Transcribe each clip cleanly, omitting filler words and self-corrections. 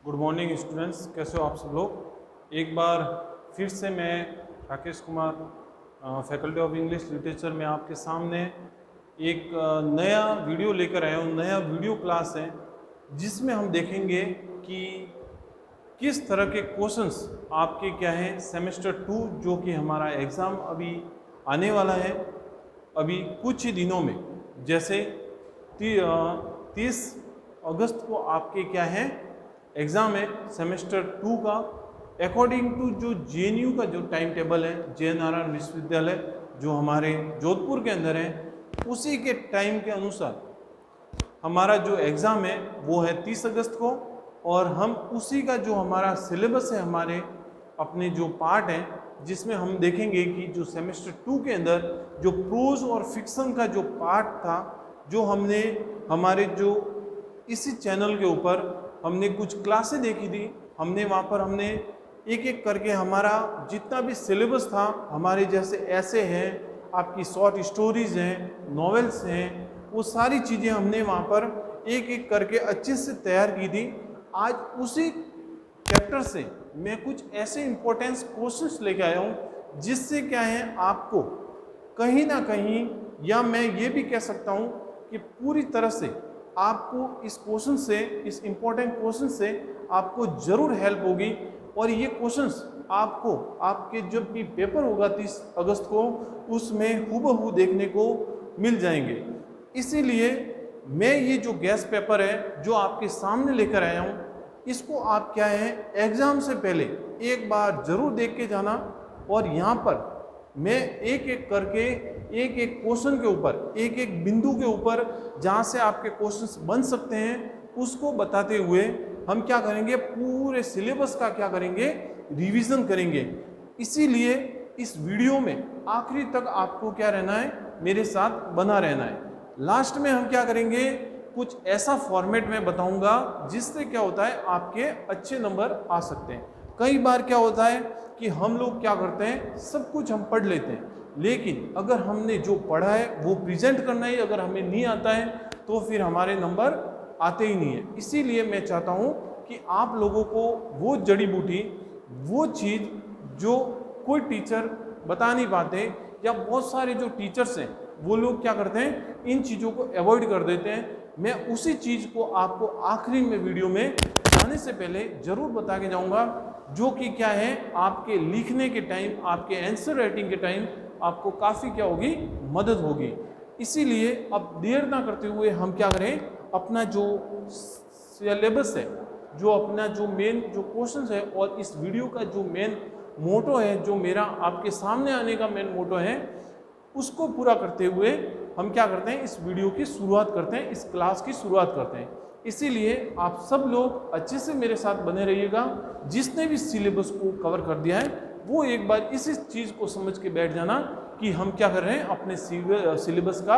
Good morning students, कैसे हो आप सब लोग। एक बार फिर से मैं Rakesh Kumar, faculty of English literature में आपके सामने एक नया वीडियो लेकर आया हूँ। नया वीडियो क्लास है जिसमें हम देखेंगे कि किस तरह के क्वेश्चंस आपके क्या हैं सेमेस्टर 2, जो कि हमारा एग्ज़ाम अभी आने वाला है अभी कुछ ही दिनों में। जैसे 30 अगस्त को आपके क्या है एग्ज़ाम है सेमेस्टर 2 का। अकॉर्डिंग टू जो जेएनयू का जो टाइम टेबल है, जय नारायण विश्वविद्यालय जो हमारे जोधपुर के अंदर है, उसी के टाइम के अनुसार हमारा जो एग्ज़ाम है वो है 30 अगस्त को। और हम उसी का जो हमारा सिलेबस है, हमारे अपने जो पार्ट हैं, जिसमें हम देखेंगे कि जो सेमेस्टर 2 के अंदर जो प्रोज और फिक्शन का जो पार्ट था, जो हमने हमारे जो इसी चैनल के ऊपर हमने कुछ क्लासें देखी थी, हमने वहाँ पर हमने एक एक करके हमारा जितना भी सिलेबस था, हमारे जैसे ऐसे हैं, आपकी शॉर्ट स्टोरीज हैं, नॉवेल्स हैं, वो सारी चीज़ें हमने वहाँ पर एक एक करके अच्छे से तैयार की थी। आज उसी चैप्टर से मैं कुछ ऐसे इंपॉर्टेंस क्वेश्चंस लेके आया हूँ जिससे क्या है आपको कहीं ना कहीं, या मैं ये भी कह सकता हूँ कि पूरी तरह से आपको इस क्वेश्चन से, इस इंपॉर्टेंट क्वेश्चन से आपको ज़रूर हेल्प होगी। और ये क्वेश्चंस आपको आपके जब भी पेपर होगा 30 अगस्त को, उसमें हूबहू देखने को मिल जाएंगे। इसीलिए मैं ये जो गैस पेपर है जो आपके सामने लेकर आया हूँ, इसको आप क्या है एग्ज़ाम से पहले एक बार ज़रूर देख के जाना। और यहाँ पर मैं एक एक करके एक एक क्वेश्चन के ऊपर, एक एक बिंदु के ऊपर जहाँ से आपके क्वेश्चंस बन सकते हैं, उसको बताते हुए हम क्या करेंगे, पूरे सिलेबस का क्या करेंगे, रिवीजन करेंगे। इसीलिए इस वीडियो में आखिरी तक आपको क्या रहना है, मेरे साथ बना रहना है। लास्ट में हम क्या करेंगे, कुछ ऐसा फॉर्मेट में बताऊंगा जिससे क्या होता है आपके अच्छे नंबर आ सकते हैं। कई बार क्या होता है कि हम लोग क्या करते हैं, सब कुछ हम पढ़ लेते हैं, लेकिन अगर हमने जो पढ़ा है वो प्रेजेंट करना ही अगर हमें नहीं आता है तो फिर हमारे नंबर आते ही नहीं है। इसीलिए मैं चाहता हूँ कि आप लोगों को वो जड़ी बूटी, वो चीज़ जो कोई टीचर बता नहीं पाते, या बहुत सारे जो टीचर्स हैं वो लोग क्या करते हैं, इन चीज़ों को अवॉइड कर देते हैं, मैं उसी चीज़ को आपको आखिरी में वीडियो में जाने से पहले ज़रूर बता के जाऊँगा, जो कि क्या है आपके लिखने के टाइम, आपके आंसर राइटिंग के टाइम आपको काफ़ी क्या होगी, मदद होगी। इसीलिए अब देर ना करते हुए हम क्या करें, अपना जो सिलेबस है, जो अपना जो मेन जो क्वेश्चन है, और इस वीडियो का जो मेन मोटो है, जो मेरा आपके सामने आने का मेन मोटो है, उसको पूरा करते हुए हम क्या करते हैं, इस वीडियो की शुरुआत करते हैं, इस क्लास की शुरुआत करते हैं। इसीलिए आप सब लोग अच्छे से मेरे साथ बने रहिएगा। जिसने भी सिलेबस को कवर कर दिया है वो एक बार इसी चीज़ को समझ के बैठ जाना कि हम क्या कर रहे हैं, अपने सिलेबस का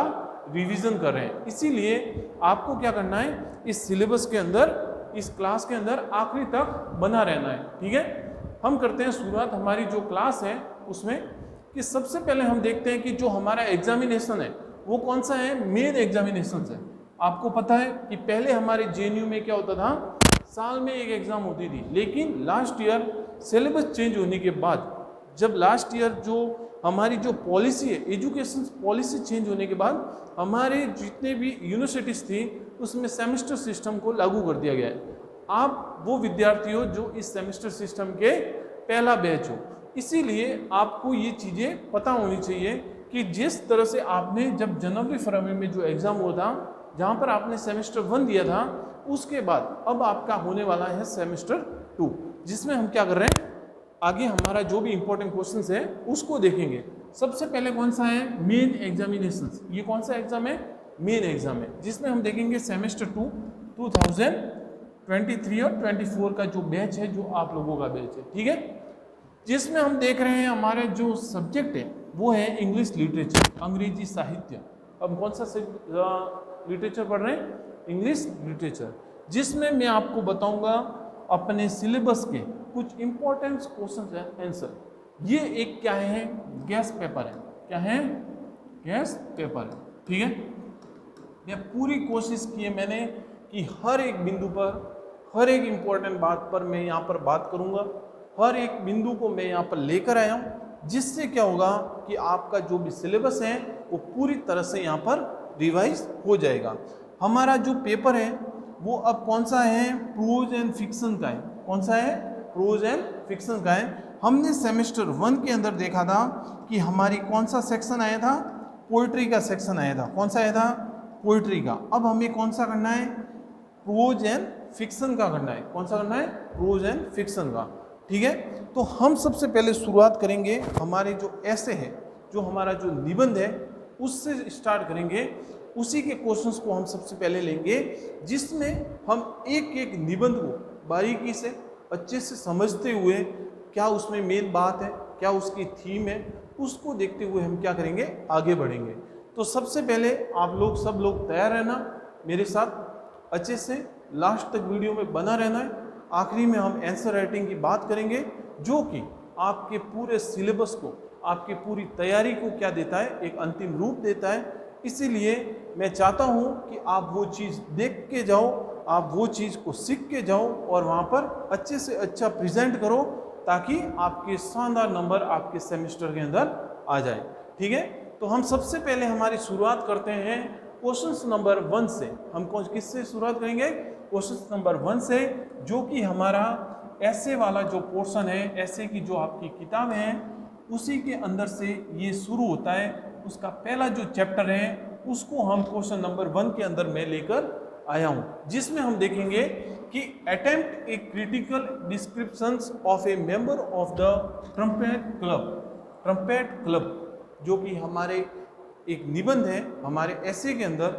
रिवीजन कर रहे हैं। इसीलिए आपको क्या करना है, इस सिलेबस के अंदर, इस क्लास के अंदर आखिरी तक बना रहना है। ठीक है, हम करते हैं शुरुआत हमारी जो क्लास है उसमें, कि सबसे पहले हम देखते हैं कि जो हमारा एग्जामिनेशन है वो कौन सा है, मेन एग्जामिनेशन है। आपको पता है कि पहले हमारे जेएनयू में क्या होता था, साल में एक एग्ज़ाम होती थी, लेकिन लास्ट ईयर सिलेबस चेंज होने के बाद, जब लास्ट ईयर जो हमारी जो पॉलिसी है, एजुकेशन पॉलिसी चेंज होने के बाद, हमारे जितने भी यूनिवर्सिटीज़ थी उसमें सेमेस्टर सिस्टम को लागू कर दिया गया है। आप वो विद्यार्थी हो जो इस सेमेस्टर सिस्टम के पहला बैच हो, इसीलिए आपको ये चीज़ें पता होनी चाहिए कि जिस तरह से आपने जब जनवरी फरवरी में जो एग्ज़ाम हुआ था, जहाँ पर आपने सेमेस्टर 1 दिया था, उसके बाद अब आपका होने वाला है सेमेस्टर 2, जिसमें हम क्या कर रहे हैं, आगे हमारा जो भी इंपॉर्टेंट क्वेश्चंस है उसको देखेंगे। सबसे पहले कौन सा है, मेन एग्जामिनेशन। ये कौन सा एग्जाम है, मेन एग्जाम है, जिसमें हम देखेंगे सेमेस्टर 2 2023 और 24 का जो बैच है, जो आप लोगों का बैच है। ठीक है, जिसमें हम देख रहे हैं हमारे जो सब्जेक्ट है वो है इंग्लिश लिटरेचर, अंग्रेजी साहित्य। अब कौन सा लिटरेचर पढ़ रहे हैं, इंग्लिश लिटरेचर, जिसमें मैं आपको बताऊंगा अपने सिलेबस के कुछ इंपॉर्टेंट क्वेश्चन है, आंसर। ये एक क्या है, गैस पेपर है। क्या है, गैस पेपर है। ठीक है, मैं पूरी कोशिश की है मैंने कि हर एक बिंदु पर, हर एक इम्पोर्टेंट बात पर मैं यहाँ पर बात करूँगा, हर एक बिंदु को मैं यहाँ पर लेकर आया हूँ, जिससे क्या होगा कि आपका जो भी सिलेबस है वो पूरी तरह से यहाँ पर रिवाइज हो जाएगा। हमारा जो पेपर है वो अब कौन सा है, प्रोज एंड फिक्शन का है। कौन सा है, प्रोज एंड फिक्शन का है। हमने सेमेस्टर 1 के अंदर देखा था कि हमारी कौन सा सेक्शन आया था, पोइट्री का सेक्शन आया था। कौन सा आया था, पोइट्री का। अब हमें कौन सा करना है, प्रोज एंड फिक्शन का करना है। कौन सा करना है, प्रोज एंड फिक्शन का। ठीक है, तो हम सबसे पहले शुरुआत करेंगे हमारे जो ऐसे है, जो हमारा जो निबंध है उससे स्टार्ट करेंगे। उसी के क्वेश्चंस को हम सबसे पहले लेंगे, जिसमें हम एक एक निबंध को बारीकी से अच्छे से समझते हुए, क्या उसमें मेन बात है, क्या उसकी थीम है, उसको देखते हुए हम क्या करेंगे, आगे बढ़ेंगे। तो सबसे पहले आप लोग सब लोग तैयार रहना, मेरे साथ अच्छे से लास्ट तक वीडियो में बना रहना है। आखिरी में हम आंसर राइटिंग की बात करेंगे, जो कि आपके पूरे सिलेबस को, आपकी पूरी तैयारी को क्या देता है, एक अंतिम रूप देता है। इसीलिए मैं चाहता हूं कि आप वो चीज़ देख के जाओ, आप वो चीज़ को सीख के जाओ और वहां पर अच्छे से अच्छा प्रेजेंट करो, ताकि आपके शानदार नंबर आपके सेमेस्टर के अंदर आ जाए। ठीक है, तो हम सबसे पहले हमारी शुरुआत करते हैं क्वेश्चन नंबर 1 से। हम किससे शुरुआत करेंगे, क्वेश्चन नंबर 1 से, जो कि हमारा ऐसे वाला जो पोर्शन है, ऐसे की जो आपकी किताब है उसी के अंदर से ये शुरू होता है। उसका पहला जो चैप्टर है उसको हम क्वेश्चन नंबर 1 के अंदर मैं लेकर आया हूँ, जिसमें हम देखेंगे कि attempt a critical descriptions of A member of the trumpet club. Trumpet club जो कि हमारे एक निबंध है हमारे ऐसे के अंदर,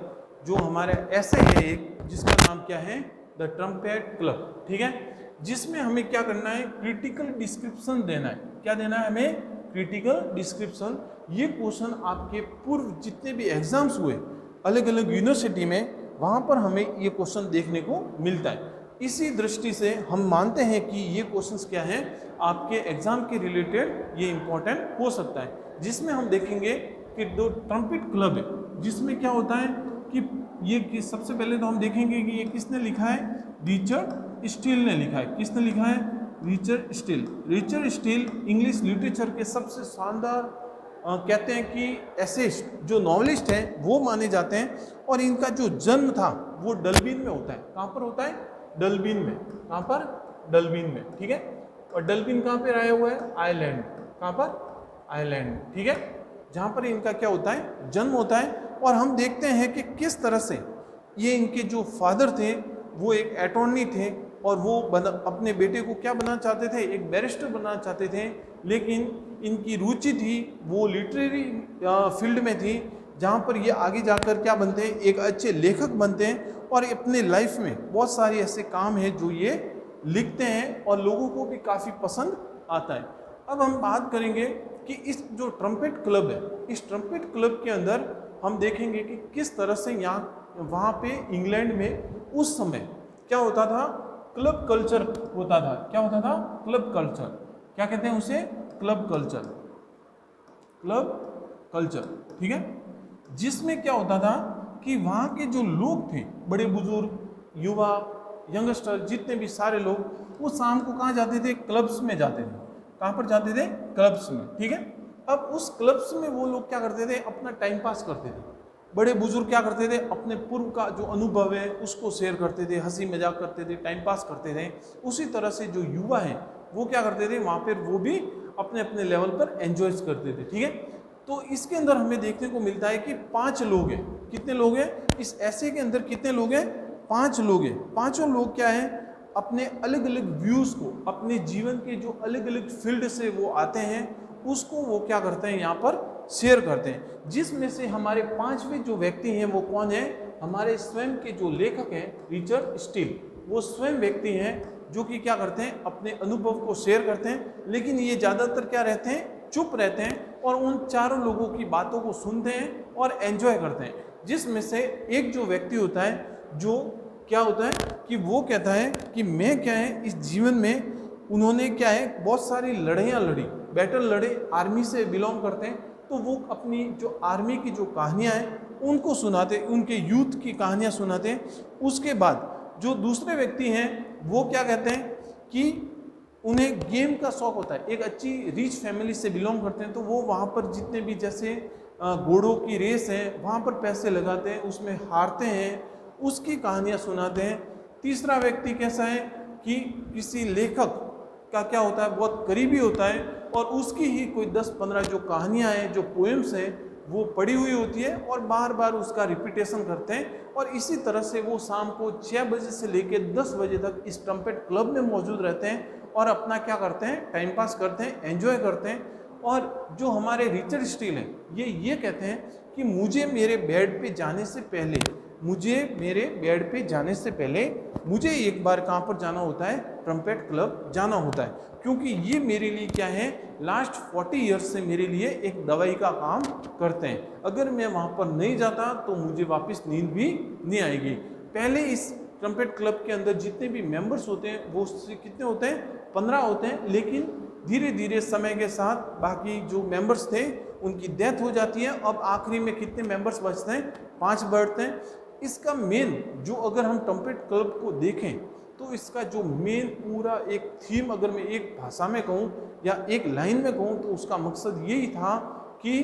जो हमारे ऐसे है एक, जिसका नाम क्या है, द ट्रम्पेट क्लब। ठीक है, जिसमें हमें क्या करना है, क्रिटिकल डिस्क्रिप्शन देना है। क्या देना है हमें, क्रिटिकल डिस्क्रिप्शन। ये क्वेश्चन आपके पूर्व जितने भी एग्जाम्स हुए अलग अलग यूनिवर्सिटी में, वहाँ पर हमें ये क्वेश्चन देखने को मिलता है। इसी दृष्टि से हम मानते हैं कि ये क्वेश्चंस क्या हैं, आपके एग्जाम के रिलेटेड ये इम्पोर्टेंट हो सकता है। जिसमें हम देखेंगे कि दो ट्रम्पेट क्लब है, जिसमें क्या होता है कि ये सबसे पहले तो हम देखेंगे कि ये किसने लिखा है, रिचर्ड स्टील ने लिखा है। किसने लिखा है, Richard Steele. Richard Steele English literature के सबसे शानदार कहते हैं कि एसेस्ट जो नॉवलिस्ट हैं वो माने जाते हैं। और इनका जो जन्म था वो डलबीन में होता है। कहाँ पर होता है, डलबीन में। कहाँ पर, डलबीन में। ठीक है, और डलबीन कहाँ पे आया हुआ है, आयरलैंड। कहाँ पर, आयरलैंड। ठीक है, जहाँ पर इनका क्या होता है, जन्म होता है। और हम देखते हैं कि किस तरह से ये इनके जो फादर थे वो एक अटॉर्नी थे, और वो अपने बेटे को क्या बनना चाहते थे, एक बैरिस्टर बनना चाहते थे। लेकिन इनकी रुचि थी वो लिटरेरी फील्ड में थी, जहाँ पर ये आगे जाकर क्या बनते हैं, एक अच्छे लेखक बनते हैं। और अपने लाइफ में बहुत सारे ऐसे काम हैं जो ये लिखते हैं और लोगों को भी काफ़ी पसंद आता है। अब हम बात करेंगे कि इस जो ट्रम्पेट क्लब है, इस ट्रम्पेट क्लब के अंदर हम देखेंगे कि किस तरह से यहाँ वहाँ पे इंग्लैंड में उस समय क्या होता था, क्लब कल्चर होता था। क्या होता था, क्लब कल्चर। क्या कहते हैं उसे, क्लब कल्चर। Club culture. ठीक है, जिसमें क्या होता था कि वहाँ के जो लोग थे, बड़े बुजुर्ग, युवा, यंगस्टर, जितने भी सारे लोग, वो शाम को कहाँ जाते थे, क्लब्स में जाते थे। कहाँ पर जाते थे, क्लब्स में। ठीक है, अब उस क्लब्स में वो लोग क्या करते थे, अपना टाइम पास करते थे। बड़े बुजुर्ग क्या करते थे, अपने पूर्व का जो अनुभव है उसको शेयर करते थे, हंसी मजाक करते थे, टाइम पास करते थे। उसी तरह से जो युवा हैं वो क्या करते थे, वहाँ पर वो भी अपने अपने लेवल पर एंजॉय करते थे। ठीक है, तो इसके अंदर हमें देखने को मिलता है कि 5 लोग हैं। कितने लोग हैं इस ऐसे के अंदर, कितने लोग हैं, 5 लोग हैं। पांचों लोग क्या हैं, अपने अलग अलग व्यूज़ को, अपने जीवन के जो अलग अलग फील्ड से वो आते हैं उसको वो क्या करते हैं, यहाँ पर शेयर करते हैं। जिसमें से हमारे 5वें जो व्यक्ति हैं वो कौन है, हमारे स्वयं के जो लेखक हैं, रिचर्ड स्टील। वो स्वयं व्यक्ति हैं जो कि क्या करते हैं, अपने अनुभव को शेयर करते हैं। लेकिन ये ज़्यादातर क्या रहते हैं, चुप रहते हैं और उन चारों लोगों की बातों को सुनते हैं और एंजॉय करते हैं। जिसमें से एक जो व्यक्ति होता है, जो क्या होता है कि वो कहता है कि मैं क्या है इस जीवन में, उन्होंने क्या है बहुत सारी लड़ाइयाँ लड़ी, बैटल लड़े, आर्मी से बिलोंग करते हैं। तो वो अपनी जो आर्मी की जो कहानियाँ हैं उनको सुनाते, उनके यूथ की कहानियाँ सुनाते हैं। उसके बाद जो दूसरे व्यक्ति हैं वो क्या कहते हैं कि उन्हें गेम का शौक होता है, एक अच्छी रिच फैमिली से बिलोंग करते हैं, तो वो वहाँ पर जितने भी जैसे घोड़ों की रेस है वहाँ पर पैसे लगाते हैं, उसमें हारते हैं, उसकी कहानियाँ सुनाते हैं। तीसरा व्यक्ति कैसा है कि किसी लेखक का क्या होता है, बहुत करीबी होता है और उसकी ही कोई 10-15 जो कहानियाँ हैं, जो पोएम्स हैं, वो पढ़ी हुई होती है और बार बार उसका रिपीटेशन करते हैं और इसी तरह से वो शाम को 6 बजे से लेकर 10 बजे तक इस ट्रम्पेट क्लब में मौजूद रहते हैं और अपना क्या करते हैं, टाइम पास करते हैं, एंजॉय करते हैं। और जो हमारे रिचर्ड स्टील हैं ये कहते हैं कि मुझे मेरे बेड पे जाने से पहले मुझे एक बार कहाँ पर जाना होता है, ट्रम्पेट क्लब जाना होता है, क्योंकि ये मेरे लिए क्या है, लास्ट 40 ईयर्स से मेरे लिए एक दवाई का काम करते हैं। अगर मैं वहाँ पर नहीं जाता तो मुझे वापस नींद भी नहीं आएगी। पहले इस ट्रम्पेट क्लब के अंदर जितने भी मेंबर्स होते हैं वो कितने होते हैं, 15 होते हैं, लेकिन धीरे धीरे समय के साथ बाकी जो मेंबर्स थे उनकी डेथ हो जाती है। अब आखिरी में कितने मेंबर्स बचते हैं, 5 बढ़ते हैं। इसका मेन जो, अगर हम ट्रम्पेट क्लब को देखें तो इसका जो मेन पूरा एक थीम, अगर मैं एक भाषा में कहूँ या एक लाइन में कहूँ, तो उसका मकसद यही था कि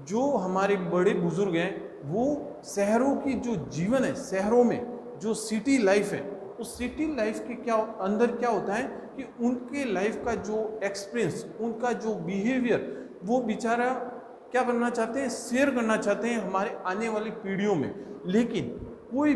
जो हमारे बड़े बुजुर्ग हैं वो शहरों की जो जीवन है, शहरों में जो सिटी लाइफ है, उस सिटी लाइफ के अंदर क्या होता है कि उनके लाइफ का जो एक्सपीरियंस, उनका जो बिहेवियर, वो बेचारा क्या करना चाहते हैं, शेयर करना चाहते हैं हमारे आने वाली पीढ़ियों में। लेकिन कोई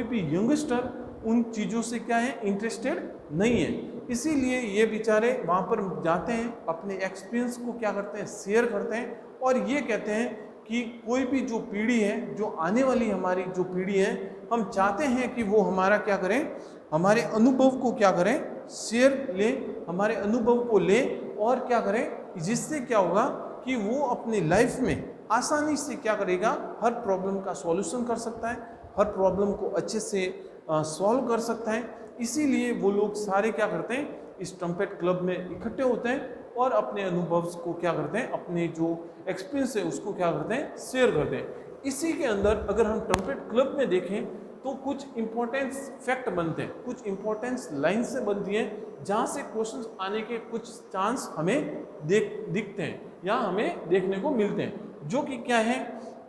भी यंगस्टर उन चीज़ों से क्या है, इंटरेस्टेड नहीं है। इसीलिए ये बेचारे वहाँ पर जाते हैं, अपने एक्सपीरियंस को क्या करते हैं, शेयर करते हैं और ये कहते हैं कि कोई भी जो पीढ़ी है, जो आने वाली हमारी जो पीढ़ी है, हम चाहते हैं कि वो हमारा क्या करें, हमारे अनुभव को क्या करें, शेयर लें, हमारे अनुभव को लें और क्या करें, जिससे क्या होगा कि वो अपनी लाइफ में आसानी से क्या करेगा, हर प्रॉब्लम का सॉल्यूशन कर सकता है, हर प्रॉब्लम को अच्छे से सॉल्व कर सकता है। इसीलिए वो लोग सारे क्या करते हैं, इस ट्रम्पेट क्लब में इकट्ठे होते हैं और अपने अनुभव को क्या करते हैं, अपने जो एक्सपीरियंस है उसको क्या करते हैं, शेयर करते हैं। इसी के अंदर अगर हम ट्रम्पेट क्लब में देखें तो कुछ इंपॉर्टेंस फैक्ट बनते हैं, कुछ इंपॉर्टेंस लाइन से बनती हैं जहाँ से क्वेश्चंस आने के कुछ चांस हमें दिखते हैं या हमें देखने को मिलते हैं, जो कि क्या है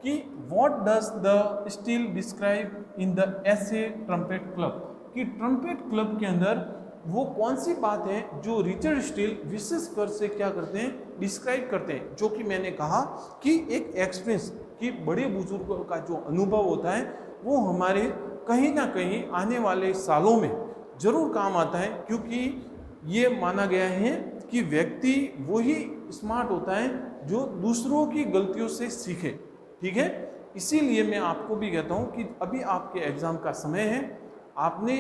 कि what does the steel describe in the essay trumpet club, कि ट्रम्पेट क्लब के अंदर वो कौन सी बात है जो रिचर्ड स्टील विशेष कर से क्या करते हैं, डिस्क्राइब करते हैं। जो कि मैंने कहा कि एक एक्सपीरियंस, कि बड़े बुजुर्गों का जो अनुभव होता है वो हमारे कहीं ना कहीं आने वाले सालों में जरूर काम आता है, क्योंकि ये माना गया है कि व्यक्ति वही स्मार्ट होता है जो दूसरों की गलतियों से सीखे। ठीक है, इसीलिए मैं आपको भी कहता हूँ कि अभी आपके एग्ज़ाम का समय है, आपने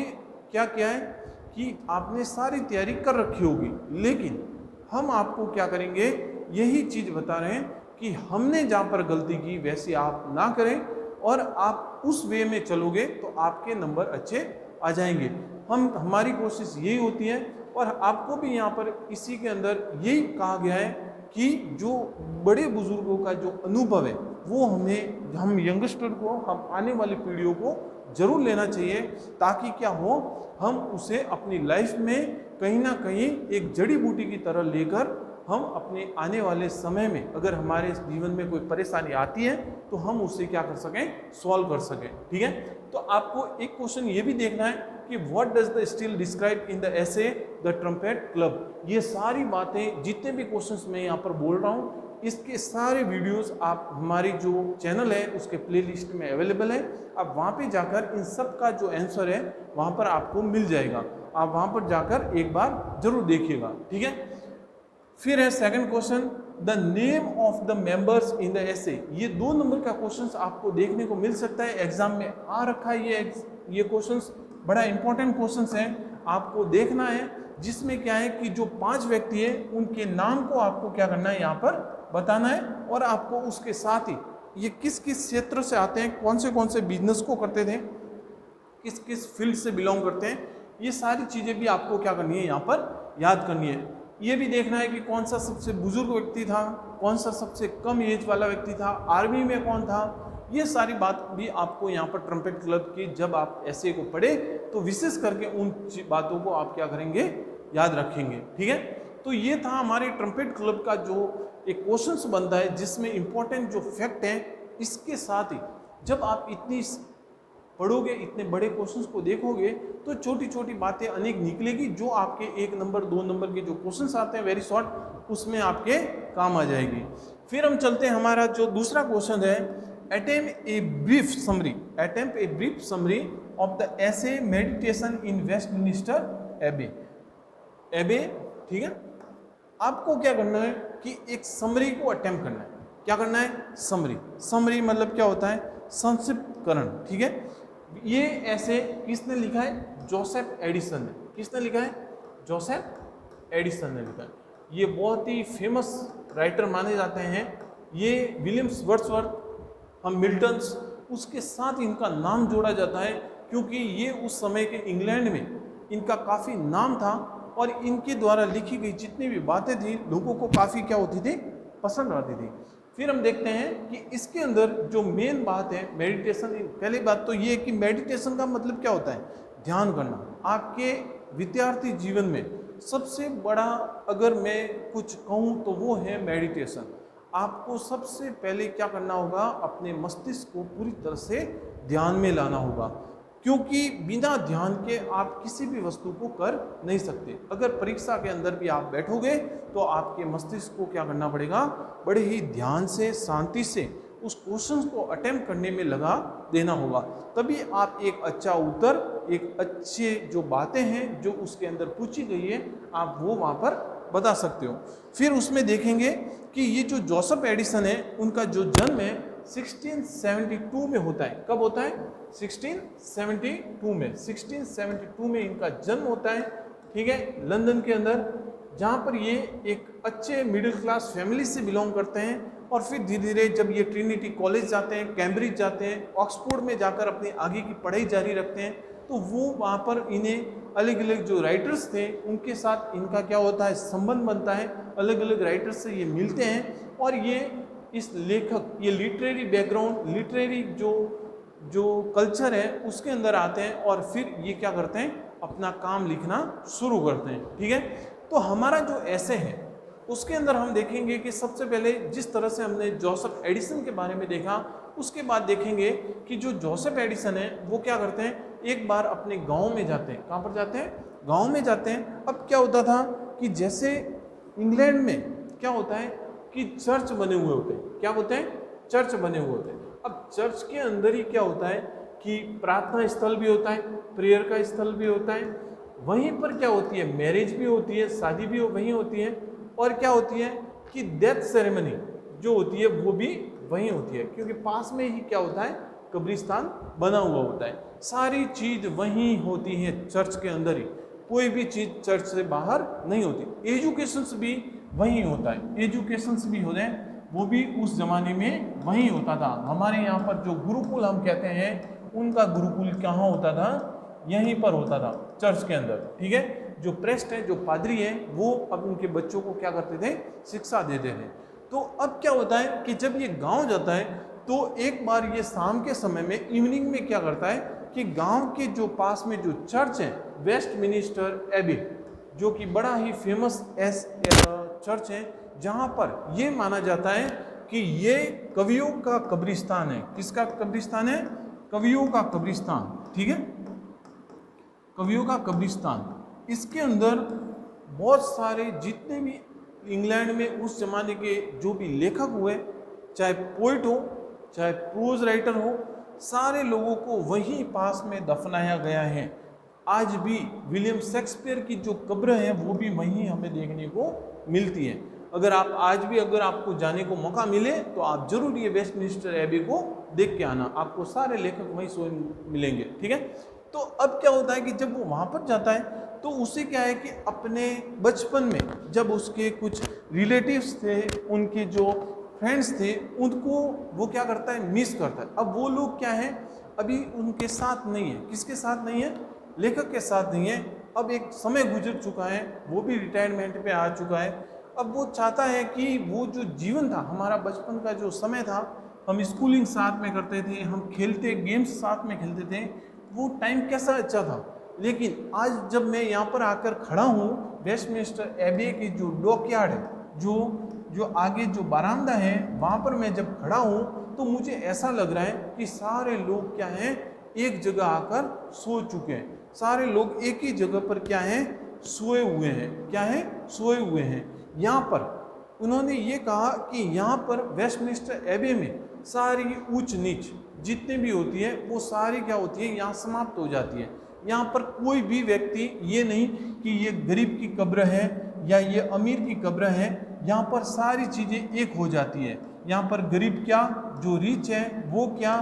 क्या किया है कि आपने सारी तैयारी कर रखी होगी, लेकिन हम आपको क्या करेंगे, यही चीज़ बता रहे हैं कि हमने जहाँ पर गलती की वैसे आप ना करें और आप उस वे में चलोगे तो आपके नंबर अच्छे आ जाएंगे। हमारी कोशिश यही होती है और आपको भी यहाँ पर इसी के अंदर यही कहा गया है कि जो बड़े बुजुर्गों का जो अनुभव है वो हम यंगस्टर को, हम आने वाली पीढ़ियों को जरूर लेना चाहिए, ताकि क्या हो, हम उसे अपनी लाइफ में कहीं ना कहीं एक जड़ी बूटी की तरह लेकर हम अपने आने वाले समय में अगर हमारे जीवन में कोई परेशानी आती है तो हम उससे क्या कर सकें, सॉल्व कर सकें। ठीक है, तो आपको एक क्वेश्चन ये भी देखना है कि what does the steel describe in the essay the trumpet club. ये सारी बातें, जितने भी क्वेश्चंस मैं यहाँ पर बोल रहा हूँ, इसके सारे वीडियोस आप हमारी जो चैनल है उसके प्लेलिस्ट में अवेलेबल है। आप वहाँ पे जाकर इन सब का जो आंसर है वहाँ पर आपको मिल जाएगा, आप वहाँ पर जाकर एक बार जरूर देखिएगा। ठीक है, फिर है second question, the name of the members in the essay. ये 2 नंबर का क्वेश्चन आपको देखने को मिल सकता है, एग्जाम में आ रखा है ये क्वेश्चन, बड़ा इंपॉर्टेंट क्वेश्चन है, आपको देखना है, जिसमें क्या है कि जो 5 व्यक्ति है उनके नाम को आपको क्या करना है, यहाँ पर बताना है और आपको उसके साथ ही ये किस किस क्षेत्र से आते हैं, कौन से बिजनेस को करते थे, किस किस फील्ड से बिलोंग करते हैं, ये सारी चीज़ें भी आपको क्या करनी है, यहाँ पर याद करनी है। ये भी देखना है कि कौन सा सबसे बुजुर्ग व्यक्ति था, कौन सा सबसे कम एज वाला व्यक्ति था, आर्मी में कौन था, ये सारी बात भी आपको यहाँ पर ट्रम्पेट क्लब की जब आप ऐसे को पढ़े तो विशेष करके उन बातों को आप क्या करेंगे, याद रखेंगे। ठीक है, तो ये था हमारे ट्रम्पेट क्लब का जो एक क्वेश्चंस बनता है जिसमें इंपॉर्टेंट जो फैक्ट है। इसके साथ ही जब आप इतनी पढ़ोगे, इतने बड़े क्वेश्चंस को देखोगे तो छोटी छोटी बातें अनेक निकलेगी जो आपके 1 नंबर 2 नंबर के जो क्वेश्चंस आते हैं वेरी शॉर्ट, उसमें आपके काम आ जाएगी। फिर हम चलते हैं, हमारा जो दूसरा क्वेश्चन है, attempt a brief summary of the essay meditation in Westminster एबे। ठीक है, आपको क्या करना है कि एक समरी को अटेम्प्ट करना है। क्या करना है? समरी मतलब क्या होता है? संक्षिप्तकरण। ठीक है, ये ऐसे किसने लिखा है? जोसेफ एडिसन ने। किसने लिखा है? जोसेफ एडिसन ने लिखा है। ये बहुत ही फेमस राइटर माने जाते हैं। ये विलियम्स वर्ड्सवर्थ, हम मिल्टन्स, उसके साथ इनका नाम जोड़ा जाता है क्योंकि ये उस समय के इंग्लैंड में इनका काफ़ी नाम था और इनके द्वारा लिखी गई जितनी भी बातें थी लोगों को काफ़ी क्या होती थी, पसंद आती थी। फिर हम देखते हैं कि इसके अंदर जो मेन बात है मेडिटेशन, पहली बात तो ये है कि मेडिटेशन का मतलब क्या होता है? ध्यान करना। आपके विद्यार्थी जीवन में सबसे बड़ा अगर मैं कुछ कहूँ तो वो है मेडिटेशन। आपको सबसे पहले क्या करना होगा? अपने मस्तिष्क को पूरी तरह से ध्यान में लाना होगा, क्योंकि बिना ध्यान के आप किसी भी वस्तु को कर नहीं सकते। अगर परीक्षा के अंदर भी आप बैठोगे तो आपके मस्तिष्क को क्या करना पड़ेगा? बड़े ही ध्यान से, शांति से उस क्वेश्चन को अटेम्प्ट करने में लगा देना होगा, तभी आप एक अच्छा उत्तर, एक अच्छे जो बातें हैं जो उसके अंदर पूछी गई है, आप वो वहाँ पर बता सकते हो। फिर उसमें देखेंगे कि ये जो जोसेफ एडिसन है, उनका जो जन्म है 1672 में होता है। कब होता है? 1672 में। 1672 में इनका जन्म होता है। ठीक है, लंदन के अंदर, जहाँ पर ये एक अच्छे मिडिल क्लास फैमिली से बिलोंग करते हैं। और फिर धीरे धीरे जब ये ट्रिनिटी कॉलेज जाते हैं, कैम्ब्रिज जाते हैं, ऑक्सफोर्ड में जाकर अपनी आगे की पढ़ाई जारी रखते हैं, तो वो वहाँ पर इन्हें अलग अलग जो राइटर्स थे उनके साथ इनका क्या होता है? संबंध बनता है। अलग अलग राइटर्स से ये मिलते हैं और ये इस लेखक, ये लिटरेरी बैकग्राउंड, लिटरेरी जो कल्चर है उसके अंदर आते हैं और फिर ये क्या करते हैं? अपना काम लिखना शुरू करते हैं। ठीक है, तो हमारा जो ऐसे है उसके अंदर हम देखेंगे कि सबसे पहले जिस तरह से हमने जोसेफ एडिसन के बारे में देखा, उसके बाद देखेंगे कि जो जोसेफ एडिसन है वो क्या करते हैं? एक बार अपने गांव में जाते हैं। कहाँ पर जाते हैं? गांव में जाते हैं। अब क्या होता था कि जैसे इंग्लैंड में क्या होता है कि चर्च बने हुए होते हैं। क्या होते हैं? चर्च बने हुए होते हैं। अब चर्च के अंदर ही क्या होता है कि प्रार्थना स्थल भी होता है, प्रेयर का स्थल भी होता है। वहीं पर क्या होती है? मैरिज भी होती है, शादी भी वहीं होती है, और क्या होती है कि डेथ सेरेमनी जो होती है वो भी वहीं होती है, क्योंकि पास में ही क्या होता है? कब्रिस्तान बना हुआ होता है। सारी चीज वहीं होती है, चर्च के अंदर ही। कोई भी चीज चर्च से बाहर नहीं होती। एजुकेशंस भी वहीं होता है, एजुकेशंस भी होते हैं, वो भी उस जमाने में वहीं होता था। हमारे यहाँ पर जो गुरुकुल हम कहते हैं, उनका गुरुकुल कहाँ होता था? यहीं पर होता था, चर्च के अंदर। ठीक है, जो प्रेस्ट है, जो पादरी है, वो अब उनके बच्चों को क्या करते थे? शिक्षा देते थे। तो अब क्या होता है कि जब ये गांव जाता है तो एक बार ये शाम के समय में, इवनिंग में क्या करता है कि गांव के जो पास में जो चर्च है, वेस्टमिनिस्टर एबी, जो कि बड़ा ही फेमस चर्च है, जहां पर ये माना जाता है कि ये कवियों का कब्रिस्तान है। किसका कब्रिस्तान है? कवियों का कब्रिस्तान। ठीक है, कवियों का कब्रिस्तान। इसके अंदर बहुत सारे जितने भी इंग्लैंड में उस जमाने के जो भी लेखक हुए, चाहे पोइट हो, चाहे प्रोज राइटर हो, सारे लोगों को वहीं पास में दफनाया गया है। आज भी विलियम शेक्सपियर की जो कब्र है वो भी वहीं हमें देखने को मिलती है। अगर आप आज भी, अगर आपको जाने को मौका मिले तो आप जरूर ये वेस्टमिनिस्टर एबी को देख के आना, आपको सारे लेखक वहीं सोए मिलेंगे। ठीक है, तो अब क्या होता है कि जब वो वहाँ पर जाता है तो उसे क्या है कि अपने बचपन में जब उसके कुछ रिलेटिव्स थे, उनके जो फ्रेंड्स थे, उनको वो क्या करता है? मिस करता है। अब वो लोग क्या है? अभी उनके साथ नहीं है। किसके साथ नहीं है? लेखक के साथ नहीं है। अब एक समय गुजर चुका है, वो भी रिटायरमेंट पे आ चुका है। अब वो चाहता है कि वो जो जीवन था, हमारा बचपन का जो समय था, हम स्कूलिंग साथ में करते थे, हम खेलते गेम्स साथ में खेलते थे, वो टाइम कैसा अच्छा था। लेकिन आज जब मैं यहाँ पर आकर खड़ा हूँ, वेस्टमिंस्टर एबे की जो डॉकयार्ड है, जो आगे जो बरामदा है, वहाँ पर मैं जब खड़ा हूँ तो मुझे ऐसा लग रहा है कि सारे लोग क्या हैं, एक जगह आकर सो चुके हैं। सारे लोग एक ही जगह पर क्या हैं, सोए हुए हैं। क्या है, सोए हुए हैं। यहाँ पर उन्होंने ये कहा कि यहाँ पर वेस्टमिंस्टर एबे में सारी ऊंच नीच जितनी भी होती है वो सारी क्या होती है, यहाँ समाप्त हो जाती है। यहाँ पर कोई भी व्यक्ति ये नहीं कि ये गरीब की कब्र है या ये अमीर की कब्र है, यहाँ पर सारी चीज़ें एक हो जाती है। यहाँ पर गरीब क्या, जो रिच है वो क्या,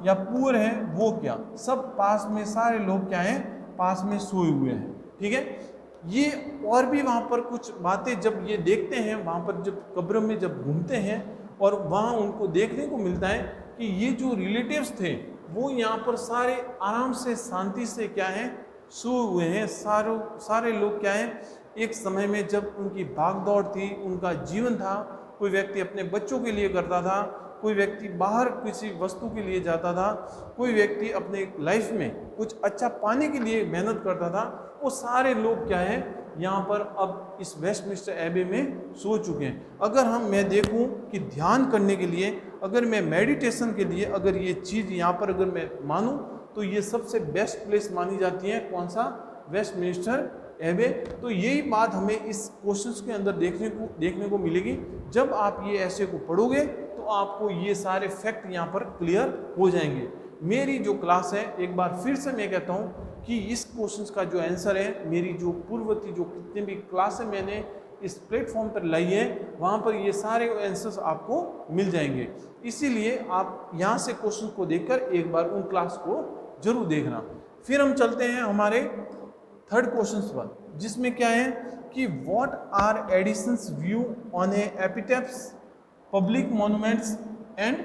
या पुअर है वो क्या, सब पास में सारे लोग क्या हैं, पास में सोए हुए हैं। ठीक है, ये और भी वहाँ पर कुछ बातें जब ये देखते हैं, वहाँ पर जब कब्र में जब घूमते हैं और वहाँ उनको देखने को मिलता है कि ये जो रिलेटिव्स थे वो यहाँ पर सारे आराम से शांति से क्या है, सोए हुए हैं। सारे लोग क्या है, एक समय में जब उनकी भागदौड़ थी, उनका जीवन था, कोई व्यक्ति अपने बच्चों के लिए करता था, कोई व्यक्ति बाहर किसी वस्तु के लिए जाता था, कोई व्यक्ति अपने लाइफ में कुछ अच्छा पाने के लिए मेहनत करता था, वो सारे लोग क्या है यहाँ पर अब इस वेस्टमिंस्टर एबे में सो चुके हैं। अगर मैं देखूं कि ध्यान करने के लिए, अगर मैं मेडिटेशन के लिए अगर ये चीज़ यहाँ पर अगर मैं मानूं तो ये सबसे बेस्ट प्लेस मानी जाती है। कौन सा, वेस्टमिंस्टर एबे। तो यही बात हमें इस क्वेश्चंस के अंदर देखने को मिलेगी। जब आप ये ऐसे को पढ़ोगे तो आपको ये सारे फैक्ट यहाँ पर क्लियर हो जाएंगे। मेरी जो क्लास है, एक बार फिर से मैं कहता हूँ कि इस क्वेश्चंस का जो आंसर है, मेरी जो पूर्ववर्ती जो कितने भी क्लासें मैंने इस प्लेटफॉर्म पर लाई है, वहाँ पर ये सारे आंसर्स आपको मिल जाएंगे। इसीलिए आप यहाँ से क्वेश्चन को देखकर एक बार उन क्लास को जरूर देखना। फिर हम चलते हैं हमारे थर्ड क्वेश्चन पर, जिसमें क्या है कि what are Addison's view on a epitaphs, public monuments and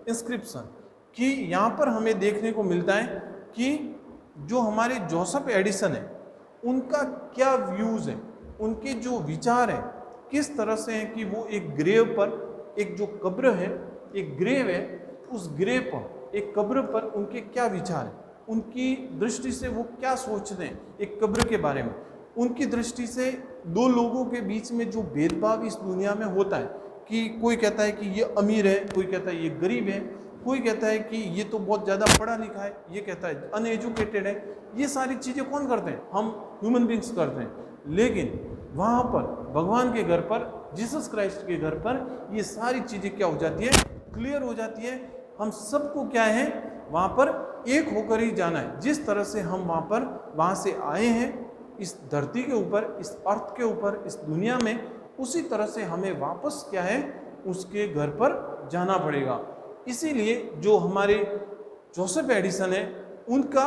inscription. कि यहाँ पर हमें देखने को मिलता है कि जो हमारे जोसेफ एडिसन है उनका क्या व्यूज़ है, उनके जो विचार है किस तरह से हैं कि वो एक ग्रेव पर, एक जो कब्र है, एक ग्रेव है, उस ग्रेव पर, एक कब्र पर उनके क्या विचार हैं, उनकी दृष्टि से वो क्या सोचते हैं एक कब्र के बारे में। उनकी दृष्टि से दो लोगों के बीच में जो भेदभाव इस दुनिया में होता है कि कोई कहता है कि ये अमीर है, कोई कहता है ये गरीब है, कोई कहता है कि ये तो बहुत ज़्यादा पढ़ा लिखा है, ये कहता है अनएजुकेटेड है। ये सारी चीज़ें कौन करते हैं, हम ह्यूमन बींग्स करते हैं। लेकिन वहाँ पर भगवान के घर पर, जीसस क्राइस्ट के घर पर ये सारी चीज़ें क्या हो जाती है, क्लियर हो जाती है। हम सबको क्या है वहाँ पर एक होकर ही जाना है। जिस तरह से हम वहाँ से आए हैं इस धरती के ऊपर, इस अर्थ के ऊपर, इस दुनिया में, उसी तरह से हमें वापस क्या है उसके घर पर जाना पड़ेगा। इसीलिए जो हमारे जोसेफ एडिसन है उनका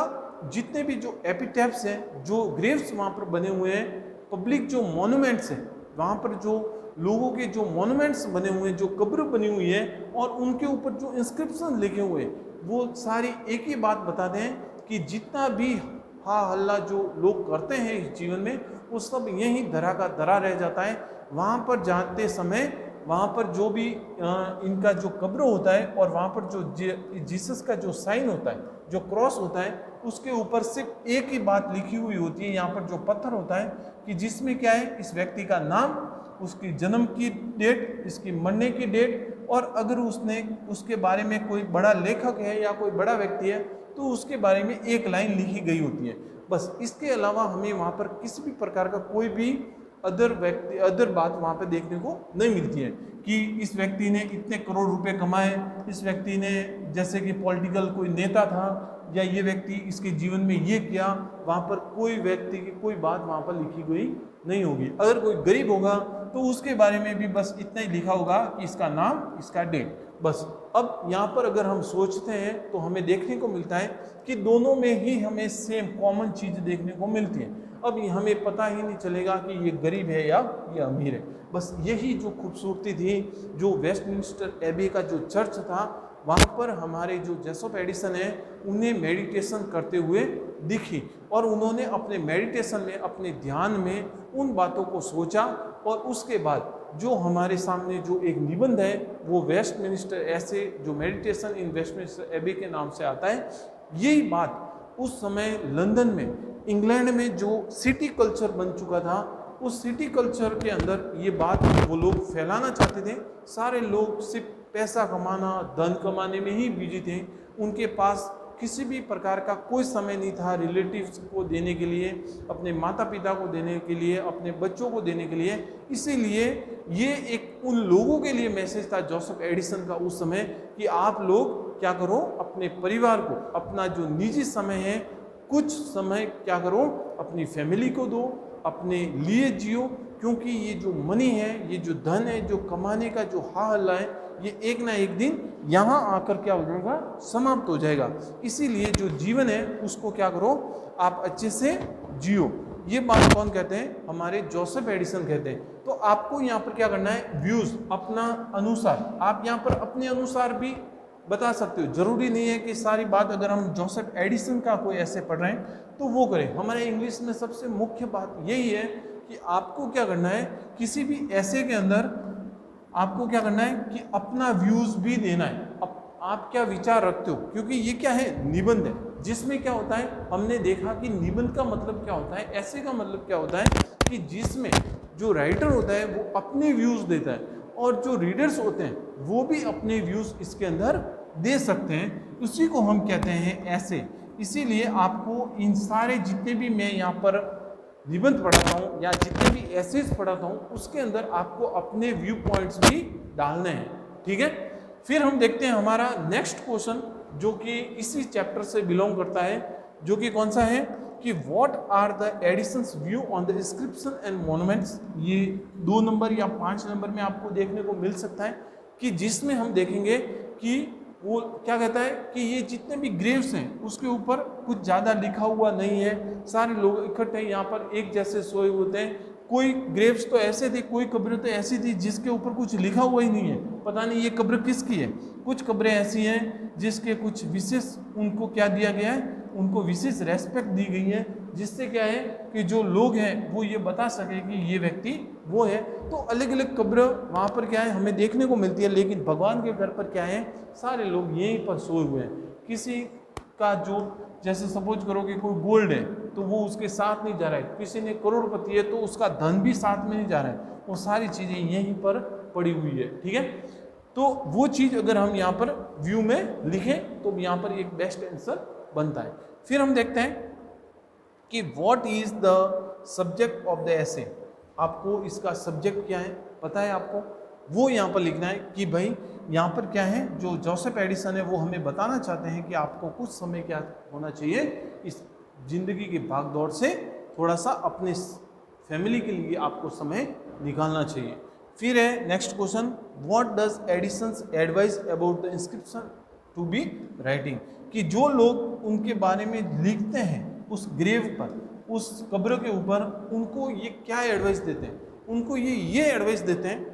जितने भी जो एपिटैप्स हैं, जो ग्रेव्स वहाँ पर बने हुए हैं, पब्लिक जो मॉन्यूमेंट्स हैं, वहाँ पर जो लोगों के जो मॉन्यूमेंट्स बने हुए हैं, जो कब्र बनी हुई है और उनके ऊपर जो इंस्क्रिप्शन लिखे हुए हैं, वो सारी एक ही बात बताते हैं कि जितना भी हा हल्ला जो लोग करते हैं इस जीवन में, वो सब यहीं धरा का धरा रह जाता है। वहाँ पर जाते समय वहाँ पर जो भी इनका जो कब्र होता है और वहाँ पर जो जीसस का जो साइन होता है, जो क्रॉस होता है, उसके ऊपर सिर्फ एक ही बात लिखी हुई होती है। यहाँ पर जो पत्थर होता है कि जिसमें क्या है, इस व्यक्ति का नाम, उसकी जन्म की डेट, इसकी मरने की डेट, और अगर उसके बारे में कोई बड़ा लेखक है या कोई बड़ा व्यक्ति है तो उसके बारे में एक लाइन लिखी गई होती है। बस इसके अलावा हमें वहाँ पर किसी भी प्रकार का कोई भी अदर बात वहाँ पे देखने को नहीं मिलती है कि इस व्यक्ति ने इतने करोड़ रुपए कमाए, इस व्यक्ति ने जैसे कि पॉलिटिकल कोई नेता था, या ये व्यक्ति इसके जीवन में ये किया। वहाँ पर कोई व्यक्ति की कोई बात वहाँ पर लिखी गई नहीं होगी। अगर कोई गरीब होगा तो उसके बारे में भी बस इतना ही लिखा होगा कि इसका नाम, इसका डेट, बस। अब यहाँ पर अगर हम सोचते हैं तो हमें देखने को मिलता है कि दोनों में ही हमें सेम कॉमन चीज़ देखने को मिलती है। अब हमें पता ही नहीं चलेगा कि ये गरीब है या ये अमीर है। बस यही जो खूबसूरती थी जो वेस्टमिंस्टर एबे का जो चर्च था, वहाँ पर हमारे जो जोसेफ एडिसन है उन्हें मेडिटेशन करते हुए दिखी, और उन्होंने अपने मेडिटेशन में, अपने ध्यान में उन बातों को सोचा, और उसके बाद जो हमारे सामने जो एक निबंध है वो वेस्टमिनिस्टर ऐसे जो मेडिटेशन इन वेस्टमिनिस्टर एबी के नाम से आता है। यही बात उस समय लंदन में, इंग्लैंड में जो सिटी कल्चर बन चुका था, उस सिटी कल्चर के अंदर ये बात वो लोग फैलाना चाहते थे। सारे लोग सिर्फ पैसा कमाना, धन कमाने में ही बिजी थे। उनके पास किसी भी प्रकार का कोई समय नहीं था रिलेटिव्स को देने के लिए, अपने माता पिता को देने के लिए, अपने बच्चों को देने के लिए। इसीलिए ये एक उन लोगों के लिए मैसेज था जोसेफ एडिसन का उस समय कि आप लोग क्या करो, अपने परिवार को, अपना जो निजी समय है कुछ समय क्या करो, अपनी फैमिली को दो, अपने लिए जियो, क्योंकि ये जो मनी है, ये जो धन है, जो कमाने का जो हल्ला है, ये एक ना एक दिन यहाँ आकर क्या हो जाएगा, समाप्त हो जाएगा। इसीलिए जो जीवन है उसको क्या करो, आप अच्छे से जियो। ये बात कौन कहते हैं, हमारे जोसेफ एडिसन कहते हैं। तो आपको यहाँ पर क्या करना है, व्यूज अपना अनुसार, आप यहाँ पर अपने अनुसार भी बता सकते हो। जरूरी नहीं है कि सारी बात अगर हम जोसेफ एडिसन का कोई ऐसे पढ़ रहे हैं तो वो करें। हमारे इंग्लिश में सबसे मुख्य बात यही है कि आपको क्या करना है, किसी भी ऐसे के अंदर आपको क्या करना है कि अपना व्यूज भी देना है, आप क्या विचार रखते हो, क्योंकि ये क्या है, निबंध है, जिसमें क्या होता है, हमने देखा कि निबंध का मतलब क्या होता है, ऐसे का मतलब क्या होता है कि जिसमें जो राइटर होता है वो अपने व्यूज देता है और जो रीडर्स होते हैं वो भी अपने व्यूज इसके अंदर दे सकते हैं। उसी को हम कहते हैं ऐसे। इसीलिए आपको इन सारे जितने भी मैं यहाँ पर निबंध पढ़ाता हूँ या जितने भी एसेज पढ़ाता हूँ उसके अंदर आपको अपने व्यू पॉइंट्स भी डालने हैं, ठीक है। फिर हम देखते हैं हमारा नेक्स्ट क्वेश्चन जो कि इसी चैप्टर से बिलोंग करता है, जो कि कौन सा है कि what are the Addison's view on the inscription and monuments. ये 2 नंबर या 5 नंबर में आपको देखने को मिल सकता है कि जिसमें हम देखेंगे कि वो क्या कहता है कि ये जितने भी ग्रेव्स हैं उसके ऊपर कुछ ज़्यादा लिखा हुआ नहीं है, सारे लोग इकट्ठे यहाँ पर एक जैसे सोए होते हैं। कोई ग्रेव्स तो ऐसे थे, कोई कब्र तो ऐसी थी जिसके ऊपर कुछ लिखा हुआ ही नहीं है, पता नहीं ये कब्र किसकी है। कुछ कब्रें ऐसी हैं जिसके कुछ विशेष उनको क्या दिया गया है, उनको विशेष रेस्पेक्ट दी गई है, जिससे क्या है कि जो लोग हैं वो ये बता सके कि ये व्यक्ति वो है। तो अलग अलग कब्र वहाँ पर क्या है हमें देखने को मिलती है, लेकिन भगवान के घर पर क्या है, सारे लोग यहीं पर सोए हुए हैं। किसी का जो जैसे सपोज करो कि कोई गोल्ड है तो वो उसके साथ नहीं जा रहा है, किसी ने करोड़पति है तो उसका धन भी साथ में नहीं जा रहा है, वो सारी चीज़ें यहीं पर पड़ी हुई है, ठीक है। तो वो चीज़ अगर हम यहाँ पर व्यू में लिखें तो यहाँ पर एक बेस्ट आंसर बनता है। फिर हम देखते हैं कि what is the subject of the essay. आपको इसका सब्जेक्ट क्या है पता है आपको, वो यहाँ पर लिखना है कि भाई यहाँ पर क्या है, जो जोसेफ एडिसन है वो हमें बताना चाहते हैं कि आपको कुछ समय क्या होना चाहिए, इस जिंदगी की भागदौड़ से थोड़ा सा अपने फैमिली के लिए आपको समय निकालना चाहिए। फिर है next question, what does Addison's advise about the inscription to be writing. कि जो लोग उनके बारे में लिखते हैं उस ग्रेव पर, उस कब्र के ऊपर, उनको ये क्या एडवाइस देते हैं, उनको ये एडवाइस देते हैं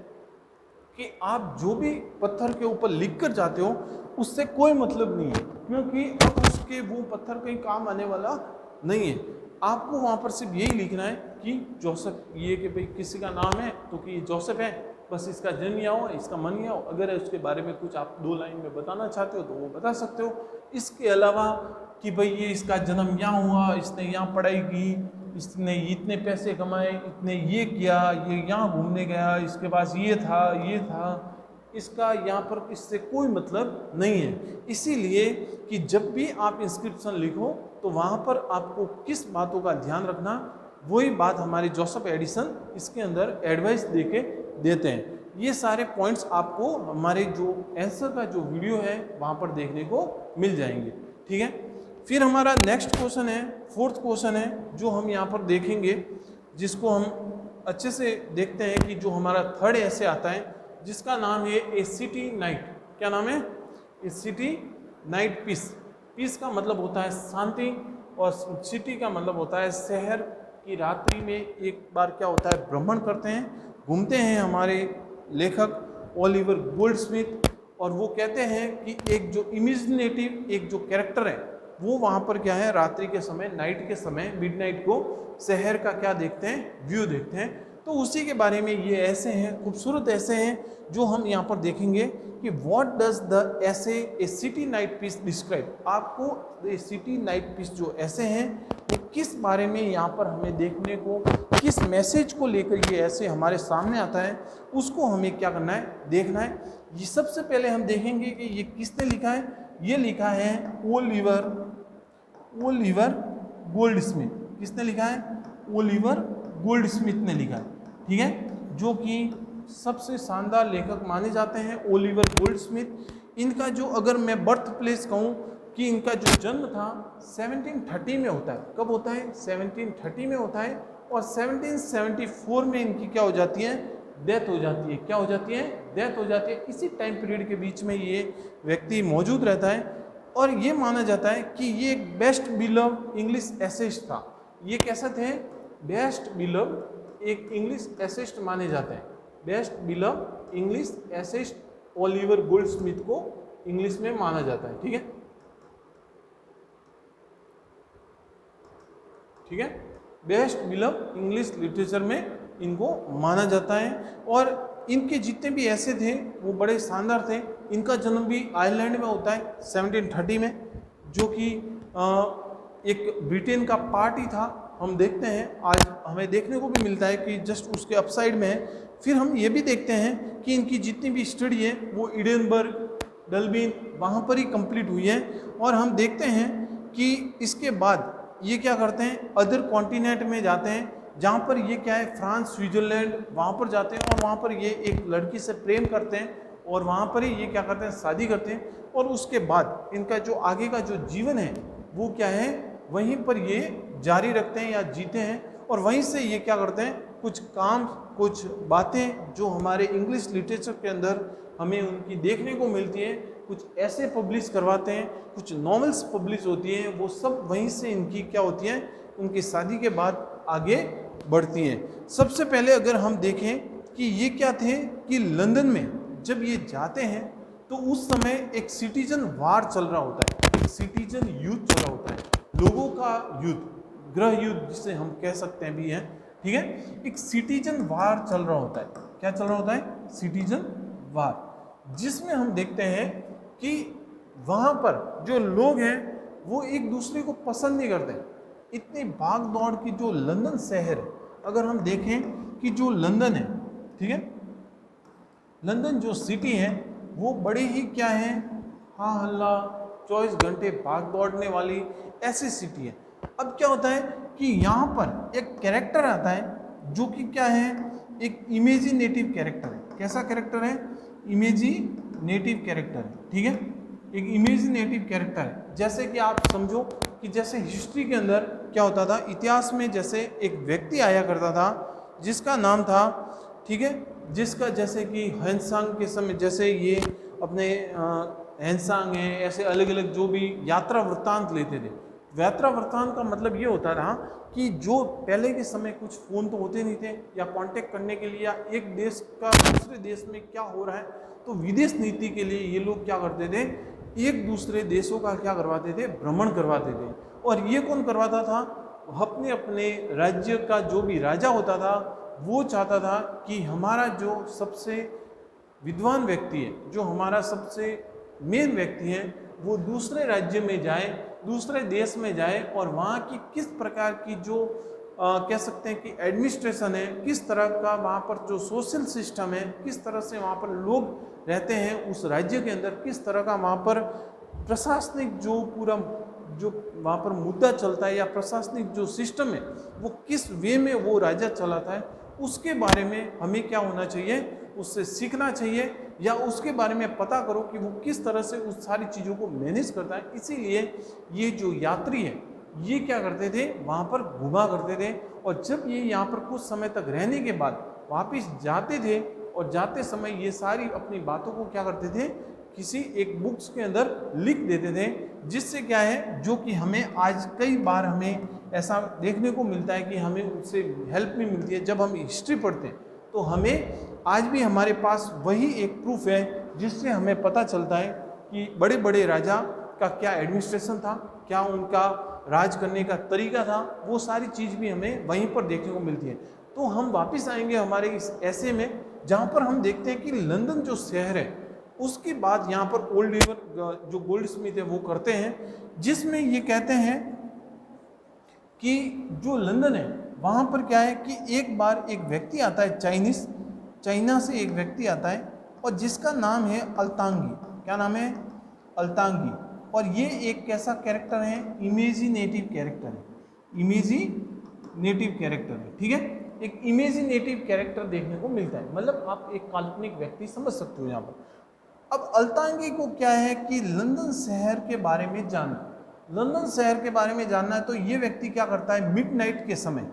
कि आप जो भी पत्थर के ऊपर लिख कर जाते हो उससे कोई मतलब नहीं है, क्योंकि अब उसके वो पत्थर कहीं काम आने वाला नहीं है। आपको वहाँ पर सिर्फ यही लिखना है कि जोसेफ, ये कि भाई किसी का नाम है तो कि जोसेफ है, बस इसका जन्म यहाँ हो, इसका मन यहाँ हो। अगर उसके बारे में कुछ आप 2 लाइन में बताना चाहते हो तो वो बता सकते हो। इसके अलावा कि भाई ये इसका जन्म यहाँ हुआ, इसने यहाँ पढ़ाई की, इसने इतने पैसे कमाए, इतने ये किया, ये यहाँ घूमने गया, इसके पास ये था, इसका यहाँ पर इससे कोई मतलब नहीं है। इसीलिए कि जब भी आप इंस्क्रिप्शन लिखो तो वहाँ पर आपको किस बातों का ध्यान रखना, वही बात हमारे जोसेफ एडिसन इसके अंदर एडवाइस देके देते हैं। ये सारे पॉइंट्स आपको हमारे जो आंसर का जो वीडियो है वहाँ पर देखने को मिल जाएंगे, ठीक है। फिर हमारा नेक्स्ट क्वेश्चन है, 4th क्वेश्चन है जो हम यहाँ पर देखेंगे, जिसको हम अच्छे से देखते हैं कि जो हमारा 3rd ऐसे आता है जिसका नाम है ए सिटी नाइट। क्या नाम है? ए सिटी नाइट पीस। पीस का मतलब होता है शांति और सिटी का मतलब होता है शहर की रात्रि में एक बार क्या होता है भ्रमण करते हैं, घूमते हैं हमारे लेखक ओलिवर गोल्डस्मिथ, और वो कहते हैं कि एक जो इमेजिनेटिव एक जो कैरेक्टर है वो वहाँ पर क्या है रात्रि के समय, नाइट के समय, मिडनाइट को शहर का क्या देखते हैं, व्यू देखते हैं। तो उसी के बारे में ये ऐसे हैं, खूबसूरत ऐसे हैं जो हम यहाँ पर देखेंगे कि व्हाट डज द ऐसे ए सिटी नाइट पीस डिस्क्राइब। आपको सिटी नाइट पीस जो ऐसे हैं वो किस बारे में यहाँ पर हमें देखने को, किस मैसेज को लेकर ये ऐसे हमारे सामने आता है, उसको हमें क्या करना है, देखना है। ये सबसे पहले हम देखेंगे कि ये किसने लिखा है। ये लिखा है ओलिवर गोल्डस्मिथ। किसने लिखा है? ओलिवर गोल्डस्मिथ ने लिखा है, ठीक है, जो कि सबसे शानदार लेखक माने जाते हैं ओलिवर गोल्डस्मिथ। इनका जो अगर मैं बर्थ प्लेस कहूँ कि इनका जो जन्म था 1730 में होता है। कब होता है? 1730 में होता है। और 1774 में इनकी क्या हो जाती है? डेथ हो जाती है। क्या हो जाती है? डेथ हो जाती है। इसी टाइम पीरियड के बीच में ये व्यक्ति मौजूद रहता है और ये माना जाता है कि ये एक बेस्ट बिलव इंग्लिश एसेस्ट था। ये कैसे थे? बेस्ट बिलव एक इंग्लिश एसेस्ट माने जाते हैं। Best बिलव English assets Oliver Goldsmith को इंग्लिश में माना जाता है, ठीक है, ठीक है। बेस्ट बिलव इंग्लिश लिटरेचर में इनको माना जाता है। और इनके जितने भी ऐसे थे वो बड़े शानदार थे। इनका जन्म भी आयरलैंड में होता है 1730 में, जो कि एक ब्रिटेन का पार्ट ही था। हम देखते हैं आज हमें देखने को भी मिलता है कि जस्ट उसके अपसाइड में है। फिर हम ये भी देखते हैं कि इनकी जितनी भी स्टडी है वो एडिनबर्ग, डलबिन, वहाँ पर ही कंप्लीट हुई है। और हम देखते हैं कि इसके बाद ये क्या करते हैं, अदर कॉन्टिनेंट में जाते हैं, जहाँ पर ये क्या है, फ्रांस, स्विट्जरलैंड, वहाँ पर जाते हैं और वहाँ पर ये एक लड़की से प्रेम करते हैं और वहाँ पर ही ये क्या करते हैं, शादी करते हैं। और उसके बाद इनका जो आगे का जो जीवन है वो क्या है, वहीं पर ये जारी रखते हैं या जीते हैं। और वहीं से ये क्या करते हैं, कुछ काम, कुछ बातें जो हमारे इंग्लिश लिटरेचर के अंदर हमें उनकी देखने को मिलती है, कुछ ऐसे पब्लिश करवाते हैं, कुछ नॉवेल्स पब्लिश होती हैं, वो सब वहीं से इनकी क्या होती हैं, उनकी शादी के बाद आगे बढ़ती हैं। सबसे पहले अगर हम देखें कि ये क्या थे कि लंदन में जब ये जाते हैं तो उस समय एक सिटीजन वार चल रहा होता है, एक सिटीजन युद्ध चल रहा होता है, लोगों का युद्ध, गृह युद्ध जिसे हम कह सकते हैं भी हैं, ठीक है। एक सिटीजन वार चल रहा होता है। क्या चल रहा होता है? सिटीजन वार, जिसमें हम देखते हैं कि वहाँ पर जो लोग हैं वो एक दूसरे को पसंद नहीं करते। इतनी भाग दौड़ की जो लंदन शहर है, अगर हम देखें कि जो लंदन है, ठीक है, लंदन जो सिटी है वो बड़ी ही क्या है, हाँ हल्ला, 24 घंटे भाग दौड़ने वाली ऐसी सिटी है। अब क्या होता है कि यहाँ पर एक कैरेक्टर आता है जो कि क्या है, एक इमेजिनेटिव कैरेक्टर है। कैसा कैरेक्टर है? इमेजिनेटिव कैरेक्टर है, ठीक है, एक इमेजिनेटिव कैरेक्टर है। जैसे कि आप समझो कि जैसे हिस्ट्री के अंदर क्या होता था, इतिहास में जैसे एक व्यक्ति आया करता था जिसका नाम था, ठीक है, जिसका जैसे कि हेनसांग के समय, जैसे ये अपने हेनसांग हैं, ऐसे अलग अलग जो भी यात्रा वृत्तांत लेते थे। यात्रा वृत्तांत का मतलब ये होता रहा कि जो पहले के समय कुछ फ़ोन तो होते नहीं थे, या कांटेक्ट करने के लिए, या एक देश का दूसरे देश में क्या हो रहा है, तो विदेश नीति के लिए ये लोग क्या करते थे, एक दूसरे देशों का क्या करवाते थे, भ्रमण करवाते थे। और ये कौन करवाता था? अपने अपने राज्य का जो भी राजा होता था वो चाहता था कि हमारा जो सबसे विद्वान व्यक्ति है, जो हमारा सबसे मेन व्यक्ति है, वो दूसरे राज्य में जाए, दूसरे देश में जाए, और वहाँ की किस प्रकार की जो कह सकते हैं कि एडमिनिस्ट्रेशन है, किस तरह का वहाँ पर जो सोशल सिस्टम है, किस तरह से वहाँ पर लोग रहते हैं उस राज्य के अंदर, किस तरह का वहाँ पर प्रशासनिक जो पूरा जो वहाँ पर मुद्दा चलता है, या प्रशासनिक जो सिस्टम है वो किस वे में वो राज्य चलाता है, उसके बारे में हमें क्या होना चाहिए, उससे सीखना चाहिए, या उसके बारे में पता करो कि वो किस तरह से उस सारी चीज़ों को मैनेज करता है। इसीलिए ये जो यात्री है ये क्या करते थे, वहाँ पर घुमा करते थे। और जब ये यहाँ पर कुछ समय तक रहने के बाद वापस जाते थे, और जाते समय ये सारी अपनी बातों को क्या करते थे, किसी एक बुक्स के अंदर लिख देते थे, जिससे क्या है, जो कि हमें आज कई बार हमें ऐसा देखने को मिलता है कि हमें उससे हेल्प भी मिलती है। जब हम हिस्ट्री पढ़ते हैं तो हमें आज भी हमारे पास वही एक प्रूफ है जिससे हमें पता चलता है कि बड़े बड़े राजा का क्या एडमिनिस्ट्रेशन था, क्या उनका राज करने का तरीका था, वो सारी चीज़ भी हमें वहीं पर देखने को मिलती है। तो हम वापस आएंगे हमारे इस ऐसे में, जहाँ पर हम देखते हैं कि लंदन जो शहर है उसकी बात यहाँ पर ओलिवर जो गोल्ड स्मिथ है वो करते हैं, जिसमें ये कहते हैं कि जो लंदन है वहाँ पर क्या है कि एक बार एक व्यक्ति आता है चाइना से एक व्यक्ति आता है और जिसका नाम है अल्तांगी। क्या नाम है? अल्तांगी। और ये एक कैसा कैरेक्टर है? इमेजिनेटिव कैरेक्टर है। इमेजिनेटिव कैरेक्टर है, ठीक है। एक इमेजिनेटिव कैरेक्टर देखने को मिलता है, मतलब आप एक काल्पनिक व्यक्ति समझ सकते हो यहाँ पर। अब अल्तांगी को क्या है कि लंदन शहर के बारे में जानना, लंदन शहर के बारे में जानना है। तो ये व्यक्ति क्या करता है, मिडनाइट के समय,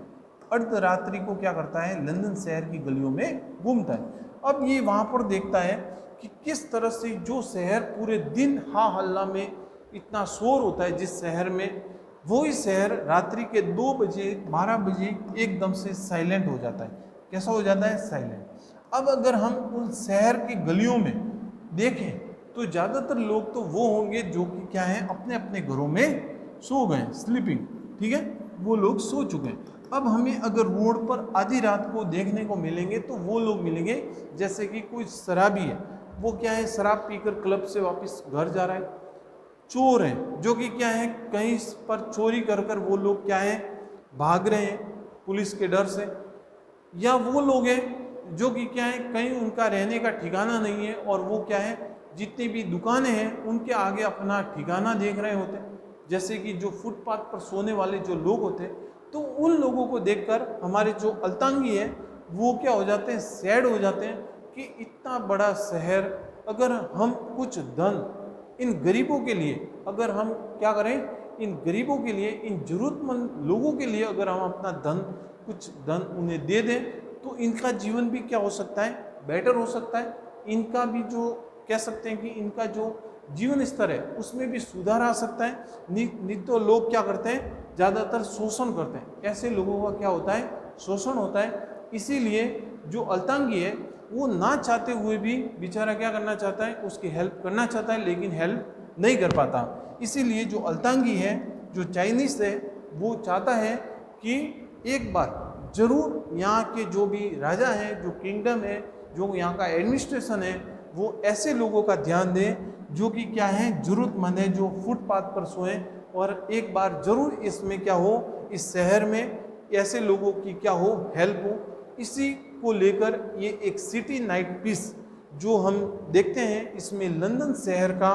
अर्धरात्रि को क्या करता है, लंदन शहर की गलियों में घूमता है। अब ये वहाँ पर देखता है कि किस तरह से जो शहर पूरे दिन हा हल्ला में इतना शोर होता है जिस शहर में, वही शहर रात्रि के 2 बजे 12 बजे एकदम से साइलेंट हो जाता है। कैसा हो जाता है? साइलेंट। अब अगर हम उन शहर की गलियों में देखें तो ज़्यादातर लोग तो वो होंगे जो कि क्या है, अपने अपने घरों में सो गए, स्लीपिंग, ठीक है, वो लोग सो चुके हैं। अब हमें अगर रोड पर आधी रात को देखने को मिलेंगे तो वो लोग मिलेंगे जैसे कि कोई शराबी है, वो क्या है, शराब पीकर क्लब से वापस घर जा रहा है। चोर हैं जो कि क्या है, कहीं पर चोरी कर कर वो लोग क्या है, भाग रहे हैं पुलिस के डर से। या वो लोग हैं जो कि क्या है, कहीं उनका रहने का ठिकाना नहीं है और वो क्या है, जितनी भी दुकानें हैं उनके आगे अपना ठिकाना देख रहे होते हैं। जैसे कि जो फुटपाथ पर सोने वाले जो लोग होते हैं, तो उन लोगों को देखकर हमारे जो अल्तांगी है वो क्या हो जाते हैं, सैड हो जाते हैं कि इतना बड़ा शहर, अगर हम कुछ धन इन गरीबों के लिए, अगर हम क्या करें, इन गरीबों के लिए, इन जरूरतमंद लोगों के लिए अगर हम अपना धन, कुछ धन उन्हें दे दें तो इनका जीवन भी क्या हो सकता है, बेटर हो सकता है। इनका भी जो कह सकते हैं कि इनका जो जीवन स्तर है उसमें भी सुधार आ सकता है। नहीं तो लोग क्या करते हैं, ज़्यादातर शोषण करते हैं। ऐसे लोगों का क्या होता है, शोषण होता है। इसीलिए जो अल्तांगी है वो ना चाहते हुए भी बेचारा क्या करना चाहता है, उसकी हेल्प करना चाहता है, लेकिन हेल्प नहीं कर पाता। इसीलिए जो अल्तांगी है, जो चाइनीज़ है, वो चाहता है कि एक बार जरूर यहाँ के जो भी राजा हैं, जो किंगडम है, जो यहाँ का एडमिनिस्ट्रेशन है, वो ऐसे लोगों का ध्यान दें जो कि क्या है, जरूरतमंद है, जो फुटपाथ पर सोएं। और एक बार जरूर इसमें क्या हो, इस शहर में ऐसे लोगों की क्या हो, हेल्प हो। इसी को लेकर ये एक सिटी नाइट पीस जो हम देखते हैं, इसमें लंदन शहर का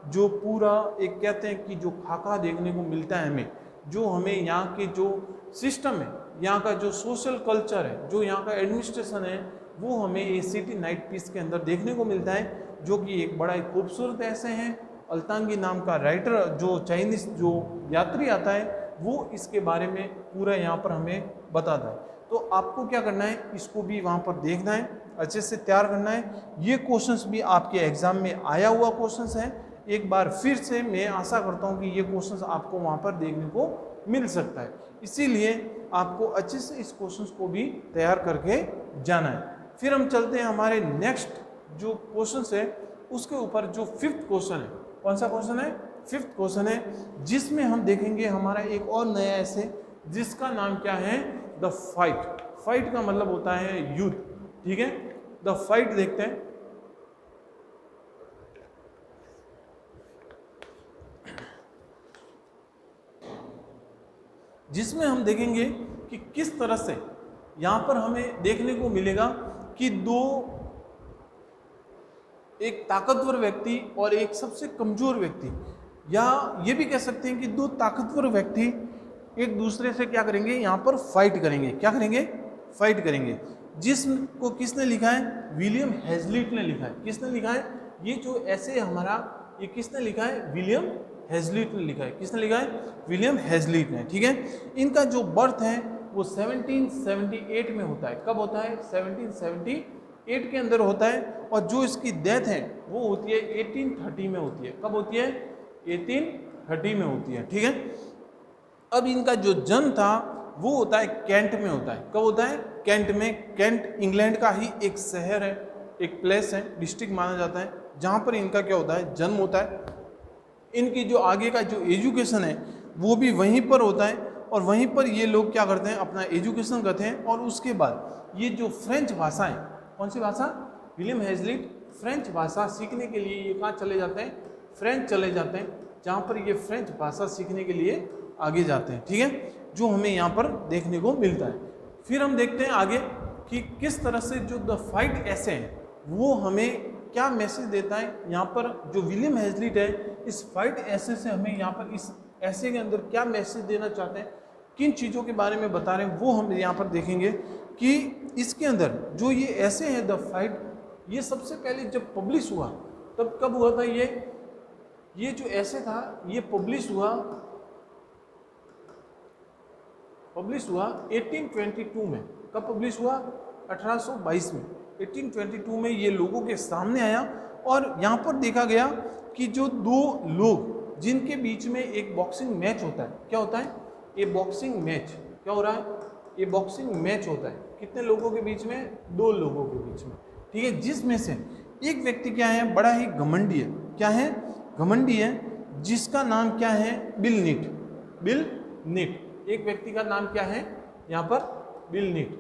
जो पूरा एक कहते हैं कि जो खाका देखने को मिलता है हमें, जो हमें यहाँ के जो सिस्टम है, यहाँ का जो सोशल कल्चर है, जो यहाँ का एडमिनिस्ट्रेशन है, वो हमें ये सिटी नाइट पीस के अंदर देखने को मिलता है, जो कि एक बड़ा ही खूबसूरत ऐसे हैं। अल्तांगी नाम का राइटर, जो चाइनीज जो यात्री आता है, वो इसके बारे में पूरा यहाँ पर हमें बताता है। तो आपको क्या करना है, इसको भी वहाँ पर देखना है, अच्छे से तैयार करना है। ये क्वेश्चंस भी आपके एग्जाम में आया हुआ क्वेश्चंस हैं। एक बार फिर से मैं आशा करता हूँ कि ये क्वेश्चंस आपको वहाँ पर देखने को मिल सकता है, इसीलिए आपको अच्छे से इस क्वेश्चंस को भी तैयार करके जाना है। फिर हम चलते हैं हमारे नेक्स्ट जो क्वेश्चन है उसके ऊपर, जो 5th क्वेश्चन है। कौन सा क्वेश्चन है? 5th क्वेश्चन है, जिसमें हम देखेंगे हमारा एक और नया ऐसे, जिसका नाम क्या है, द फाइट। फाइट का मतलब होता है युद्ध, ठीक है। द फाइट देखते हैं। जिसमें हम देखेंगे कि किस तरह से यहाँ पर हमें देखने को मिलेगा कि दो, एक ताकतवर व्यक्ति और एक सबसे कमजोर व्यक्ति, या ये भी कह सकते हैं कि दो ताकतवर व्यक्ति एक दूसरे से क्या करेंगे, यहाँ पर फाइट करेंगे। क्या करेंगे? फाइट करेंगे। जिसको किसने लिखा है? विलियम हेजलिट ने लिखा है। किसने लिखा है? ये जो ऐसे हमारा, ये किसने लिखा है? विलियम हेजलिट ने लिखा है। किसने लिखा है? विलियम हेजलिट ने, ठीक है। इनका जो बर्थ है वो 1778 में होता है। कब होता है? 1778 के अंदर होता है। और जो इसकी डेथ है वो होती है 1830 में होती है। कब होती है? 1830 में होती है, ठीक है। अब इनका जो जन्म था वो होता है कैंट में होता है। कब होता है? कैंट में। कैंट इंग्लैंड का ही एक शहर है, एक प्लेस है, डिस्ट्रिक्ट माना जाता है, जहाँ पर इनका क्या होता है? जन्म होता है। इनकी जो आगे का जो एजुकेशन है वो भी वहीं पर होता है। और वहीं पर ये लोग क्या करते हैं, अपना एजुकेशन करते हैं। और उसके बाद ये जो फ्रेंच भाषा है, कौन सी भाषा, विलियम हेजलिट फ्रेंच भाषा सीखने के लिए ये कहाँ चले जाते हैं, फ्रेंच चले जाते हैं, जहाँ पर ये फ्रेंच भाषा सीखने के लिए आगे जाते हैं। ठीक है, जो हमें यहाँ पर देखने को मिलता है। फिर हम देखते हैं आगे कि किस तरह से जो द फाइट ऐसे है वो हमें क्या मैसेज देता है। यहाँ पर जो विलियम हेजलिट है इस फाइट ऐसे से हमें यहाँ पर इस ऐसे के अंदर क्या मैसेज देना चाहते हैं, किन चीज़ों के बारे में बता रहे हैं, वो हम यहाँ पर देखेंगे कि इसके अंदर जो ये ऐसे है द फाइट, ये सबसे पहले जब पब्लिश हुआ तब कब हुआ था, ये जो ऐसे था ये पब्लिश हुआ 1822 में। कब पब्लिश हुआ, 1822 में। 1822 में ये लोगों के सामने आया और यहाँ पर देखा गया कि जो दो लोग जिनके बीच में एक बॉक्सिंग मैच होता है, क्या होता है, ये बॉक्सिंग मैच क्या हो रहा है, ये बॉक्सिंग मैच होता है कितने लोगों के बीच में, दो लोगों के बीच में। ठीक है, जिसमें से एक व्यक्ति क्या है, बड़ा ही घमंडी है, क्या है, घमंडी है, जिसका नाम क्या है, बिल नीट। बिल नीट, एक व्यक्ति का नाम क्या है यहाँ पर, बिल नीट।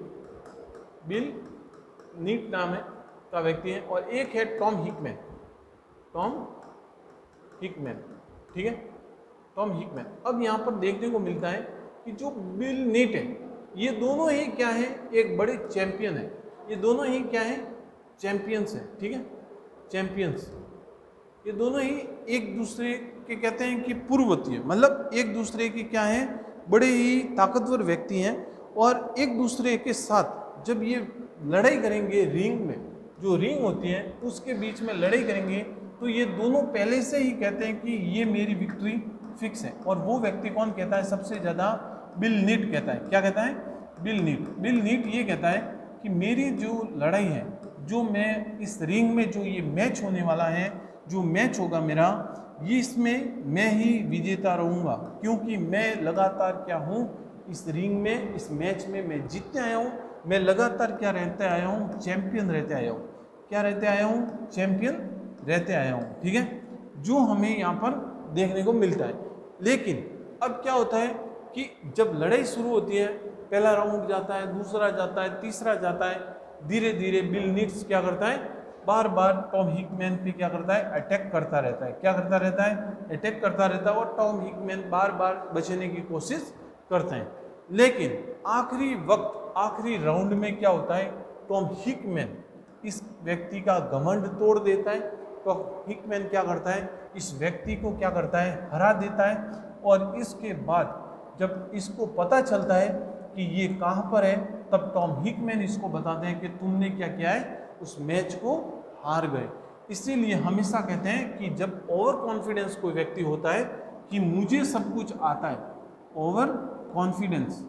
बिल नीट नाम है का व्यक्ति है। और एक है टॉम हिकमैन। टॉम हिकमैन, ठीक है, टॉम हिकमैन। अब यहाँ पर देखने को मिलता है कि जो बिल नीट है ये दोनों ही क्या है, एक बड़े चैंपियन है। ये दोनों ही क्या है, चैंपियंस हैं। ठीक है, चैंपियंस। ये दोनों ही एक दूसरे के कहते हैं कि पूर्ववर्ती है, मतलब एक दूसरे की क्या है, बड़े ही ताकतवर व्यक्ति हैं। और एक दूसरे के साथ जब ये लड़ाई करेंगे रिंग में, जो रिंग होती है उसके बीच में लड़ाई करेंगे, तो ये दोनों पहले से ही कहते हैं कि ये मेरी विक्ट्री फिक्स है। और वो व्यक्ति कौन कहता है सबसे ज़्यादा, बिल नीट कहता है। क्या कहता है, बिल नीट। बिल नीट ये कहता है कि मेरी जो लड़ाई है, जो मैं इस रिंग में जो ये मैच होने वाला है, जो मैच होगा मेरा, ये इसमें मैं ही विजेता रहूँगा, क्योंकि मैं लगातार क्या हूँ, इस रिंग में, इस मैच में मैं जीतते आया हूँ। मैं लगातार क्या रहते आया हूँ, चैंपियन रहते आया हूँ। क्या रहते आया हूँ, चैंपियन रहते आया हूँ। ठीक है, जो हमें यहाँ पर देखने को मिलता है। लेकिन अब क्या होता है कि जब लड़ाई शुरू होती है, पहला राउंड जाता है, दूसरा जाता है, तीसरा जाता है, धीरे धीरे बिल नीट्स क्या करता है, बार बार टॉम हिकमैन पे क्या करता है, अटैक करता रहता है। क्या करता रहता है, अटैक करता रहता है। और टॉम हिकमैन बार बार बचने की कोशिश करते हैं। लेकिन आखिरी वक्त, आखिरी राउंड में क्या होता है, टॉम हिकमैन इस व्यक्ति का घमंड तोड़ देता है। टॉम हिकमैन क्या करता है, इस व्यक्ति को क्या करता है, हरा देता है। और इसके बाद जब इसको पता चलता है कि ये कहाँ पर है, तब टॉम हिकमैन इसको बताते हैं कि तुमने क्या किया है, उस मैच को हार गए। इसीलिए हमेशा कहते हैं कि जब ओवर कॉन्फिडेंस कोई व्यक्ति होता है कि मुझे सब कुछ आता है, ओवर कॉन्फिडेंस,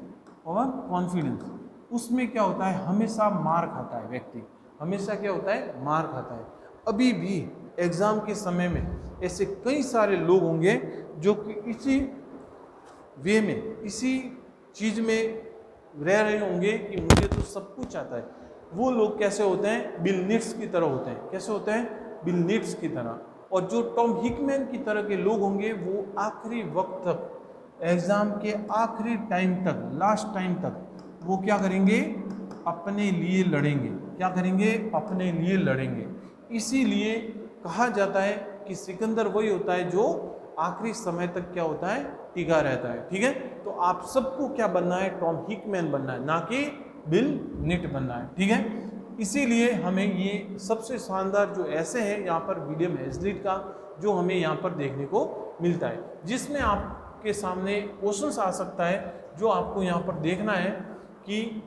उसमें क्या होता है, हमेशा मार खाता है व्यक्ति, हमेशा क्या होता है, मार खाता है। अभी भी एग्जाम के समय में ऐसे कई सारे लोग होंगे जो कि इसी वे में, इसी चीज में रह रहे होंगे कि मुझे तो सब कुछ आता है। वो लोग कैसे होते हैं, बिल नीट्स की तरह होते हैं। कैसे होते हैं, बिल नीट्स की तरह। और जो टॉम हिकमैन की तरह के लोग होंगे वो आखिरी वक्त तक, एग्जाम के आखिरी टाइम तक, लास्ट टाइम तक वो क्या करेंगे, अपने लिए लड़ेंगे। क्या करेंगे, अपने लिए लड़ेंगे। इसीलिए कहा जाता है कि सिकंदर वही होता है जो आखिरी समय तक क्या होता है, टिका रहता है। ठीक है, तो आप सबको क्या बनना है, टॉम हिकमैन बनना है, ना कि बिल नीट बनना है। ठीक है, इसीलिए हमें ये सबसे शानदार जो ऐसे हैं यहाँ पर विलियम हेजलिट का, जो हमें यहाँ पर देखने को मिलता है, जिसमें आपके सामने क्वेश्चंस आ सकता है, जो आपको यहाँ पर देखना है कि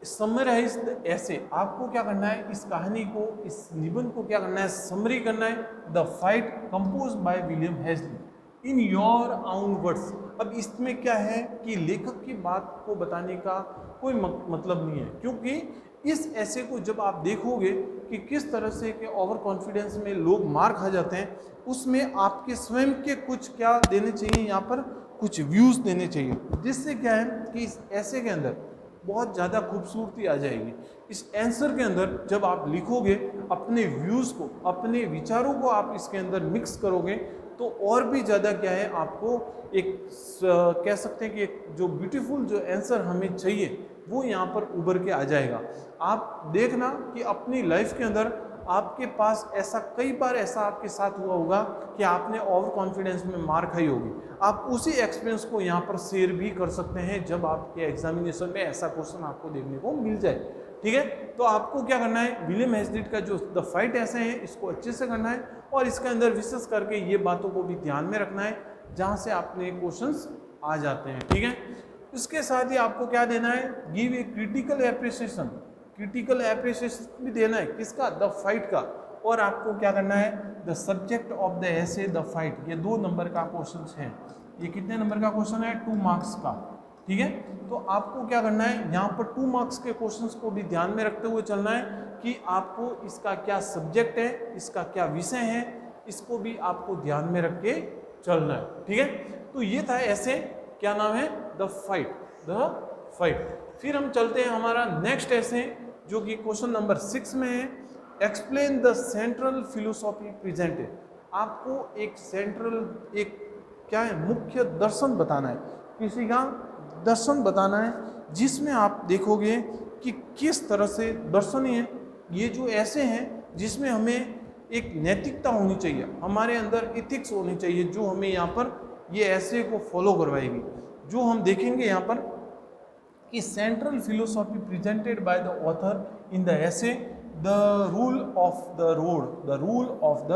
समराइज ऐसे आपको क्या करना है, इस कहानी को, इस निबंध को क्या करना है, समरी करना है। The fight compose by William Hazlitt in your own words. अब इसमें क्या है कि लेखक की बात को बताने का कोई मतलब नहीं है, क्योंकि इस ऐसे को जब आप देखोगे कि किस तरह से कि ओवर कॉन्फिडेंस में लोग मार खा जाते हैं, उसमें आपके स्वयं के कुछ क्या देने चाहिए, यहाँ पर कुछ व्यूज़ देने चाहिए, जिससे क्या है कि इस ऐसे के अंदर बहुत ज़्यादा खूबसूरती आ जाएगी। इस आंसर के अंदर जब आप लिखोगे, अपने व्यूज़ को, अपने विचारों को आप इसके अंदर मिक्स करोगे, तो और भी ज़्यादा क्या है, आपको एक कह सकते हैं कि एक जो ब्यूटीफुल जो आंसर हमें चाहिए वो यहाँ पर उभर के आ जाएगा। आप देखना कि अपनी लाइफ के अंदर आपके पास ऐसा कई बार ऐसा आपके साथ हुआ होगा कि आपने ओवर कॉन्फिडेंस में मार खाई होगी। आप उसी एक्सपीरियंस को यहाँ पर शेयर भी कर सकते हैं जब आपके एग्जामिनेशन में ऐसा क्वेश्चन आपको देखने को मिल जाए। ठीक है, तो आपको क्या करना है, विलियम हेजलिट का जो द फाइट ऐसे है इसको अच्छे से करना है और इसके अंदर विशेष करके ये बातों को भी ध्यान में रखना है जहाँ से आपने क्वेश्चंस आ जाते हैं। ठीक है, इसके साथ ही आपको क्या देना है, give a critical appreciation, critical appreciation भी देना है किसका, द फाइट का। और आपको क्या करना है, the subject of the essay the fight, ये 2 नंबर का क्वेश्चन है। ये कितने नंबर का क्वेश्चन है, 2 मार्क्स का। ठीक है, तो आपको क्या करना है, यहाँ पर 2 मार्क्स के क्वेश्चंस को भी ध्यान में रखते हुए चलना है कि आपको इसका क्या सब्जेक्ट है, इसका क्या विषय है, इसको भी आपको ध्यान में रख के चलना है। ठीक है, तो ये था ऐसे, क्या नाम है, द फाइट, द फाइट। फिर हम चलते हैं हमारा नेक्स्ट ऐसे जो कि क्वेश्चन नंबर 6 में है, explain the central philosophy presented. आपको एक सेंट्रल, एक क्या है, मुख्य दर्शन बताना है, किसी का दर्शन बताना है जिसमें आप देखोगे कि किस तरह से दर्शनीय ये जो ऐसे हैं जिसमें हमें एक नैतिकता होनी चाहिए, हमारे अंदर इथिक्स होनी चाहिए, जो हमें यहाँ पर ये ऐसे को फॉलो करवाएगी। जो हम देखेंगे यहाँ पर कि central philosophy presented by the author in the essay the rule of the road, the rule of the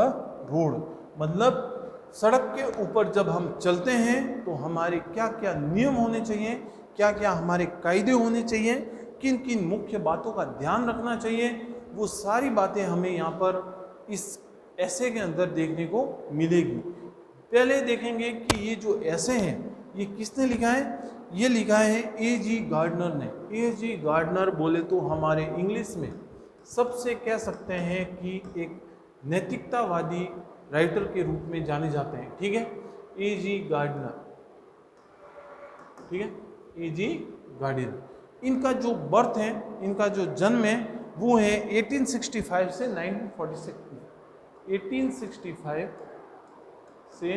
road, मतलब सड़क के ऊपर जब हम चलते हैं तो हमारे क्या क्या नियम होने चाहिए, क्या क्या हमारे कायदे होने चाहिए, किन किन मुख्य बातों का ध्यान रखना चाहिए, वो सारी बातें हमें यहाँ पर इस ऐसे के अंदर देखने को मिलेगी। पहले देखेंगे कि ये जो ऐसे हैं ये किसने लिखा है, ये लिखा है ए.जी. गार्डनर ने। ए.जी. गार्डनर बोले तो हमारे इंग्लिश में सबसे कह सकते हैं कि एक नैतिकतावादी राइटर के रूप में जाने जाते हैं। ठीक है, ए.जी. गार्डनर, ठीक है, ए.जी. गार्डनर। इनका जो बर्थ है, इनका जो जन्म है वो है 1865 से 1946, 1865 से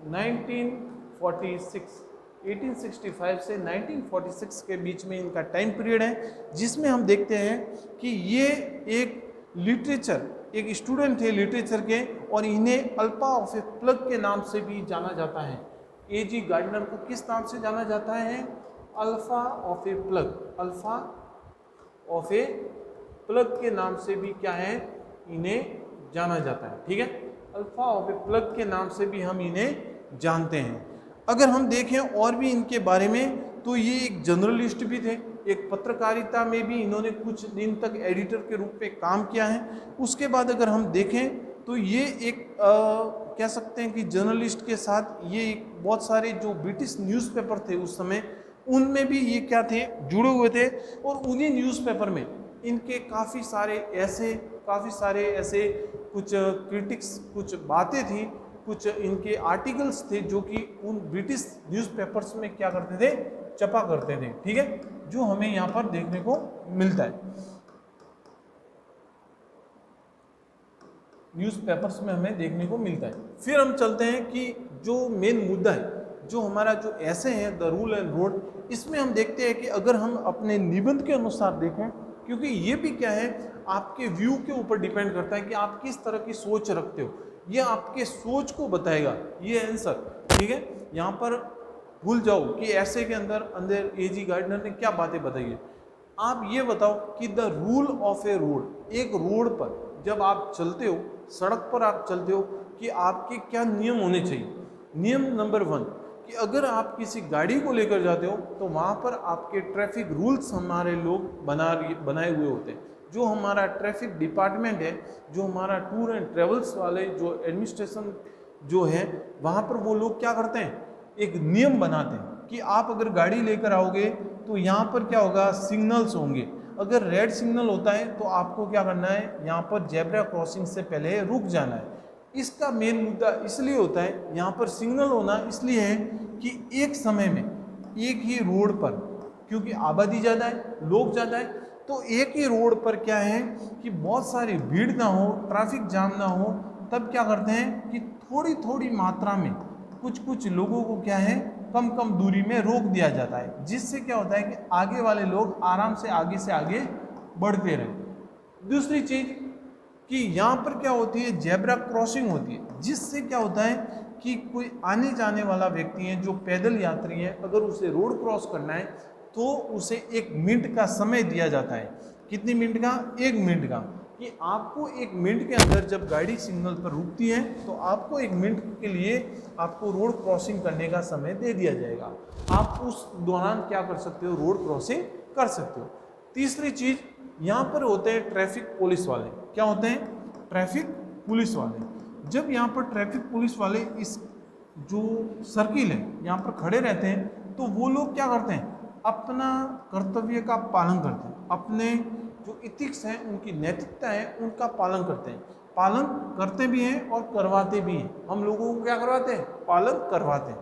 1946, 1865 से 1946 के बीच में इनका टाइम पीरियड है, जिसमें हम देखते हैं कि ये एक लिटरेचर, एक स्टूडेंट थे लिटरेचर के, और इन्हें अल्फा ऑफ ए प्लग के नाम से भी जाना जाता है। ए.जी. गार्डनर को किस नाम से जाना जाता है, alpha of A plug, alpha of A plug के नाम से भी क्या है, इन्हें जाना जाता है। ठीक है, अल्फा ऑफ ए प्लग के नाम से भी हम इन्हें जानते हैं। अगर हम देखें और भी इनके बारे में तो ये एक जर्नलिस्ट भी थे, एक पत्रकारिता में भी इन्होंने कुछ दिन तक एडिटर के रूप में काम किया है। उसके बाद अगर हम देखें तो ये एक कह सकते हैं कि जर्नलिस्ट के साथ ये एक बहुत सारे जो ब्रिटिश न्यूज़पेपर थे उस समय, उनमें भी ये क्या थे, जुड़े हुए थे, और उन्हीं न्यूज़पेपर में इनके काफ़ी सारे ऐसे कुछ क्रिटिक्स, कुछ बातें थी, कुछ इनके आर्टिकल्स थे जो कि उन ब्रिटिश न्यूज़पेपर्स में क्या करते थे, छपा करते थे। ठीक है, जो हमें यहाँ पर देखने को मिलता है, न्यूज़पेपर्स में हमें देखने को मिलता है। फिर हम चलते हैं कि जो मेन मुद्दा है, जो हमारा जो ऐसे हैं द रूल एंड रोड, इसमें हम देखते हैं कि अगर हम अपने निबंध के अनुसार देखें, क्योंकि ये भी क्या है, आपके व्यू के ऊपर डिपेंड करता है कि आप किस तरह की सोच रखते हो, ये आपके सोच को बताएगा ये आंसर। ठीक है, यहाँ पर भूल जाओ कि ऐसे के अंदर ए.जी. गार्डनर ने क्या बातें बताई है। आप ये बताओ कि the rule of A road, एक रोड पर जब आप चलते हो, सड़क पर आप चलते हो, कि आपके क्या नियम होने चाहिए। नियम नंबर 1 कि अगर आप किसी गाड़ी को लेकर जाते हो तो वहाँ पर आपके ट्रैफिक रूल्स हमारे लोग बनाए हुए होते हैं। जो हमारा ट्रैफिक डिपार्टमेंट है, जो हमारा टूर एंड ट्रेवल्स वाले जो एडमिनिस्ट्रेशन जो है, वहाँ पर वो लोग क्या करते हैं, एक नियम बनाते हैं कि आप अगर गाड़ी लेकर आओगे तो यहाँ पर क्या होगा, सिग्नल्स होंगे। अगर रेड सिग्नल होता है तो आपको क्या करना है, यहाँ पर जेब्रा क्रॉसिंग से पहले रुक जाना है। इसका मेन मुद्दा इसलिए होता है, यहाँ पर सिग्नल होना इसलिए है कि एक समय में एक ही रोड पर, क्योंकि आबादी ज़्यादा है, लोग ज़्यादा है, तो एक ही रोड पर क्या है कि बहुत सारी भीड़ ना हो, ट्रैफिक जाम ना हो, तब क्या करते हैं कि थोड़ी थोड़ी मात्रा में कुछ कुछ लोगों को क्या है कम कम दूरी में रोक दिया जाता है, जिससे क्या होता है कि आगे वाले लोग आराम से आगे बढ़ते रहे। दूसरी चीज कि यहाँ पर क्या होती है, जेब्रा क्रॉसिंग होती है, जिससे क्या होता है कि कोई आने जाने वाला व्यक्ति है जो पैदल यात्री है, अगर उसे रोड क्रॉस करना है तो उसे 1 मिनट का समय दिया जाता है। कितनी मिनट का? 1 मिनट का। कि आपको 1 मिनट के अंदर जब गाड़ी सिग्नल पर रुकती है तो आपको 1 मिनट के लिए आपको रोड क्रॉसिंग करने का समय दे दिया जाएगा। आप उस दौरान क्या कर सकते हो? रोड क्रॉसिंग कर सकते हो। तीसरी चीज, यहाँ पर होते हैं ट्रैफिक पुलिस वाले। क्या होते हैं? ट्रैफिक पुलिस वाले। जब यहाँ पर ट्रैफिक पुलिस वाले इस जो सर्किल है यहाँ पर खड़े रहते हैं तो वो लोग क्या करते हैं? अपना कर्तव्य का पालन करते हैं, अपने जो इथिक्स हैं, उनकी नैतिकता है, उनका पालन करते हैं। पालन करते भी हैं और करवाते भी हैं। हम लोगों को क्या करवाते हैं? पालन करवाते हैं।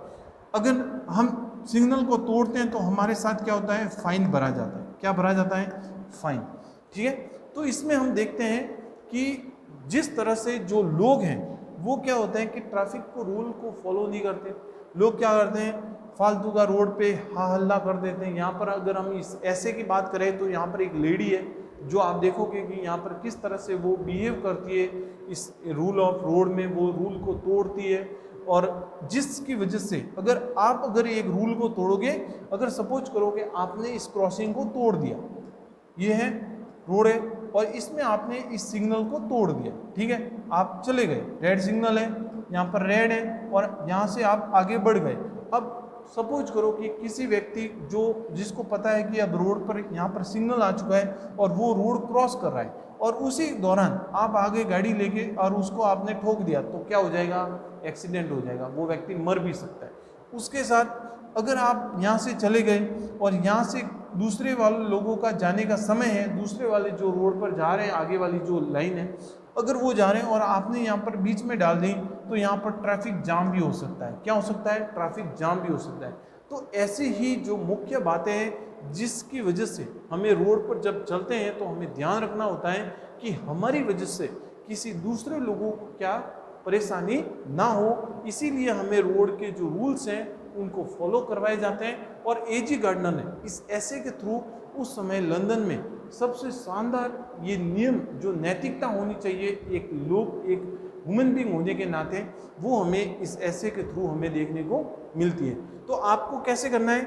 अगर हम सिग्नल को तोड़ते हैं तो हमारे साथ क्या होता है? फाइन भरा जाता है। क्या भरा जाता है? फाइन। ठीक है। तो इसमें हम देखते हैं कि जिस तरह से जो लोग हैं वो क्या होता है कि ट्रैफिक को रूल को फॉलो नहीं करते। लोग क्या करते हैं? फालतू का रोड पे हा हल्ला कर देते हैं। यहाँ पर अगर हम इस ऐसे की बात करें तो यहाँ पर एक लेडी है जो आप देखोगे कि यहाँ पर किस तरह से वो बिहेव करती है इस रूल ऑफ रोड में, वो रूल को तोड़ती है। और जिसकी वजह से अगर एक रूल को तोड़ोगे, अगर सपोज करोगे आपने इस क्रॉसिंग को तोड़ दिया, ये है रोड है और इसमें आपने इस सिग्नल को तोड़ दिया, ठीक है, आप चले गए, रेड सिग्नल है, यहाँ पर रेड है और यहाँ से आप आगे बढ़ गए। अब सपोज करो कि किसी व्यक्ति जिसको पता है कि अब रोड पर यहाँ पर सिग्नल आ चुका है और वो रोड क्रॉस कर रहा है और उसी दौरान आप आगे गाड़ी लेके और उसको आपने ठोक दिया, तो क्या हो जाएगा? एक्सीडेंट हो जाएगा, वो व्यक्ति मर भी सकता है। उसके साथ अगर आप यहाँ से चले गए और यहाँ से दूसरे वाले लोगों का जाने का समय है, दूसरे वाले जो रोड पर जा रहे हैं, आगे वाली जो लाइन है, अगर वो जा रहे हैं और आपने यहाँ पर बीच में डाल दी तो यहाँ पर ट्रैफिक जाम भी हो सकता है। क्या हो सकता है? ट्रैफिक जाम भी हो सकता है। तो ऐसी ही जो मुख्य बातें हैं जिसकी वजह से हमें रोड पर जब चलते हैं तो हमें ध्यान रखना होता है कि हमारी वजह से किसी दूसरे लोगों को क्या परेशानी ना हो, इसीलिए हमें रोड के जो रूल्स हैं उनको फॉलो करवाए जाते हैं। और एजी गार्डनर ने इस ऐसे के थ्रू उस समय लंदन में सबसे शानदार ये नियम जो नैतिकता होनी चाहिए एक ह्यूमन बीइंग होने के नाते, वो हमें इस ऐसे के थ्रू हमें देखने को मिलती है। तो आपको कैसे करना है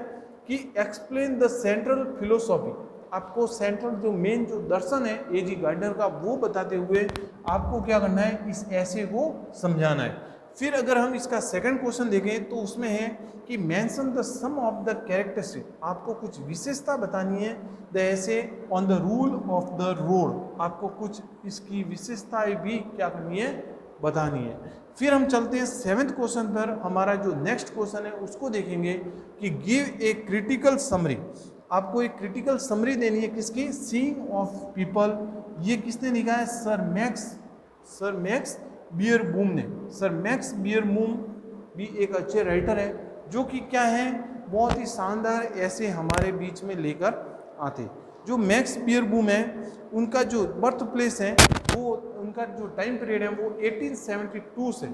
कि एक्सप्लेन द सेंट्रल फिलोसॉफी, आपको सेंट्रल जो मेन जो दर्शन है एजी गार्डनर का वो बताते हुए आपको क्या करना है? इस ऐसे को समझाना है। फिर अगर हम इसका सेकंड क्वेश्चन देखें तो उसमें है कि mention the some of the characteristic, आपको कुछ विशेषता बतानी है the essay on the rule of the road, आपको कुछ इसकी विशेषताएं भी क्या करनी है? बतानी है। फिर हम चलते हैं 7वें क्वेश्चन पर। हमारा जो नेक्स्ट क्वेश्चन है उसको देखेंगे कि गिव ए क्रिटिकल समरी, आपको एक क्रिटिकल समरी देनी है किसकी? Seeing of people. ये किसने लिखा है? सर मैक्स बियरबूम ने। सर मैक्स बियरबूम भी एक अच्छे राइटर है जो कि क्या है, बहुत ही शानदार ऐसे हमारे बीच में लेकर आते। जो मैक्स बियरबूम है उनका जो बर्थ प्लेस है वो उनका जो टाइम पीरियड है वो 1872 से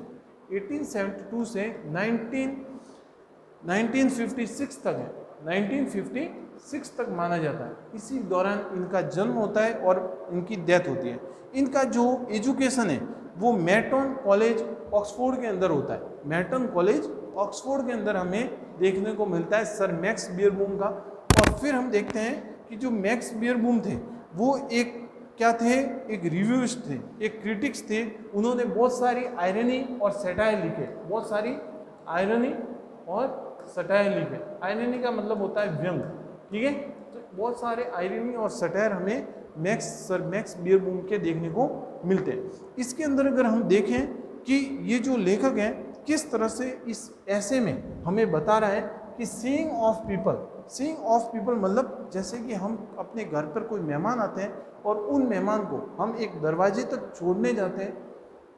1956 तक है, 1956 तक माना जाता है। इसी दौरान इनका जन्म होता है और इनकी डेथ होती है। इनका जो एजुकेशन है वो मेटन कॉलेज ऑक्सफोर्ड के अंदर होता है। मेटन कॉलेज ऑक्सफोर्ड के अंदर हमें देखने को मिलता है सर मैक्स बियरबूम का। और फिर हम देखते हैं कि जो मैक्स बियरबूम थे वो एक क्या थे? एक रिव्यूइस्ट थे, एक क्रिटिक्स थे। उन्होंने बहुत सारी आयरनी और सैटायर लिखे, बहुत सारी आयरनी और सटायर लिखे। आयरनी का मतलब होता है व्यंग, ठीक है। तो बहुत सारे आयरनी और सटायर हमें सर मैक्स बियरबूम के देखने को मिलते हैं। इसके अंदर अगर हम देखें कि ये जो लेखक है किस तरह से इस ऐसे में हमें बता रहा है कि सीइंग ऑफ पीपल मतलब जैसे कि हम अपने घर पर कोई मेहमान आते हैं और उन मेहमान को हम एक दरवाजे तक छोड़ने जाते हैं।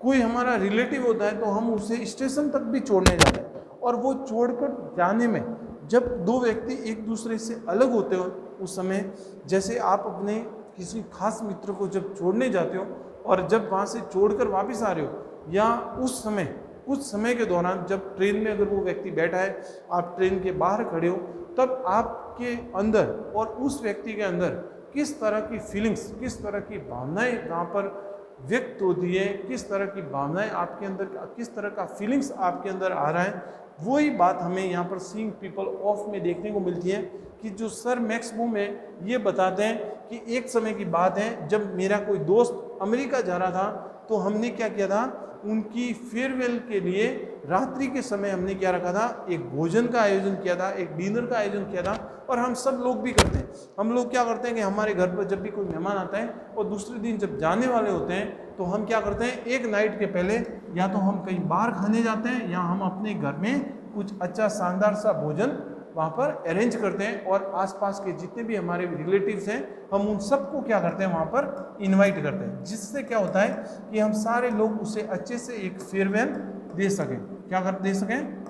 कोई हमारा रिलेटिव होता है तो हम उसे स्टेशन तक भी छोड़ने जाते हैं, और वो छोड़कर जाने में जब दो व्यक्ति एक दूसरे से अलग होते हो उस समय, जैसे आप अपने किसी खास मित्र को जब छोड़ने जाते हो और जब वहाँ से छोड़कर वापस आ रहे हो या उस समय कुछ समय के दौरान जब ट्रेन में अगर वो व्यक्ति बैठा है, आप ट्रेन के बाहर खड़े हो, तब आपके अंदर और उस व्यक्ति के अंदर किस तरह की फीलिंग्स, किस तरह की भावनाएं वहाँ पर व्यक्त होती है, किस तरह की भावनाएं आपके अंदर, किस तरह का फीलिंग्स आपके अंदर आ रहा है, वही बात हमें यहाँ पर सीइंग पीपल ऑफ में देखने को मिलती है। कि जो सर मैक्स बूम है ये बताते हैं कि एक समय की बात है जब मेरा कोई दोस्त अमेरिका जा रहा था, तो हमने क्या किया था, उनकी फेयरवेल के लिए रात्रि के समय हमने क्या रखा था, एक भोजन का आयोजन किया था, एक डिनर का आयोजन किया था। और हम सब लोग भी करते हैं। हम लोग क्या करते हैं कि हमारे घर पर जब भी कोई मेहमान आता है और दूसरे दिन जब जाने वाले होते हैं, तो हम क्या करते हैं, एक नाइट के पहले या तो हम कहीं बाहर खाने जाते हैं या हम अपने घर में कुछ अच्छा शानदार सा भोजन वहाँ पर अरेंज करते हैं। और आसपास के जितने भी हमारे रिलेटिव्स हैं, हम उन सबको क्या करते हैं, वहाँ पर इनवाइट करते हैं। जिससे क्या होता है कि हम सारे लोग उसे अच्छे से एक फेयरवेल दे सकें। क्या कर दे सकें,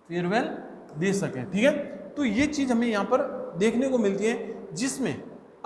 फेयरवेल दे सकें। ठीक है, तो ये चीज़ हमें यहाँ पर देखने को मिलती है। जिसमें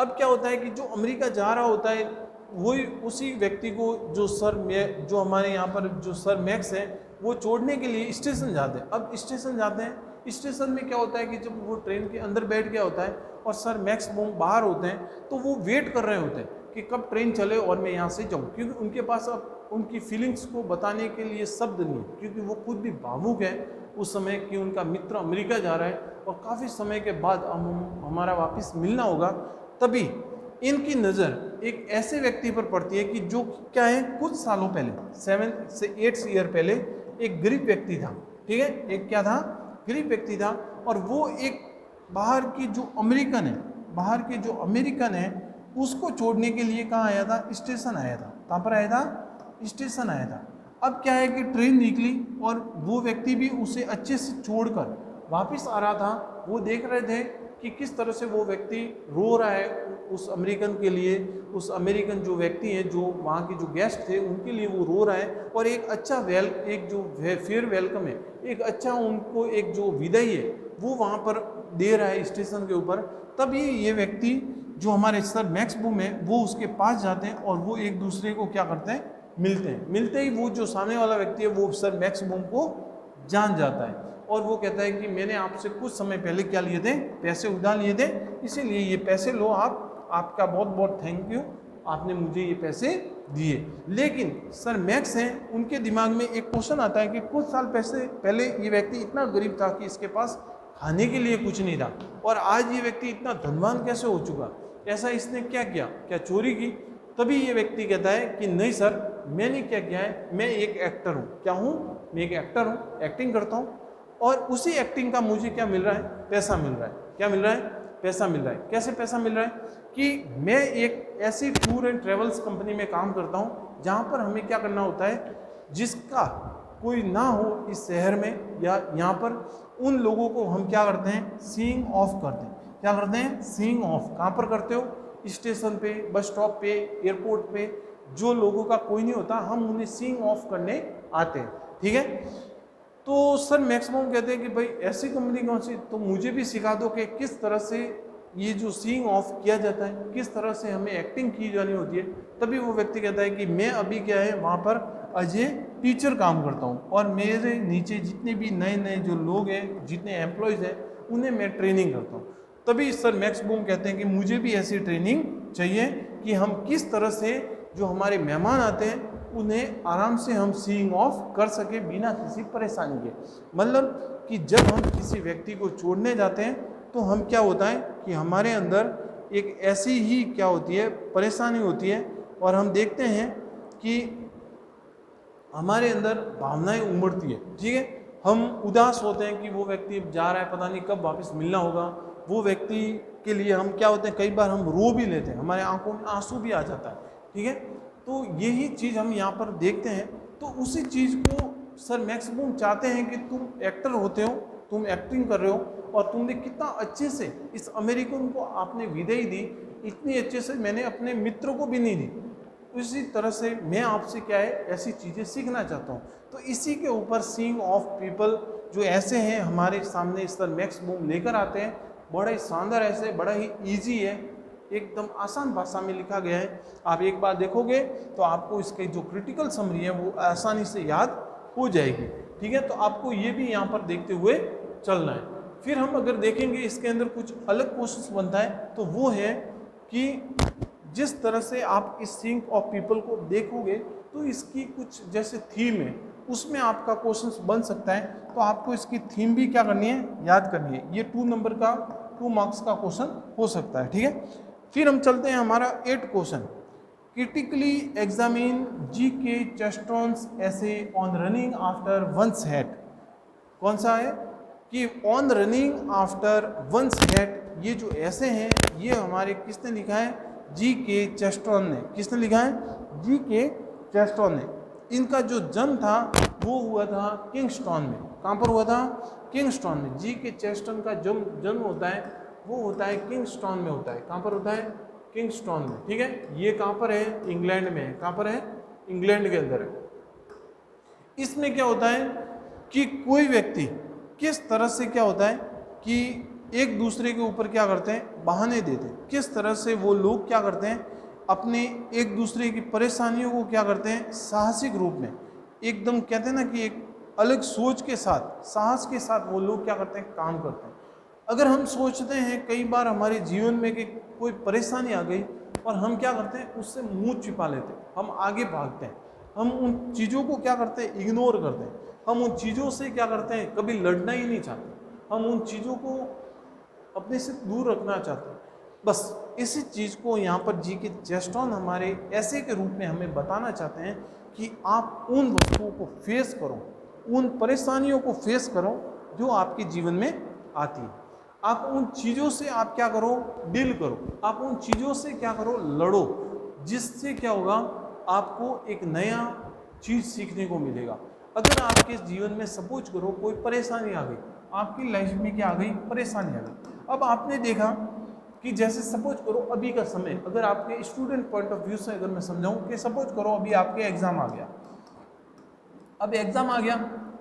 अब क्या होता है कि जो अमेरिका जा रहा होता है, वही उसी व्यक्ति को जो हमारे यहाँ पर जो सर मैक्स है, वो छोड़ने के लिए स्टेशन जाते हैं। अब स्टेशन जाते हैं, स्टेशन में क्या होता है कि जब वो ट्रेन के अंदर बैठ गया होता है और सर मैक्स बूम बाहर होते हैं, तो वो वेट कर रहे होते हैं कि कब ट्रेन चले और मैं यहाँ से जाऊँ, क्योंकि उनके पास अब उनकी फीलिंग्स को बताने के लिए शब्द नहीं है, क्योंकि वो खुद भी भावुक है उस समय कि उनका मित्र अमेरिका जा रहा है और काफ़ी समय के बाद हमारा वापस मिलना होगा। तभी इनकी नज़र एक ऐसे व्यक्ति पर पड़ती है कि जो क्या है, कुछ सालों पहले 7 से 8 ईयर पहले एक गरीब व्यक्ति था। ठीक है, एक क्या था, गरीब व्यक्ति था। और वो एक बाहर की जो अमेरिकन है उसको छोड़ने के लिए कहाँ आया था, स्टेशन आया था। कहाँ पर आया था, स्टेशन आया था। अब क्या है कि ट्रेन निकली और वो व्यक्ति भी उसे अच्छे से छोड़कर वापस आ रहा था। वो देख रहे थे कि किस तरह से वो व्यक्ति रो रहा है उस अमेरिकन के लिए, उस अमेरिकन जो व्यक्ति हैं, जो वहाँ के जो गेस्ट थे, उनके लिए वो रो रहा है। और एक अच्छा एक जो फेयर वेलकम है, एक अच्छा उनको एक जो विदाई है, वो वहाँ पर दे रहा है स्टेशन के ऊपर। तभी ये व्यक्ति जो हमारे सर मैक्स बूम है, वो उसके पास जाते हैं और वो एक दूसरे को क्या करते हैं, मिलते हैं। मिलते ही वो जो सामने वाला व्यक्ति है, वो सर मैक्स बूम को जान जाता है और वो कहता है कि मैंने आपसे कुछ समय पहले क्या लिए थे, पैसे उधार लिए थे, इसीलिए ये पैसे लो आपका बहुत बहुत थैंक यू, आपने मुझे ये पैसे दिए। लेकिन सर मैक्स हैं, उनके दिमाग में एक क्वेश्चन आता है कि कुछ साल पहले ये व्यक्ति इतना गरीब था कि इसके पास खाने के लिए कुछ नहीं था, और आज ये व्यक्ति इतना धनवान कैसे हो चुका, ऐसा इसने क्या किया, क्या चोरी की? तभी ये व्यक्ति कहता है कि नहीं सर, मैंने क्या किया है, मैं एक एक्टर हूँ। क्या हूँ? मैं एक एक्टर हूँ, एक्टिंग करता हूँ, और उसी एक्टिंग का मुझे क्या मिल रहा है, पैसा मिल रहा है। क्या मिल रहा है? पैसा मिल रहा है। कैसे पैसा मिल रहा है कि मैं एक ऐसी टूर एंड ट्रेवल्स कंपनी में काम करता हूँ जहाँ पर हमें क्या करना होता है, जिसका कोई ना हो इस शहर में या यहाँ पर, उन लोगों को हम क्या करते हैं, सीइंग ऑफ करते हैं। क्या करते हैं? Seeing of. कहाँ पर करते हो? स्टेशन पे, बस स्टॉप पे, एयरपोर्ट पे, जो लोगों का कोई नहीं होता, हम उन्हें सीइंग ऑफ करने आते हैं। ठीक है, तो सर मैक्सिमम कहते हैं कि भाई ऐसी कंपनी कौन सी, तो मुझे भी सिखा दो कि किस तरह से ये जो सीइंग ऑफ किया जाता है, किस तरह से हमें एक्टिंग की जानी होती है। तभी वो व्यक्ति कहता है कि मैं अभी क्या है, वहाँ पर एज ए टीचर काम करता हूँ, और मेरे नीचे जितने भी नए नए जो लोग हैं, जितने एम्प्लॉयज़ हैं, उन्हें मैं ट्रेनिंग करता हूँ। तभी सर मैक्स बूम कहते हैं कि मुझे भी ऐसी ट्रेनिंग चाहिए कि हम किस तरह से जो हमारे मेहमान आते हैं उन्हें आराम से हम सीइंग ऑफ कर सके बिना किसी परेशानी के। मतलब कि जब हम किसी व्यक्ति को छोड़ने जाते हैं तो हम क्या होता है कि हमारे अंदर एक ऐसी ही क्या होती है, परेशानी होती है, और हम देखते हैं कि हमारे अंदर भावनाएं उमड़ती है। ठीक है, हम उदास होते हैं कि वो व्यक्ति जा रहा है, पता नहीं कब वापस मिलना होगा। वो व्यक्ति के लिए हम क्या होते हैं, कई बार हम रो भी लेते हैं, हमारे आंखों में आंसू भी आ जाता है। ठीक है, तो यही चीज़ हम यहाँ पर देखते हैं। तो उसी चीज़ को सर मैक्स बूम चाहते हैं कि तुम एक्टर होते हो, तुम एक्टिंग कर रहे हो, और तुमने कितना अच्छे से इस अमेरिकन को आपने विदाई दी, इतनी अच्छे से मैंने अपने मित्रों को भी नहीं दी। उसी तरह से मैं आपसे क्या है, ऐसी चीज़ें सीखना चाहता हूँ। तो इसी के ऊपर सीइंग ऑफ पीपल जो ऐसे हैं हमारे सामने सर मैक्स बूम लेकर आते हैं। बड़ा ही शानदार, ऐसे बड़ा ही ईजी है, एकदम आसान भाषा में लिखा गया है। आप एक बार देखोगे तो आपको इसके जो क्रिटिकल समरी है वो आसानी से याद हो जाएगी। ठीक है, तो आपको ये भी यहाँ पर देखते हुए चलना है। फिर हम अगर देखेंगे इसके अंदर कुछ अलग क्वेश्चन बनता है तो वो है कि जिस तरह से आप इस थिंक ऑफ पीपल को देखोगे तो इसकी कुछ जैसे थीम है उसमें आपका क्वेश्चन बन सकता है। तो आपको इसकी थीम भी क्या करनी है, याद करनी है। ये 2 नंबर का 2 मार्क्स का क्वेश्चन हो सकता है। ठीक है, फिर हम चलते हैं हमारा 8 क्वेश्चन, क्रिटिकली एग्जामिन जीके चेस्टॉन्स ऐसे on running after one's head. कौन सा है कि on running after one's head, ये जो ऐसे हैं ये हमारे किसने लिखा है, जीके चेस्टॉन ने। किसने लिखा है, जीके चेस्टॉन ने। इनका जो जन्म था वो हुआ था किंगस्टन में। कहाँ पर हुआ था, किंगस्टन में। जीके चेस्टन का जन्म होता है वो होता है किंगस्टन में होता है। कहाँ पर होता है, किंगस्टन में। ठीक है, ये कहाँ पर है, इंग्लैंड में है। कहाँ पर है, इंग्लैंड के अंदर है। इसमें क्या होता है कि कोई व्यक्ति किस तरह से क्या होता है कि एक दूसरे के ऊपर क्या करते हैं, बहाने देते हैं। किस तरह से वो लोग क्या करते हैं, अपने एक दूसरे की परेशानियों को क्या करते हैं, साहसिक रूप में एकदम कहते हैं ना कि एक अलग सोच के साथ, साहस के साथ वो लोग क्या करते हैं, काम करते हैं। अगर हम सोचते हैं कई बार हमारे जीवन में कि कोई परेशानी आ गई और हम क्या करते हैं, उससे मुंह छिपा लेते हैं, हम आगे भागते हैं, हम उन चीज़ों को क्या करते हैं, इग्नोर करते हैं। हम उन चीज़ों से क्या करते हैं, कभी लड़ना ही नहीं चाहते, हम उन चीज़ों को अपने से दूर रखना चाहते हैं। बस इसी चीज़ को यहाँ पर जीके चेस्टॉन हमारे ऐसे के रूप में हमें बताना चाहते हैं कि आप उन वस्तुओं को फेस करो, उन परेशानियों को फेस करो जो आपके जीवन में आती है। आप उन चीज़ों से आप क्या करो, डील करो। आप उन चीज़ों से क्या करो, लड़ो, जिससे क्या होगा, आपको एक नया चीज़ सीखने को मिलेगा। अगर आपके जीवन में सपोज करो कोई परेशानी आ गई, आपकी लाइफ में क्या आ गई, परेशानी आ गई। अब आपने देखा कि जैसे सपोज करो अभी का समय, अगर आपके स्टूडेंट पॉइंट ऑफ व्यू से अगर मैं समझाऊं कि सपोज करो अभी आपके एग्जाम आ गया, अब एग्जाम आ गया,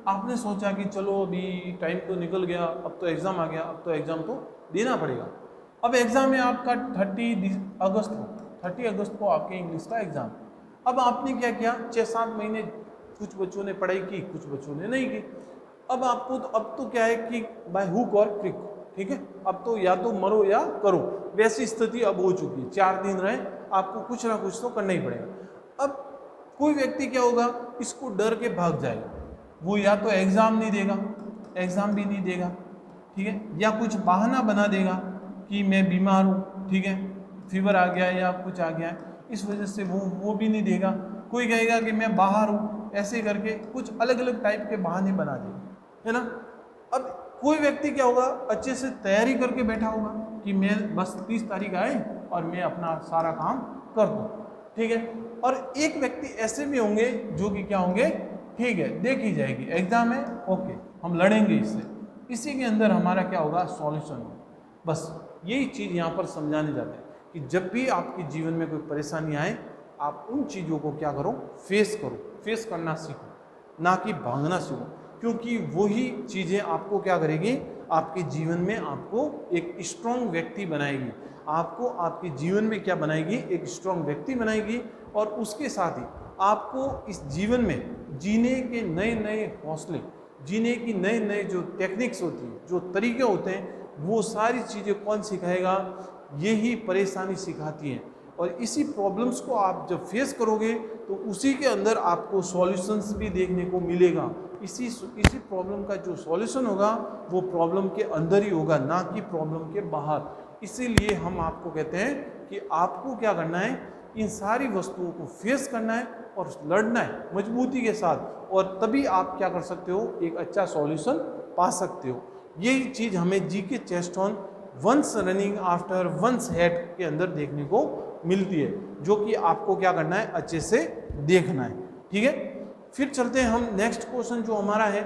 आपने सोचा कि चलो अभी टाइम तो निकल गया, अब तो एग्जाम आ गया, अब तो एग्जाम तो देना पड़ेगा। अब एग्जाम है आपका 30 अगस्त को आपके इंग्लिश का एग्जाम। अब आपने क्या किया, 6-7 महीने कुछ बच्चों ने पढ़ाई की, कुछ बच्चों ने नहीं की। अब आपको अब तो क्या है कि बाय हुक और क्रिक, ठीक है, अब तो या तो मरो या करो, वैसी स्थिति अब हो चुकी है। 4 दिन रहे, आपको कुछ ना कुछ तो करना ही पड़ेगा। अब कोई व्यक्ति क्या होगा, इसको डर के भाग जाएगा, वो या तो एग्ज़ाम नहीं देगा, एग्ज़ाम भी नहीं देगा, ठीक है, या कुछ बहाना बना देगा कि मैं बीमार हूँ, ठीक है, फीवर आ गया या कुछ आ गया है, इस वजह से वो भी नहीं देगा। कोई कहेगा कि मैं बाहर हूँ, ऐसे करके कुछ अलग अलग टाइप के बहाने बना देगा, है ना। अब कोई व्यक्ति क्या होगा, अच्छे से तैयारी करके बैठा होगा कि मैं बस 30 तारीख आए और मैं अपना सारा काम कर दूँ, ठीक है। और एक व्यक्ति ऐसे भी होंगे जो कि क्या होंगे, ठीक है देखी जाएगी, एग्जाम है, ओके हम लड़ेंगे इससे, इसी के अंदर हमारा क्या होगा, सॉल्यूशन होगा। बस यही चीज़ यहाँ पर समझाने जाते हैं कि जब भी आपके जीवन में कोई परेशानी आए, आप उन चीज़ों को क्या करो, फेस करो, फेस करना सीखो, ना कि भागना सीखो, क्योंकि वही चीज़ें आपको क्या करेगी, आपके जीवन में आपको एक स्ट्रॉन्ग व्यक्ति बनाएगी, आपको आपके जीवन में क्या बनाएगी, एक स्ट्रॉन्ग व्यक्ति बनाएगी। और उसके साथ ही आपको इस जीवन में जीने के नए नए हौसले, जीने की नए नए जो टेक्निक्स होती हैं, जो तरीके होते हैं, वो सारी चीज़ें कौन सिखाएगा, यही परेशानी सिखाती हैं। और इसी प्रॉब्लम्स को आप जब फेस करोगे तो उसी के अंदर आपको सॉल्यूशंस भी देखने को मिलेगा। इसी प्रॉब्लम का जो सॉल्यूशन होगा वो प्रॉब्लम के अंदर ही होगा, ना कि प्रॉब्लम के बाहर। इसीलिए हम आपको कहते हैं कि आपको क्या करना है, इन सारी वस्तुओं को फेस करना है और लड़ना है मजबूती के साथ, और तभी आप क्या कर सकते हो, एक अच्छा सॉल्यूशन पा सकते हो। यही चीज़ हमें GK Chesterton one's running after one's head के अंदर देखने को मिलती है, जो कि आपको क्या करना है, अच्छे से देखना है, ठीक है। फिर चलते हैं हम नेक्स्ट क्वेश्चन जो हमारा है,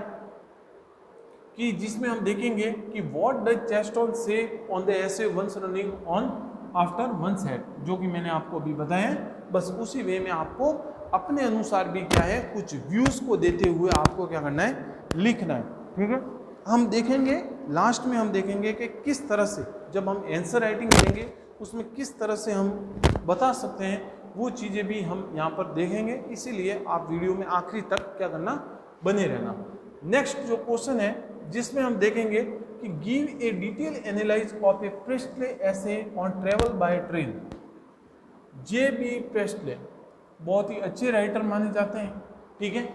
कि जिसमें हम देखेंगे कि what does Chesterton say on the essay one's running on after one's head, जो कि मैंने आपको अभी बताया है। बस उसी वे में आपको अपने अनुसार भी क्या है, कुछ व्यूज को देते हुए आपको क्या करना है, लिखना है, ठीक है। हम देखेंगे लास्ट में, हम देखेंगे कि किस तरह से जब हम आंसर राइटिंग करेंगे उसमें किस तरह से हम बता सकते हैं, वो चीज़ें भी हम यहाँ पर देखेंगे। इसीलिए आप वीडियो में आखिरी तक क्या करना, बने रहना। नेक्स्ट जो क्वेश्चन है जिसमें हम देखेंगे कि give a detail analyse of a Priestley essay on travel by train. JB. Priestley बहुत ही अच्छे राइटर माने जाते हैं, ठीक है,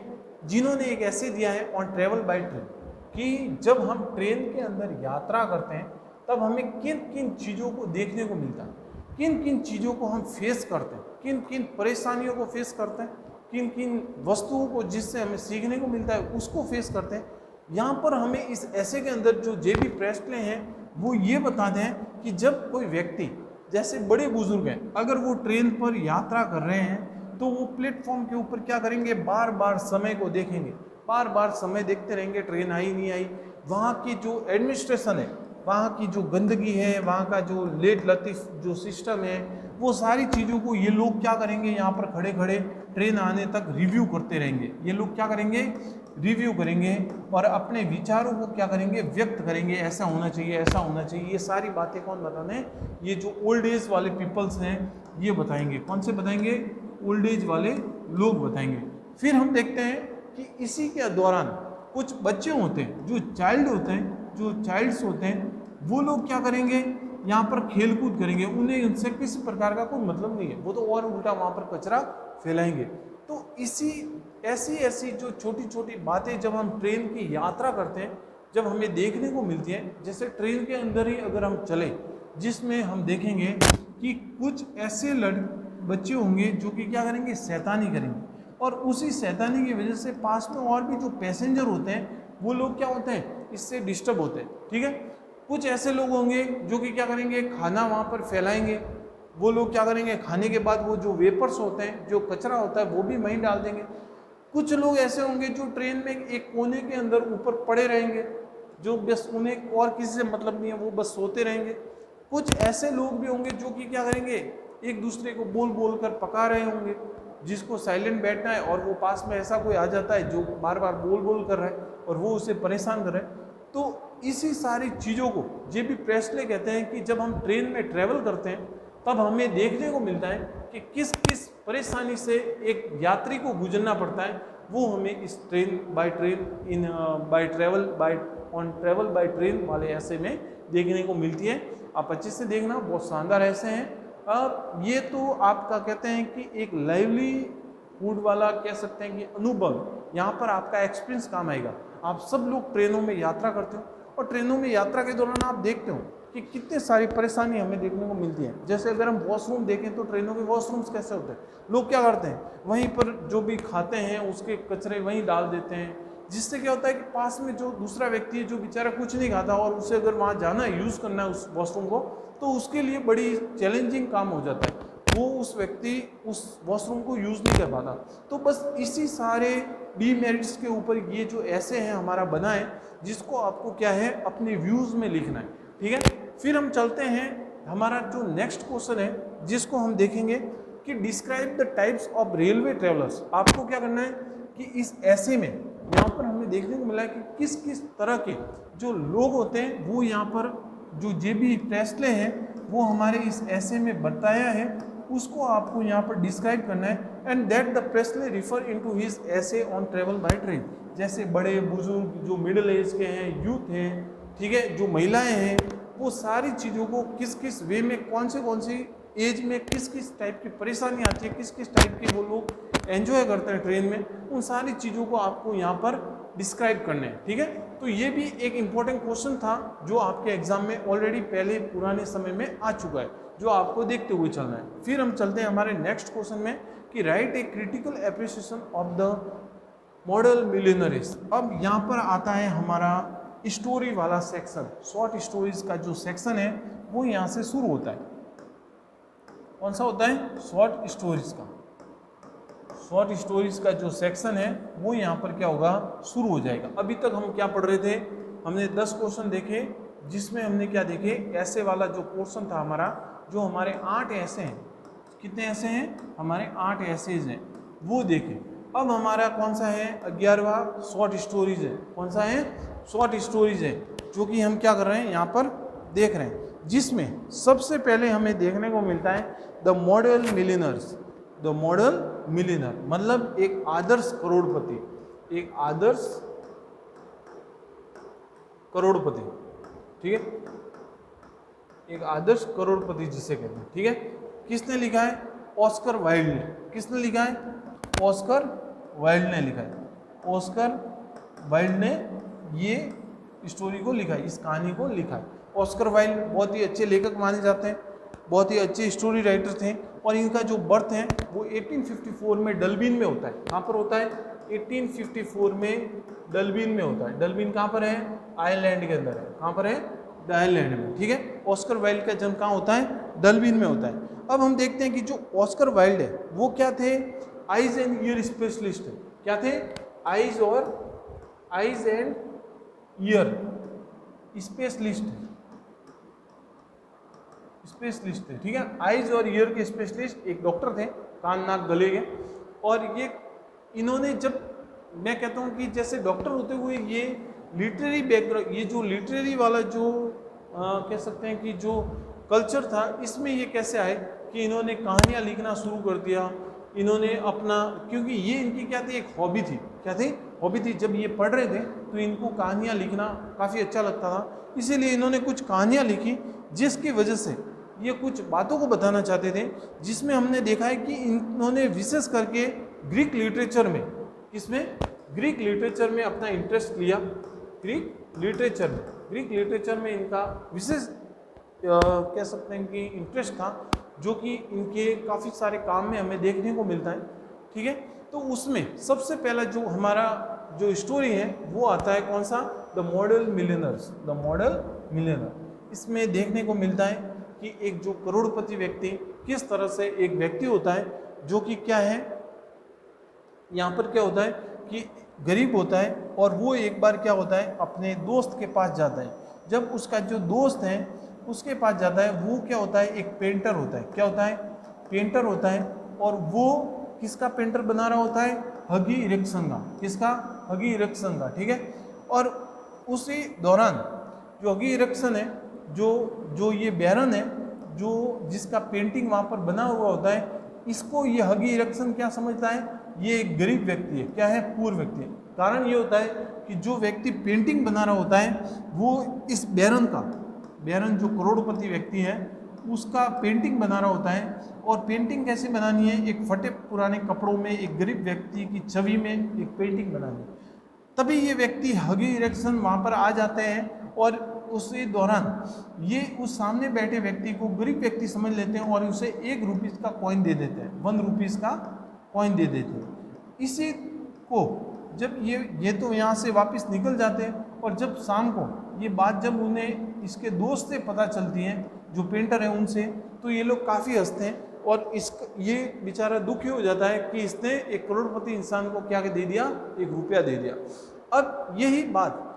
जिन्होंने एक ऐसे दिया है ऑन ट्रेवल बाय ट्रेन कि जब हम ट्रेन के अंदर यात्रा करते हैं तब हमें किन किन चीज़ों को देखने को मिलता है, किन किन चीज़ों को हम फेस करते हैं, किन किन परेशानियों को फेस करते हैं, किन किन वस्तुओं को जिससे हमें सीखने को मिलता है उसको फेस करते हैं। यहाँ पर हमें इस ऐसे के अंदर जो जे.बी. प्रेस्टले हैं वो ये बताते हैं कि जब कोई व्यक्ति, जैसे बड़े बुजुर्ग हैं, अगर वो ट्रेन पर यात्रा कर रहे हैं तो वो प्लेटफॉर्म के ऊपर क्या करेंगे, बार बार समय को देखेंगे, बार बार समय देखते रहेंगे, ट्रेन आई नहीं आई। वहाँ की जो एडमिनिस्ट्रेशन है, वहाँ की जो गंदगी है, वहाँ का जो लेट लतीफ़ जो सिस्टम है, वो सारी चीज़ों को ये लोग क्या करेंगे, यहाँ पर खड़े खड़े ट्रेन आने तक रिव्यू करते रहेंगे। ये लोग क्या करेंगे, रिव्यू करेंगे और अपने विचारों को क्या करेंगे, व्यक्त करेंगे, ऐसा होना चाहिए, ऐसा होना चाहिए। ये सारी बातें कौन बताने हैं, ये जो ओल्ड एज वाले पीपल्स हैं ये बताएंगे। कौन से बताएंगे, ओल्ड एज वाले लोग बताएंगे। फिर हम देखते हैं कि इसी के दौरान कुछ बच्चे होते हैं, जो चाइल्ड होते हैं, जो चाइल्ड्स होते हैं, वो लोग क्या करेंगे, यहाँ पर खेल कूद करेंगे। उन्हें उनसे किसी प्रकार का कोई मतलब नहीं है, वो तो और उल्टा वहाँ पर कचरा फैलाएंगे। तो ऐसी ऐसी जो छोटी छोटी बातें जब हम ट्रेन की यात्रा करते हैं, जब हमें देखने को मिलती हैं, जैसे ट्रेन के अंदर ही अगर हम चले, जिसमें हम देखेंगे कि कुछ ऐसे बच्चे होंगे जो कि क्या करेंगे, शैतानी करेंगे, और उसी शैतानी की वजह से पास में और भी जो पैसेंजर होते हैं वो लोग क्या होते हैं, इससे डिस्टर्ब होते हैं, ठीक है। कुछ ऐसे लोग होंगे जो कि क्या करेंगे, खाना वहाँ पर फैलाएंगे। वो लोग क्या करेंगे, खाने के बाद वो जो वेपर्स होते हैं, जो कचरा होता है, वो भी वहीं डाल देंगे। कुछ लोग ऐसे होंगे जो ट्रेन में एक कोने के अंदर ऊपर पड़े रहेंगे, जो बस उन्हें और किसी से मतलब नहीं है, वो बस सोते रहेंगे। कुछ ऐसे लोग भी होंगे जो कि क्या करेंगे, एक दूसरे को बोल बोल कर पका रहे होंगे, जिसको साइलेंट बैठना है और वो पास में ऐसा कोई आ जाता है जो बार बार बोल बोल कर रहा है और वो उसे परेशान कर रहा है। तो इसी सारी चीज़ों को जे.बी. प्रेस्टले कहते हैं कि जब हम ट्रेन में ट्रेवल करते हैं तब हमें देखने को मिलता है कि किस किस परेशानी से एक यात्री को गुजरना पड़ता है, वो हमें इस train by train on travel by train वाले ऐसे में देखने को मिलती है। आप अच्छे से देखना, बहुत शानदार ऐसे हैं। और ये तो आपका कहते हैं कि एक लाइवलीहुड वाला कह सकते हैं कि अनुभव, यहाँ पर आपका एक्सपीरियंस काम आएगा। आप सब लोग ट्रेनों में यात्रा करते हो और ट्रेनों में यात्रा के दौरान आप देखते हो कि कितने सारी परेशानी हमें देखने को मिलती है। जैसे अगर हम वॉशरूम देखें तो ट्रेनों के वॉशरूम्स कैसे होते हैं, लोग क्या करते हैं, वहीं पर जो भी खाते हैं उसके कचरे वहीं डाल देते हैं, जिससे क्या होता है कि पास में जो दूसरा व्यक्ति है जो बेचारा कुछ नहीं खाता और उसे अगर वहाँ जाना है, यूज़ करना है उस वॉशरूम को, तो उसके लिए बड़ी चैलेंजिंग काम हो जाता है, वो उस व्यक्ति उस वॉशरूम को यूज़ नहीं कर पाता। तो बस इसी सारे डीमेरिट्स के ऊपर ये जो ऐसे हैं हमारा बना है, जिसको आपको क्या है अपने व्यूज़ में लिखना है, ठीक है। फिर हम चलते हैं, हमारा जो नेक्स्ट क्वेश्चन है जिसको हम देखेंगे कि describe the types of railway travellers. आपको क्या करना है कि इस ऐसे में यहाँ पर हमें देखने को मिला है कि किस किस तरह के जो लोग होते हैं, वो यहाँ पर जो जे.बी. प्रेस्टले हैं वो हमारे इस ऐसे में बताया है, उसको आपको यहाँ पर डिस्क्राइब करना है। And that the Priestley refer into his essay on travel by train. जैसे बड़े बुजुर्ग जो मिडिल एज के हैं, यूथ हैं, ठीक है, जो महिलाएं हैं, वो सारी चीज़ों को किस किस वे में, कौन सी एज में किस किस टाइप की परेशानी आती है, किस किस टाइप के वो लोग एंजॉय करते हैं ट्रेन में, उन सारी चीज़ों को आपको यहाँ पर डिस्क्राइब करने हैं, ठीक है। तो ये भी एक इम्पॉर्टेंट क्वेश्चन था जो आपके एग्जाम में ऑलरेडी पहले पुराने समय में आ चुका है, जो आपको देखते हुए चलना है। फिर हम चलते हैं हमारे नेक्स्ट क्वेश्चन में कि write a critical appreciation of the model millionaires. अब यहाँ पर आता है हमारा स्टोरी वाला सेक्शन, शॉर्ट स्टोरीज का जो सेक्शन है वो यहाँ से शुरू होता है। कौन सा होता है, शॉर्ट स्टोरीज का। शॉर्ट स्टोरीज का जो सेक्शन है वो यहाँ पर क्या होगा, शुरू हो जाएगा। अभी तक हम क्या पढ़ रहे थे, हमने 10 क्वेश्चन देखे, जिसमें हमने क्या देखे, ऐसे वाला जो पोर्शन था हमारा, जो हमारे 8 ऐसे हैं, कितने ऐसे हैं, हमारे 8 ऐसेज हैं, वो देखें। अब हमारा कौन सा है, 11वां शॉर्ट स्टोरीज है। कौन सा है, शॉर्ट स्टोरीज है, जो कि हम क्या कर रहे हैं यहाँ पर देख रहे हैं, जिसमें सबसे पहले हमें देखने को मिलता है the model millionaires. The model millionaire मतलब एक आदर्श करोड़पति, एक आदर्श करोड़पति, ठीक है, एक आदर्श करोड़पति जिसे कहते हैं, ठीक है। किसने लिखा है? ऑस्कर वाइल्ड ने। किसने लिखा है? ऑस्कर वाइल्ड ने लिखा है। ऑस्कर वाइल्ड ने ये स्टोरी को लिखा है, इस कहानी को लिखा है। ऑस्कर वाइल्ड बहुत ही अच्छे लेखक माने जाते हैं, बहुत ही अच्छे स्टोरी राइटर थे, और इनका जो बर्थ है वो 1854 में डलबीन में होता है। कहाँ पर होता है? 1854 में डलबीन में होता है। डलबीन कहाँ पर है? आयरलैंड के अंदर है। कहाँ पर है? आयरलैंड में, ठीक है। ऑस्कर वाइल्ड का जन्म कहाँ होता है? डलबीन में होता है। अब हम देखते हैं कि जो ऑस्कर वाइल्ड है वो क्या थे? आइज एंड ईयर स्पेशलिस्ट है। क्या थे? आइज एंड ईयर स्पेशलिस्ट है, स्पेशलिस्ट थे, ठीक है। आइज और ईयर के स्पेशलिस्ट एक डॉक्टर थे, कान नाक गले के। और ये इन्होंने, जब मैं कहता हूँ कि जैसे डॉक्टर होते हुए ये लिटरेरी बैकग्राउंड, ये जो लिटरेरी वाला जो कह सकते हैं कि जो कल्चर था, इसमें ये कैसे आए कि इन्होंने कहानियाँ लिखना शुरू कर दिया। इन्होंने अपना, क्योंकि ये इनकी क्या थी? एक हॉबी थी। क्या थी? हॉबी थी। जब ये पढ़ रहे थे तो इनको कहानियाँ लिखना काफ़ी अच्छा लगता था, इसीलिए इन्होंने कुछ कहानियाँ लिखी, जिसकी वजह से ये कुछ बातों को बताना चाहते थे, जिसमें हमने देखा है कि इन्होंने विशेष करके ग्रीक लिटरेचर में, इसमें ग्रीक लिटरेचर में अपना इंटरेस्ट लिया। ग्रीक लिटरेचर में इनका विशेष कह सकते हैं कि इंटरेस्ट था, जो कि इनके काफ़ी सारे काम में हमें देखने को मिलता है, ठीक है। तो उसमें सबसे पहला जो हमारा जो स्टोरी है वो आता है कौन सा? The model millionaires. The model millionaire. इसमें देखने को मिलता है कि एक जो करोड़पति व्यक्ति किस तरह से एक व्यक्ति होता है, जो कि क्या है, यहाँ पर क्या होता है कि गरीब होता है, और वो एक बार क्या होता है, अपने दोस्त के पास जाता है। जब उसका जो दोस्त है उसके पास जाता है, वो क्या होता है? एक पेंटर होता है। क्या होता है? पेंटर होता है। और वो किसका पेंटर बना रहा होता है? हगी इरेक्सन का। किसका? हगी इरेक्सन का, ठीक है। और उसी दौरान जो हगी इरेक्सन है, जो ये बैरन है, जो जिसका पेंटिंग वहाँ पर बना हुआ होता है, इसको ये हगी इरेक्सन क्या समझता है? ये एक गरीब व्यक्ति है। क्या है? पूर्व व्यक्ति है। कारण ये होता है कि जो व्यक्ति पेंटिंग बना रहा होता है वो इस बैरन जो करोड़पति व्यक्ति है उसका पेंटिंग बना रहा होता है। और पेंटिंग कैसे बनानी है? एक फटे पुराने कपड़ों में एक गरीब व्यक्ति की छवि में एक पेंटिंग बनानी है। तभी ये व्यक्ति हगी इरेक्सन वहाँ पर आ जाते हैं, और उसी दौरान ये उस सामने बैठे व्यक्ति को गरीब व्यक्ति समझ लेते हैं और उसे 1 रुपीज़ का कॉइन दे देते हैं, 1 रुपीज़ का कॉइन दे देते हैं। इसी को जब ये तो यहाँ से वापस निकल जाते हैं, और जब शाम को ये बात जब उन्हें इसके दोस्त से पता चलती है, जो पेंटर है उनसे, तो ये लोग काफ़ी हंसते हैं, और ये बेचारा दुखी हो जाता है कि इसने एक करोड़पति इंसान को क्या दे दिया? 1 रुपया दे दिया। अब यही बात,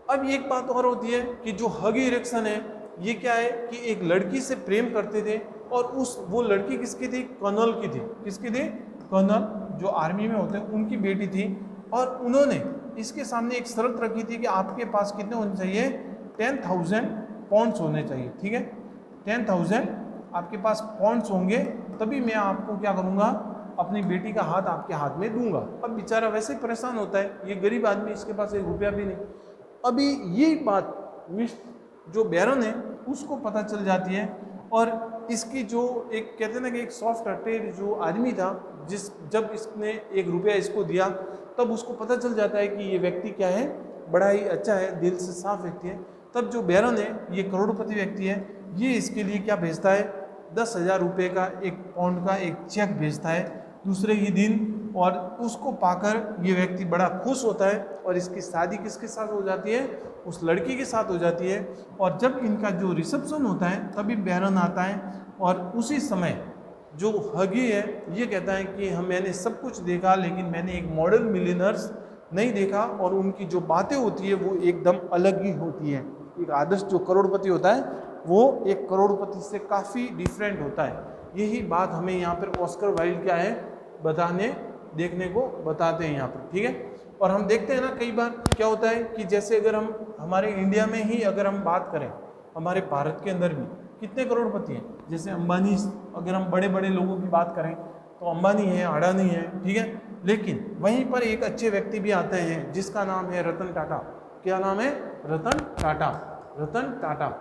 अब एक बात और होती है कि जो हगी इरेक्सन है, ये क्या है कि एक लड़की से प्रेम करते थे, और वो लड़की किसकी थी? कर्नल की थी। किसकी थी? कर्नल, जो आर्मी में होते हैं उनकी बेटी थी। और उन्होंने इसके सामने एक शर्त रखी थी कि आपके पास कितने होने चाहिए? 10,000 पाउंड्स होने चाहिए, ठीक है। 10,000 आपके पास पाउंड्स होंगे, तभी मैं आपको क्या करूँगा? अपनी बेटी का हाथ आपके हाथ में दूंगा। अब बेचारा वैसे ही परेशान होता है, ये गरीब आदमी, इसके पास 1 रुपया भी नहीं। अभी ये बात जो बैरन है उसको पता चल जाती है, और इसकी जो एक कहते हैं ना कि एक सॉफ्ट हार्टेड जो आदमी था, जब इसने 1 रुपया इसको दिया, तब उसको पता चल जाता है कि ये व्यक्ति क्या है? बड़ा ही अच्छा है, दिल से साफ व्यक्ति है। तब जो बैरन है, ये करोड़पति व्यक्ति है, ये इसके लिए क्या भेजता है? 10,000 रुपये का 1 पाउंड का एक चेक भेजता है दूसरे ही दिन, और उसको पाकर ये व्यक्ति बड़ा खुश होता है, और इसकी शादी किसके साथ हो जाती है? उस लड़की के साथ हो जाती है। और जब इनका जो रिसेप्शन होता है तभी बैरन आता है, और उसी समय जो हगी है ये कहता है कि मैंने सब कुछ देखा, लेकिन मैंने एक मॉडल मिलियनर्स नहीं देखा, और उनकी जो बातें होती है वो एकदम अलग ही होती है। एक आदर्श जो करोड़पति होता है वो एक करोड़पति से काफ़ी डिफरेंट होता है। यही बात हमें यहाँ पर ऑस्कर वाइल्ड क्या है देखने को बताते हैं यहाँ पर, ठीक है। और हम देखते हैं ना, कई बार क्या होता है कि जैसे अगर हम हमारे इंडिया में ही अगर हम बात करें, हमारे भारत के अंदर भी कितने करोड़पति हैं, जैसे अंबानी, अगर हम बड़े बड़े लोगों की बात करें तो अंबानी है, अडानी है, ठीक है। लेकिन वहीं पर एक अच्छे व्यक्ति भी आते हैं जिसका नाम है रतन टाटा। क्या नाम है? रतन टाटा। रतन टाटा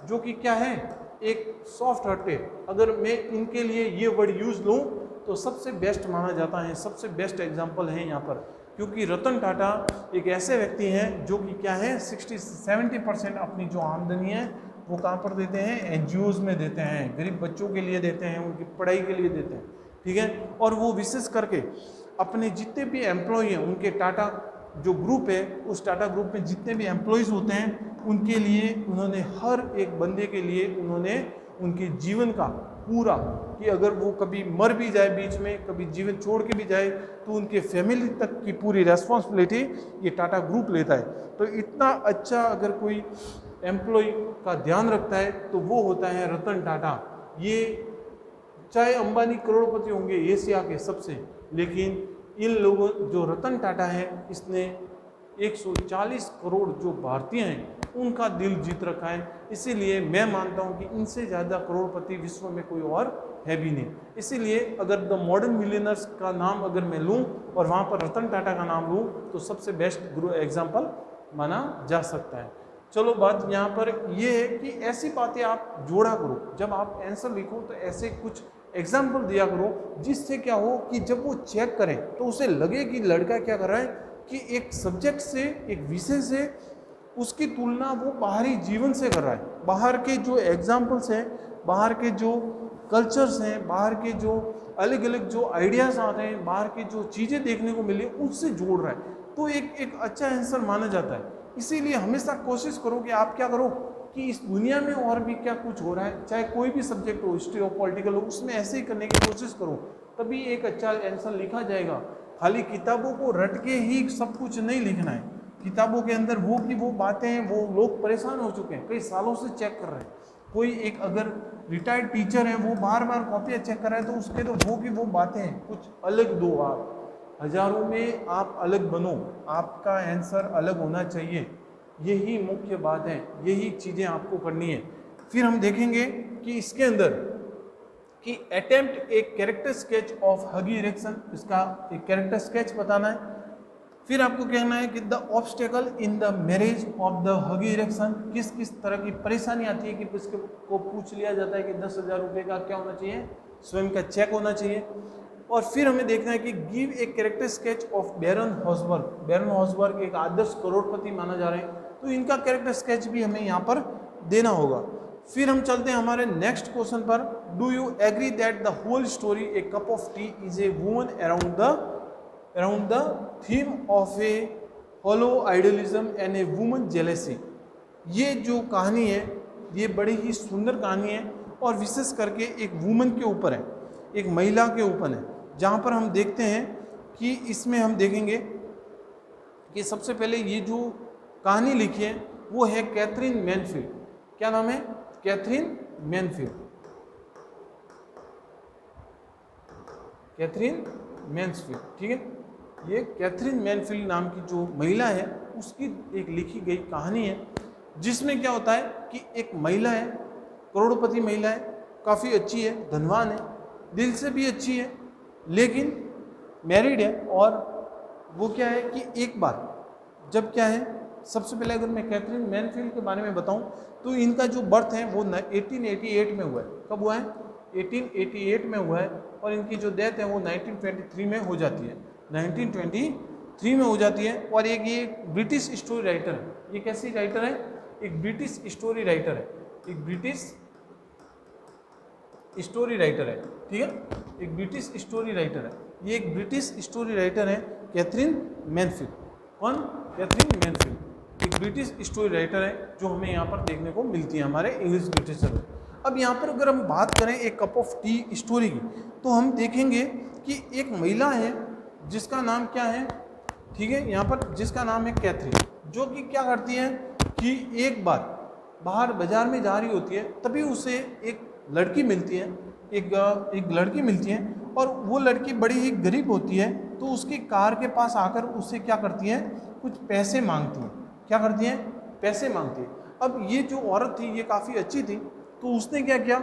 जो कि क्या है, एक सॉफ्ट हार्ट है। अगर मैं इनके लिए ये वर्ड यूज लूँ तो सबसे बेस्ट माना जाता है, सबसे बेस्ट एग्जाम्पल है यहाँ पर, क्योंकि रतन टाटा एक ऐसे व्यक्ति हैं जो कि क्या है 60-70% अपनी जो आमदनी है वो कहाँ पर देते हैं? एनजीओज में देते हैं, गरीब बच्चों के लिए देते हैं, उनकी पढ़ाई के लिए देते हैं, ठीक है। और वो विशेष करके अपने जितने भी एम्प्लॉय हैं, उनके टाटा जो ग्रुप है, उस टाटा ग्रुप में जितने भी एम्प्लॉयज़ होते हैं उनके लिए उन्होंने हर एक बंदे के लिए उन्होंने उनके जीवन का पूरा, कि अगर वो कभी मर भी जाए बीच में, कभी जीवन छोड़ के भी जाए, तो उनके फैमिली तक की पूरी रेस्पॉन्सिबिलिटी ये टाटा ग्रुप लेता है। तो इतना अच्छा अगर कोई एम्प्लॉय का ध्यान रखता है तो वो होता है रतन टाटा। ये चाहे अंबानी करोड़पति होंगे एशिया के सबसे, लेकिन इन लोगों जो रतन टाटा है, इसने 140 करोड़ जो भारतीय हैं उनका दिल जीत रखा है। इसीलिए मैं मानता हूं कि इनसे ज़्यादा करोड़पति विश्व में कोई और है भी नहीं। इसीलिए अगर द मॉडर्न मिलियनर्स का नाम अगर मैं लूं और वहां पर रतन टाटा का नाम लूं तो सबसे बेस्ट एग्जाम्पल माना जा सकता है। चलो बात यहाँ पर ये है कि ऐसी बातें आप जोड़ा करो, जब आप आंसर लिखो तो ऐसे कुछ एग्जाम्पल दिया करो जिससे क्या हो कि जब वो चेक करें तो उसे लगे कि लड़का क्या कर रहा है, कि एक सब्जेक्ट से, एक विषय से उसकी तुलना वो बाहरी जीवन से कर रहा है। बाहर के जो एग्जाम्पल्स हैं, बाहर के जो कल्चर्स हैं, बाहर के जो अलग अलग जो आइडियाज़ आते हैं, बाहर की जो चीज़ें देखने को मिली उससे जोड़ रहा है, तो एक अच्छा आंसर माना जाता है। इसीलिए हमेशा कोशिश करो कि आप क्या करो कि इस दुनिया में और भी क्या कुछ हो रहा है, चाहे कोई भी सब्जेक्ट हो, हिस्ट्री हो, पॉलिटिकल हो, उसमें ऐसे ही करने की कोशिश करो, तभी एक अच्छा आंसर लिखा जाएगा। खाली किताबों को रट के ही सब कुछ नहीं लिखना है। किताबों के अंदर वो की वो बातें हैं, वो लोग परेशान हो चुके हैं, कई सालों से चेक कर रहे हैं। कोई एक अगर रिटायर्ड टीचर है वो बार बार कॉपियाँ चेक कर रहा है, तो उसके तो वो की वो बातें हैं, कुछ अलग दो। आप हजारों में आप अलग बनो, आपका आंसर अलग होना चाहिए, यही मुख्य बात है, यही चीज़ें आपको करनी है। फिर हम देखेंगे कि इसके अंदर कि अटेम्प्ट एक कैरेक्टर स्केच ऑफ हगी इरेक्शन, इसका एक कैरेक्टर स्केच बताना है। फिर आपको कहना है कि the obstacle in the marriage of the हगी इरेक्शन, किस किस तरह की परेशानी आती है कि इसके को पूछ लिया जाता है कि 10,000 रुपये का क्या होना चाहिए, स्वयं का चेक होना चाहिए। और फिर हमें देखना है कि give a character sketch of Baron Hausberg. Baron Hausberg एक आदर्श करोड़पति माना जा रहा है, तो इनका कैरेक्टर स्केच भी हमें यहाँ पर देना होगा। फिर हम चलते हैं हमारे नेक्स्ट क्वेश्चन पर। Do you agree that the whole story a cup of tea is a woman around the theme of a hollow idealism and a woman jealousy. ये जो कहानी है ये बड़ी ही सुंदर कहानी है और विशेष करके एक वुमन के ऊपर है, एक महिला के ऊपर है, जहाँ पर हम देखते हैं कि इसमें हम देखेंगे कि सबसे पहले ये जो कहानी लिखी है वो है कैथरीन मैनफील्ड। क्या नाम है? कैथरीन मैनफील्ड। कैथरीन मैनफील्ड, ठीक है। ये कैथरीन मैनफील्ड नाम की जो महिला है उसकी एक लिखी गई कहानी है, जिसमें क्या होता है कि एक महिला है, करोड़पति महिला है, काफ़ी अच्छी है, धनवान है, दिल से भी अच्छी है, लेकिन मैरिड है। और वो क्या है कि एक बार जब क्या है, सबसे पहले अगर मैं कैथरीन मैनफील्ड के बारे में बताऊं तो इनका जो बर्थ है वो 1888 में हुआ है। कब हुआ है? 1888 में हुआ है। और इनकी जो डेथ है वो 1923 में हो जाती है, 1923 में हो जाती है। और एक ये ब्रिटिश स्टोरी राइटर है। ये कैसी राइटर है? एक ब्रिटिश स्टोरी राइटर है, एक ब्रिटिश स्टोरी राइटर है, ठीक है, एक ब्रिटिश स्टोरी राइटर है। ये एक ब्रिटिश स्टोरी राइटर है कैथरीन मैनफील्ड। कौन? कैथरीन मैनफील्ड एक ब्रिटिश स्टोरी राइटर है जो हमें यहाँ पर देखने को मिलती है हमारे इंग्लिश लिटरेचर में। अब यहाँ पर अगर हम बात करें एक कप ऑफ टी स्टोरी की, तो हम देखेंगे कि एक महिला है जिसका नाम क्या है, ठीक है, यहाँ पर जिसका नाम है कैथरीन, जो कि क्या करती है कि एक बार बाहर बाजार में जा रही होती है, तभी उसे एक लड़की मिलती है, एक लड़की मिलती है, और वो लड़की बड़ी ही गरीब होती है। तो उसकी कार के पास आकर उससे क्या करती है, कुछ पैसे मांगती है। क्या करती है? पैसे मांगती है। अब ये जो औरत थी ये काफ़ी अच्छी थी, तो उसने क्या किया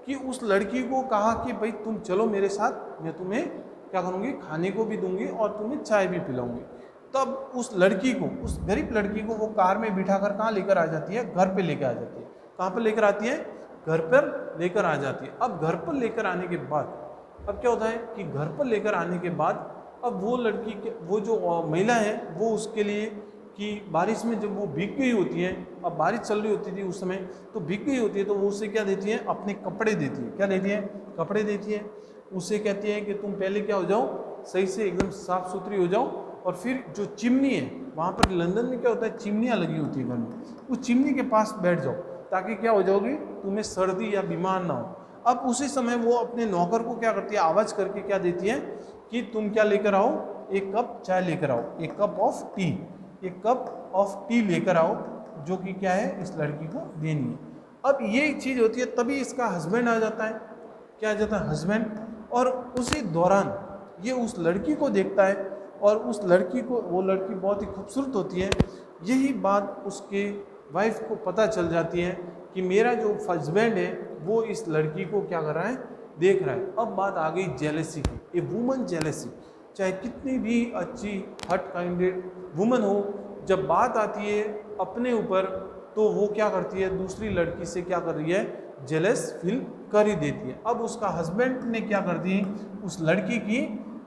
कि उस लड़की को कहा कि भाई तुम चलो मेरे साथ, मैं तुम्हें क्या करूँगी, खाने को भी दूंगी और तुम्हें चाय भी पिलाऊंगी। तब उस लड़की को, उस गरीब लड़की को वो कार में बिठाकर कहाँ लेकर आ जाती है, घर पे लेकर आ जाती है। कहाँ पर लेकर आती है, घर पर लेकर आ जाती है। अब घर पर लेकर आने के बाद अब क्या होता है कि घर पर लेकर आने के बाद अब वो लड़की के, वो जो महिला है वो उसके लिए कि बारिश में जब वो भीग गई होती है, अब बारिश चल रही होती थी उस समय, तो भीग गई होती है, तो वो उसे क्या देती है, अपने कपड़े देती है। क्या देती है, कपड़े देती है। उसे कहती है कि तुम पहले क्या हो जाओ, सही से एकदम साफ सुथरी हो जाओ, और फिर जो चिमनी है वहाँ पर लंदन में क्या होता है, चिमनियाँ लगी होती है घर में, उस चिमनी के पास बैठ जाओ ताकि क्या हो जाओगी, तुम्हें सर्दी या बीमार ना हो। अब उसी समय वो अपने नौकर को क्या करती है, आवाज़ करके क्या देती है कि तुम क्या लेकर आओ, एक कप चाय लेकर आओ, एक कप ऑफ टी, एक कप ऑफ टी लेकर आओ, जो कि क्या है, इस लड़की को देनी है। अब ये चीज़ होती है, तभी इसका हस्बैंड आ जाता है। क्या आ जाता है, हस्बैंड। और उसी दौरान ये उस लड़की को देखता है, और उस लड़की को, वो लड़की बहुत ही खूबसूरत होती है। यही बात उसके वाइफ को पता चल जाती है कि मेरा जो हस्बैंड है वो इस लड़की को क्या कर रहा है, देख रहा है। अब बात आ गई जेलेसी की, ए वुमन जेलेसी। चाहे कितनी भी अच्छी हट काइंडेड वुमन हो, जब बात आती है अपने ऊपर, तो वो क्या करती है, दूसरी लड़की से क्या कर रही है, जेलस फील कर ही देती है। अब उसका हस्बैंड ने क्या कर दी, उस लड़की की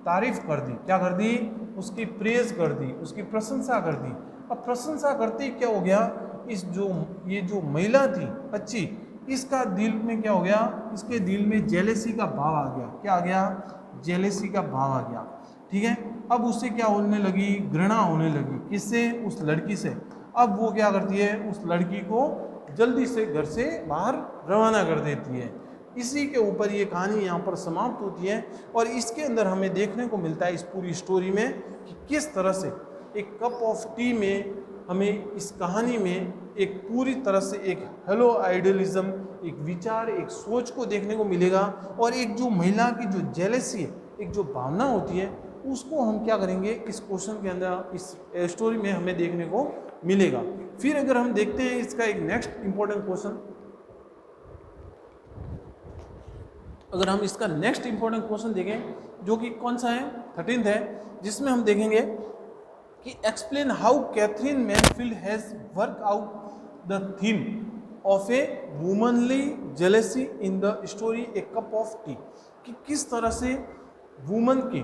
तारीफ कर दी, क्या कर दी, उसकी प्रेज कर दी, उसकी प्रशंसा कर दी। अब प्रशंसा करते ही क्या हो गया, ये जो महिला थी अच्छी, इसका दिल में क्या हो गया, इसके दिल में जेलेसी का भाव आ गया। क्या आ गया, जेलेसी का भाव आ गया। ठीक है। अब उससे क्या होने लगी, घृणा होने लगी। किससे, उस लड़की से। अब वो क्या करती है, उस लड़की को जल्दी से घर से बाहर रवाना कर देती है। इसी के ऊपर ये कहानी यहाँ पर समाप्त होती है। और इसके अंदर हमें देखने को मिलता है इस पूरी स्टोरी में कि किस तरह से एक कप ऑफ टी में हमें इस कहानी में एक पूरी तरह से एक हेलो आइडियलिज्म, एक विचार, एक सोच को देखने को मिलेगा। और एक जो महिला की जो जेलेसी है, एक जो भावना होती है, उसको हम क्या करेंगे, इस क्वेश्चन के अंदर, इस स्टोरी में हमें देखने को मिलेगा। फिर अगर हम देखते हैं इसका एक नेक्स्ट इंपॉर्टेंट क्वेश्चन, अगर हम इसका नेक्स्ट इंपॉर्टेंट क्वेश्चन देखें, जो कि कौन सा है, 13th है, जिसमें हम देखेंगे कि explain how Katherine Mansfield has work out the theme of a womanly jealousy in the story a cup of tea. कि किस तरह से वुमन की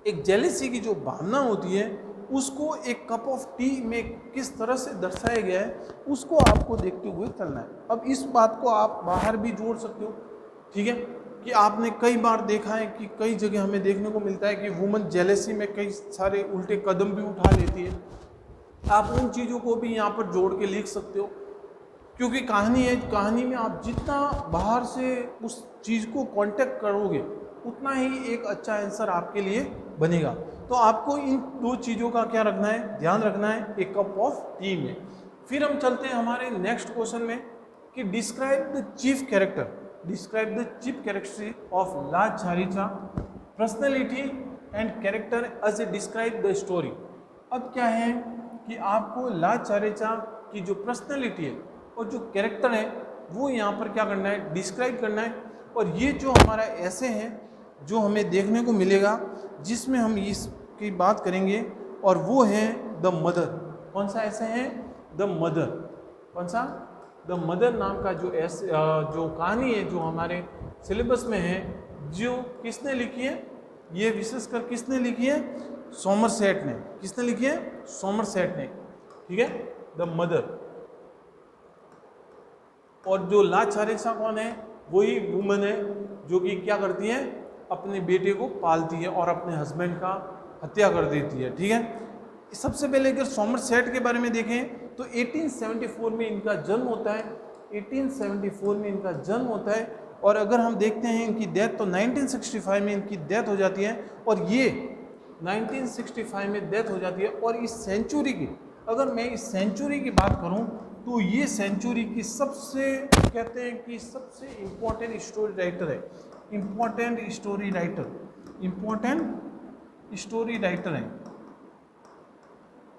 एक जेलेसी की जो भावना होती है, उसको एक कप ऑफ टी में किस तरह से दर्शाया गया है, उसको आपको देखते हुए चलना है। अब इस बात को आप बाहर भी जोड़ सकते हो। ठीक है, कि आपने कई बार देखा है कि कई जगह हमें देखने को मिलता है कि वुमन जेलेसी में कई सारे उल्टे कदम भी उठा लेती है। आप उन चीज़ों को भी यहाँ पर जोड़ के लिख सकते हो, क्योंकि कहानी है, कहानी में आप जितना बाहर से उस चीज़ को कांटेक्ट करोगे, उतना ही एक अच्छा आंसर आपके लिए बनेगा। तो आपको इन दो चीज़ों का क्या रखना है, ध्यान रखना है एक कप ऑफ टी में। फिर हम चलते हैं हमारे नेक्स्ट क्वेश्चन में कि describe the chief character, describe the chief characteristic of ला चारित्रा, personality and character as a describe the story. अब क्या है कि आपको ला चारित्रा की जो पर्सनैलिटी है और जो कैरेक्टर है, वो यहाँ पर क्या करना है, डिस्क्राइब करना है। और ये जो हमारा ऐसे है जो हमें देखने को मिलेगा, जिसमें हम इसकी बात करेंगे, और वो है द मदर। कौन सा ऐसे है, द मदर। कौन सा, द मदर नाम का जो जो कहानी है, जो हमारे सिलेबस में है, जो किसने लिखी है, ये विशेषकर किसने लिखी है, सोमरसेट ने। किसने लिखी है, सोमरसेट ने। ठीक है, द मदर। और जो ला चारित्रा कौन है, वही वुमन है जो कि क्या करती है, अपने बेटे को पालती है और अपने हस्बैंड का हत्या कर देती है। ठीक है, सबसे पहले अगर सोमरसेट के बारे में देखें तो 1874 में इनका जन्म होता है। 1874 में इनका जन्म होता है। और अगर हम देखते हैं इनकी डेथ, तो 1965 में इनकी डेथ हो जाती है। और ये 1965 में डेथ हो जाती है। और इस सेंचुरी की, अगर मैं इस सेंचुरी की बात करूं, तो ये सेंचुरी की सबसे, कहते हैं कि सबसे इम्पोर्टेंट स्टोरी राइटर है। Important story writer, important story writer है।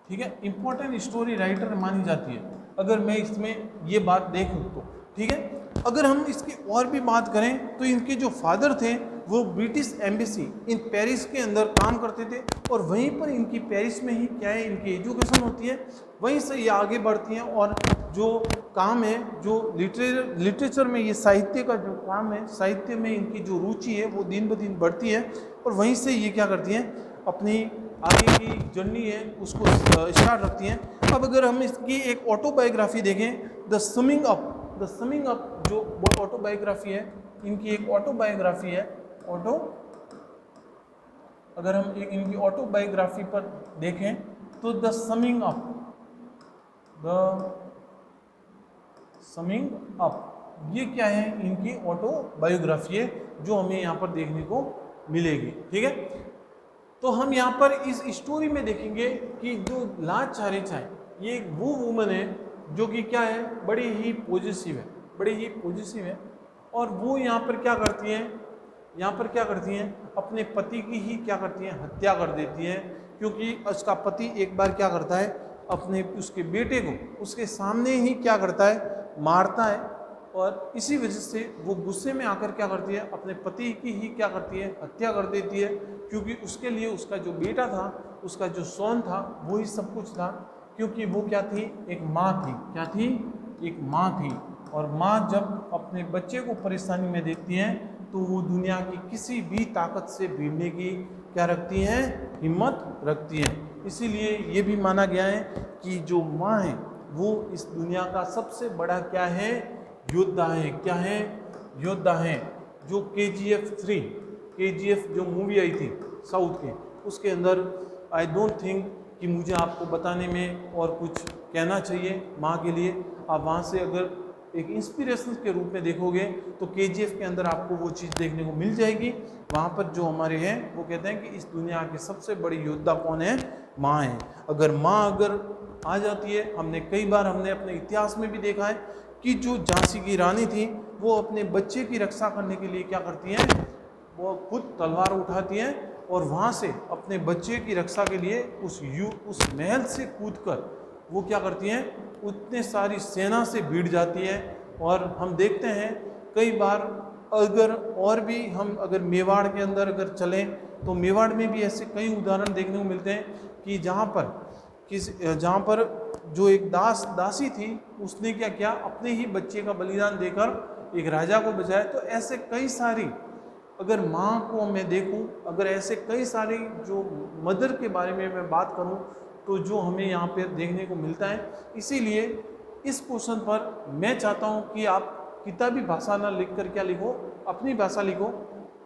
ठीक है, इम्पोर्टेंट स्टोरी राइटर मानी जाती है। अगर मैं इसमें ये बात देखूँ तो, ठीक है। अगर हम इसकी और भी बात करें तो इनके जो फादर थे वो ब्रिटिश एम्बेसी इन पेरिस के अंदर काम करते थे, और वहीं पर इनकी पेरिस में ही क्या है इनकी एजुकेशन होती है, वहीं से ये आगे बढ़ती हैं। और जो काम है, जो लिटरेचर में, ये साहित्य का जो काम है, साहित्य में इनकी जो रुचि है वो दिन ब दिन बढ़ती है, और वहीं से ये क्या करती हैं, अपनी आगे की जर्नी है उसको स्टार्ट रखती हैं। अब अगर हम इसकी एक ऑटोबायोग्राफी देखें, द समिंग अप जो ऑटोबायोग्राफी है, इनकी एक ऑटोबायोग्राफी है, अगर हम एक इनकी ऑटोबायोग्राफी पर देखें तो द समिंग अप ये क्या है, इनकी ऑटोबायोग्राफी है जो हमें यहाँ पर देखने को मिलेगी, ठीक है। तो हम यहाँ पर इस स्टोरी में देखेंगे कि जो ला चारेचा है ये वो वुमन है जो कि क्या है, बड़ी ही पॉजिटिव है, और वो यहाँ पर क्या करती हैं, अपने पति की ही क्या करती हैं, हत्या कर देती हैं, क्योंकि उसका पति एक बार क्या करता है, अपने उसके बेटे को उसके सामने ही क्या करता है, मारता है, और इसी वजह से वो गुस्से में आकर क्या करती है, अपने पति की ही क्या करती है, हत्या कर देती है, क्योंकि उसके लिए उसका जो बेटा था, उसका जो सोन था, वो ही सब कुछ था, क्योंकि वो क्या थी, एक माँ थी, क्या थी, एक माँ थी। और माँ जब अपने बच्चे को परेशानी में देखती हैं तो वो दुनिया की किसी भी ताकत से भिड़ने की क्या रखती हैं, हिम्मत रखती हैं। इसीलिए ये भी माना गया है कि जो माँ है वो इस दुनिया का सबसे बड़ा क्या है, योद्धा है, क्या है, योद्धा है। जो KGF जो मूवी आई थी साउथ के, उसके अंदर आई डोंट थिंक कि मुझे आपको बताने में और कुछ कहना चाहिए माँ के लिए। आप वहाँ से अगर एक इंस्पिरेशन के रूप में देखोगे तो KGF के अंदर आपको वो चीज़ देखने को मिल जाएगी। वहाँ पर जो हमारे हैं वो कहते हैं कि इस दुनिया की सबसे बड़ी योद्धा कौन है, माँ है। अगर माँ अगर आ जाती है, हमने कई बार अपने इतिहास में भी देखा है कि जो झांसी की रानी थी वो अपने बच्चे की रक्षा करने के लिए क्या करती हैं, वो खुद तलवार उठाती हैं और वहाँ से अपने बच्चे की रक्षा के लिए उस महल से कूदकर वो क्या करती हैं, उतने सारी सेना से भिड़ जाती है। और हम देखते हैं कई बार, अगर और भी हम अगर मेवाड़ के अंदर अगर चलें तो मेवाड़ में भी ऐसे कई उदाहरण देखने को मिलते हैं कि जहाँ पर जो एक दासी थी उसने क्या किया, अपने ही बच्चे का बलिदान देकर एक राजा को बचाया। तो ऐसे कई सारी, अगर माँ को मैं देखूं, अगर ऐसे कई सारी जो मदर के बारे में मैं बात करूं तो जो हमें यहाँ पे देखने को मिलता है। इसीलिए इस क्वेश्चन पर मैं चाहता हूँ कि आप किताबी भाषा ना लिख कर क्या लिखो, अपनी भाषा लिखो।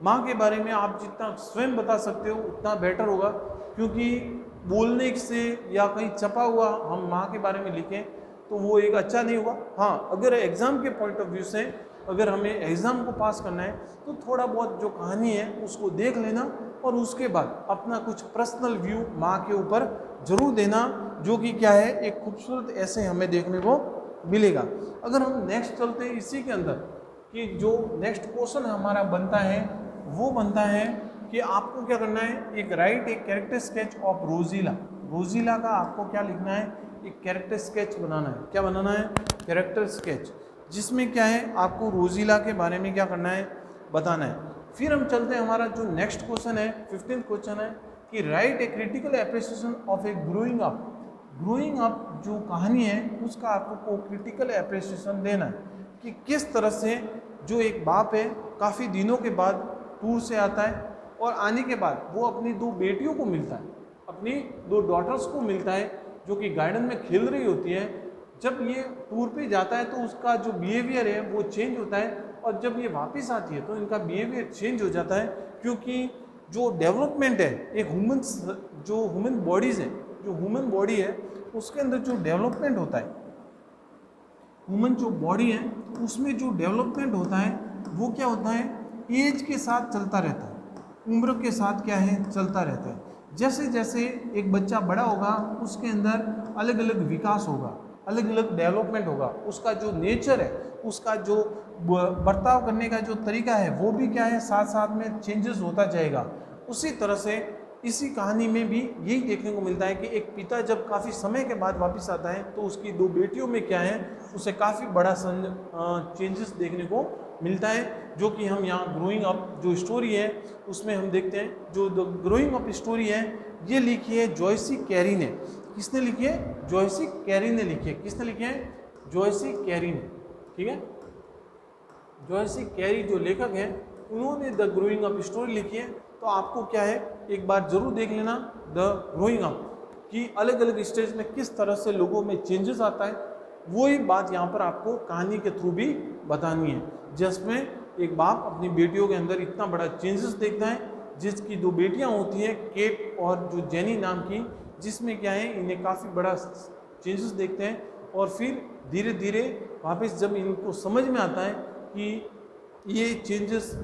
माँ के बारे में आप जितना स्वयं बता सकते हो उतना बेटर होगा, क्योंकि बोलने से या कहीं छपा हुआ हम माँ के बारे में लिखें तो वो एक अच्छा नहीं होगा। हाँ, अगर एग्ज़ाम के पॉइंट ऑफ व्यू से अगर हमें एग्ज़ाम को पास करना है तो थोड़ा बहुत जो कहानी है उसको देख लेना और उसके बाद अपना कुछ पर्सनल व्यू माँ के ऊपर ज़रूर देना, जो कि क्या है, एक खूबसूरत ऐसे हमें देखने को मिलेगा। अगर हम नेक्स्ट चलते हैं इसी के अंदर, कि जो नेक्स्ट क्वेश्चन हमारा बनता है वो बनता है कि आपको क्या करना है, एक कैरेक्टर स्केच ऑफ रोजीला का आपको क्या लिखना है, एक कैरेक्टर स्केच बनाना है। क्या बनाना है, कैरेक्टर स्केच, जिसमें क्या है आपको रोजीला के बारे में क्या करना है, बताना है। फिर हम चलते हैं, हमारा जो नेक्स्ट क्वेश्चन है 15th क्वेश्चन है कि write a critical appreciation of a growing up जो कहानी है उसका आपको क्रिटिकल एप्रिसिएशन देना है कि किस तरह से जो एक बाप है काफ़ी दिनों के बाद टूर से आता है और आने के बाद वो अपनी 2 बेटियों को मिलता है, अपनी 2 डॉटर्स को मिलता है जो कि गार्डन में खेल रही होती है। जब ये टूर पे जाता है तो उसका जो बिहेवियर है वो चेंज होता है, और जब ये वापस आती है तो इनका बिहेवियर चेंज हो जाता है, क्योंकि जो डेवलपमेंट है एक ह्यूमन बॉडीज़ है, जो ह्यूमन बॉडी है उसके अंदर जो डेवलपमेंट होता है, ह्यूमन जो बॉडी है उसमें जो डेवलपमेंट होता है वो क्या होता है, एज के साथ चलता रहता है, उम्र के साथ क्या है, चलता रहता है। जैसे जैसे एक बच्चा बड़ा होगा उसके अंदर अलग अलग विकास होगा, अलग अलग डेवलपमेंट होगा, उसका जो नेचर है, उसका जो बर्ताव करने का जो तरीका है वो भी क्या है, साथ साथ में चेंजेस होता जाएगा। उसी तरह से इसी कहानी में भी यही देखने को मिलता है कि एक पिता जब काफ़ी समय के बाद वापस आता है तो उसकी दो बेटियों में क्या है, उसे काफ़ी बड़ा चेंजेस देखने को मिलता है, जो कि हम यहाँ ग्रोइंग अप जो स्टोरी है उसमें हम देखते हैं। जो द ग्रोइंग अप स्टोरी है ये लिखी है जॉयसी कैरी ने। किसने लिखी है? जॉयसी कैरी ने लिखी है। किसने लिखी है? जॉयसी कैरी ने। ठीक है, जॉयसी कैरी जो लेखक हैं उन्होंने द ग्रोइंग अप स्टोरी लिखी है। तो आपको क्या है, एक बार जरूर देख लेना द ग्रोइंग अप कि अलग अलग स्टेज में किस तरह से लोगों में चेंजेस आता है, वही बात यहाँ पर आपको कहानी के थ्रू भी बतानी है, जिसमें एक बाप अपनी बेटियों के अंदर इतना बड़ा चेंजेस देखता है, जिसकी दो बेटियाँ होती हैं केट और जो जेनी नाम की, जिसमें क्या है इन्हें काफ़ी बड़ा चेंजेस देखते हैं। और फिर धीरे धीरे वापस जब इनको समझ में आता है कि ये चेंजेस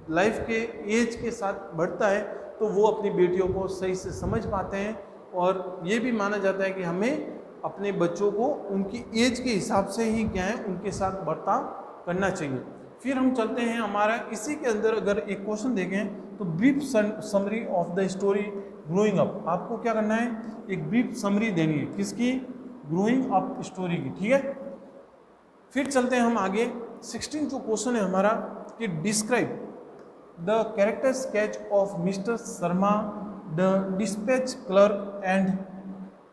लाइफ के एज के साथ बढ़ता है, तो वो अपनी बेटियों को सही से समझ पाते हैं। और ये भी माना जाता है कि हमें अपने बच्चों को उनकी एज के हिसाब से ही क्या है उनके साथ बर्ताव करना चाहिए। फिर हम चलते हैं हमारा इसी के अंदर अगर एक क्वेश्चन देखें तो brief summary of the story growing up. आपको क्या करना है, एक ब्रीफ समरी देनी है किसकी? ग्रोइंग अप स्टोरी की। ठीक है, फिर चलते हैं हम आगे। 16 जो क्वेश्चन है हमारा कि describe the character sketch of mister Sharma, the dispatch clerk and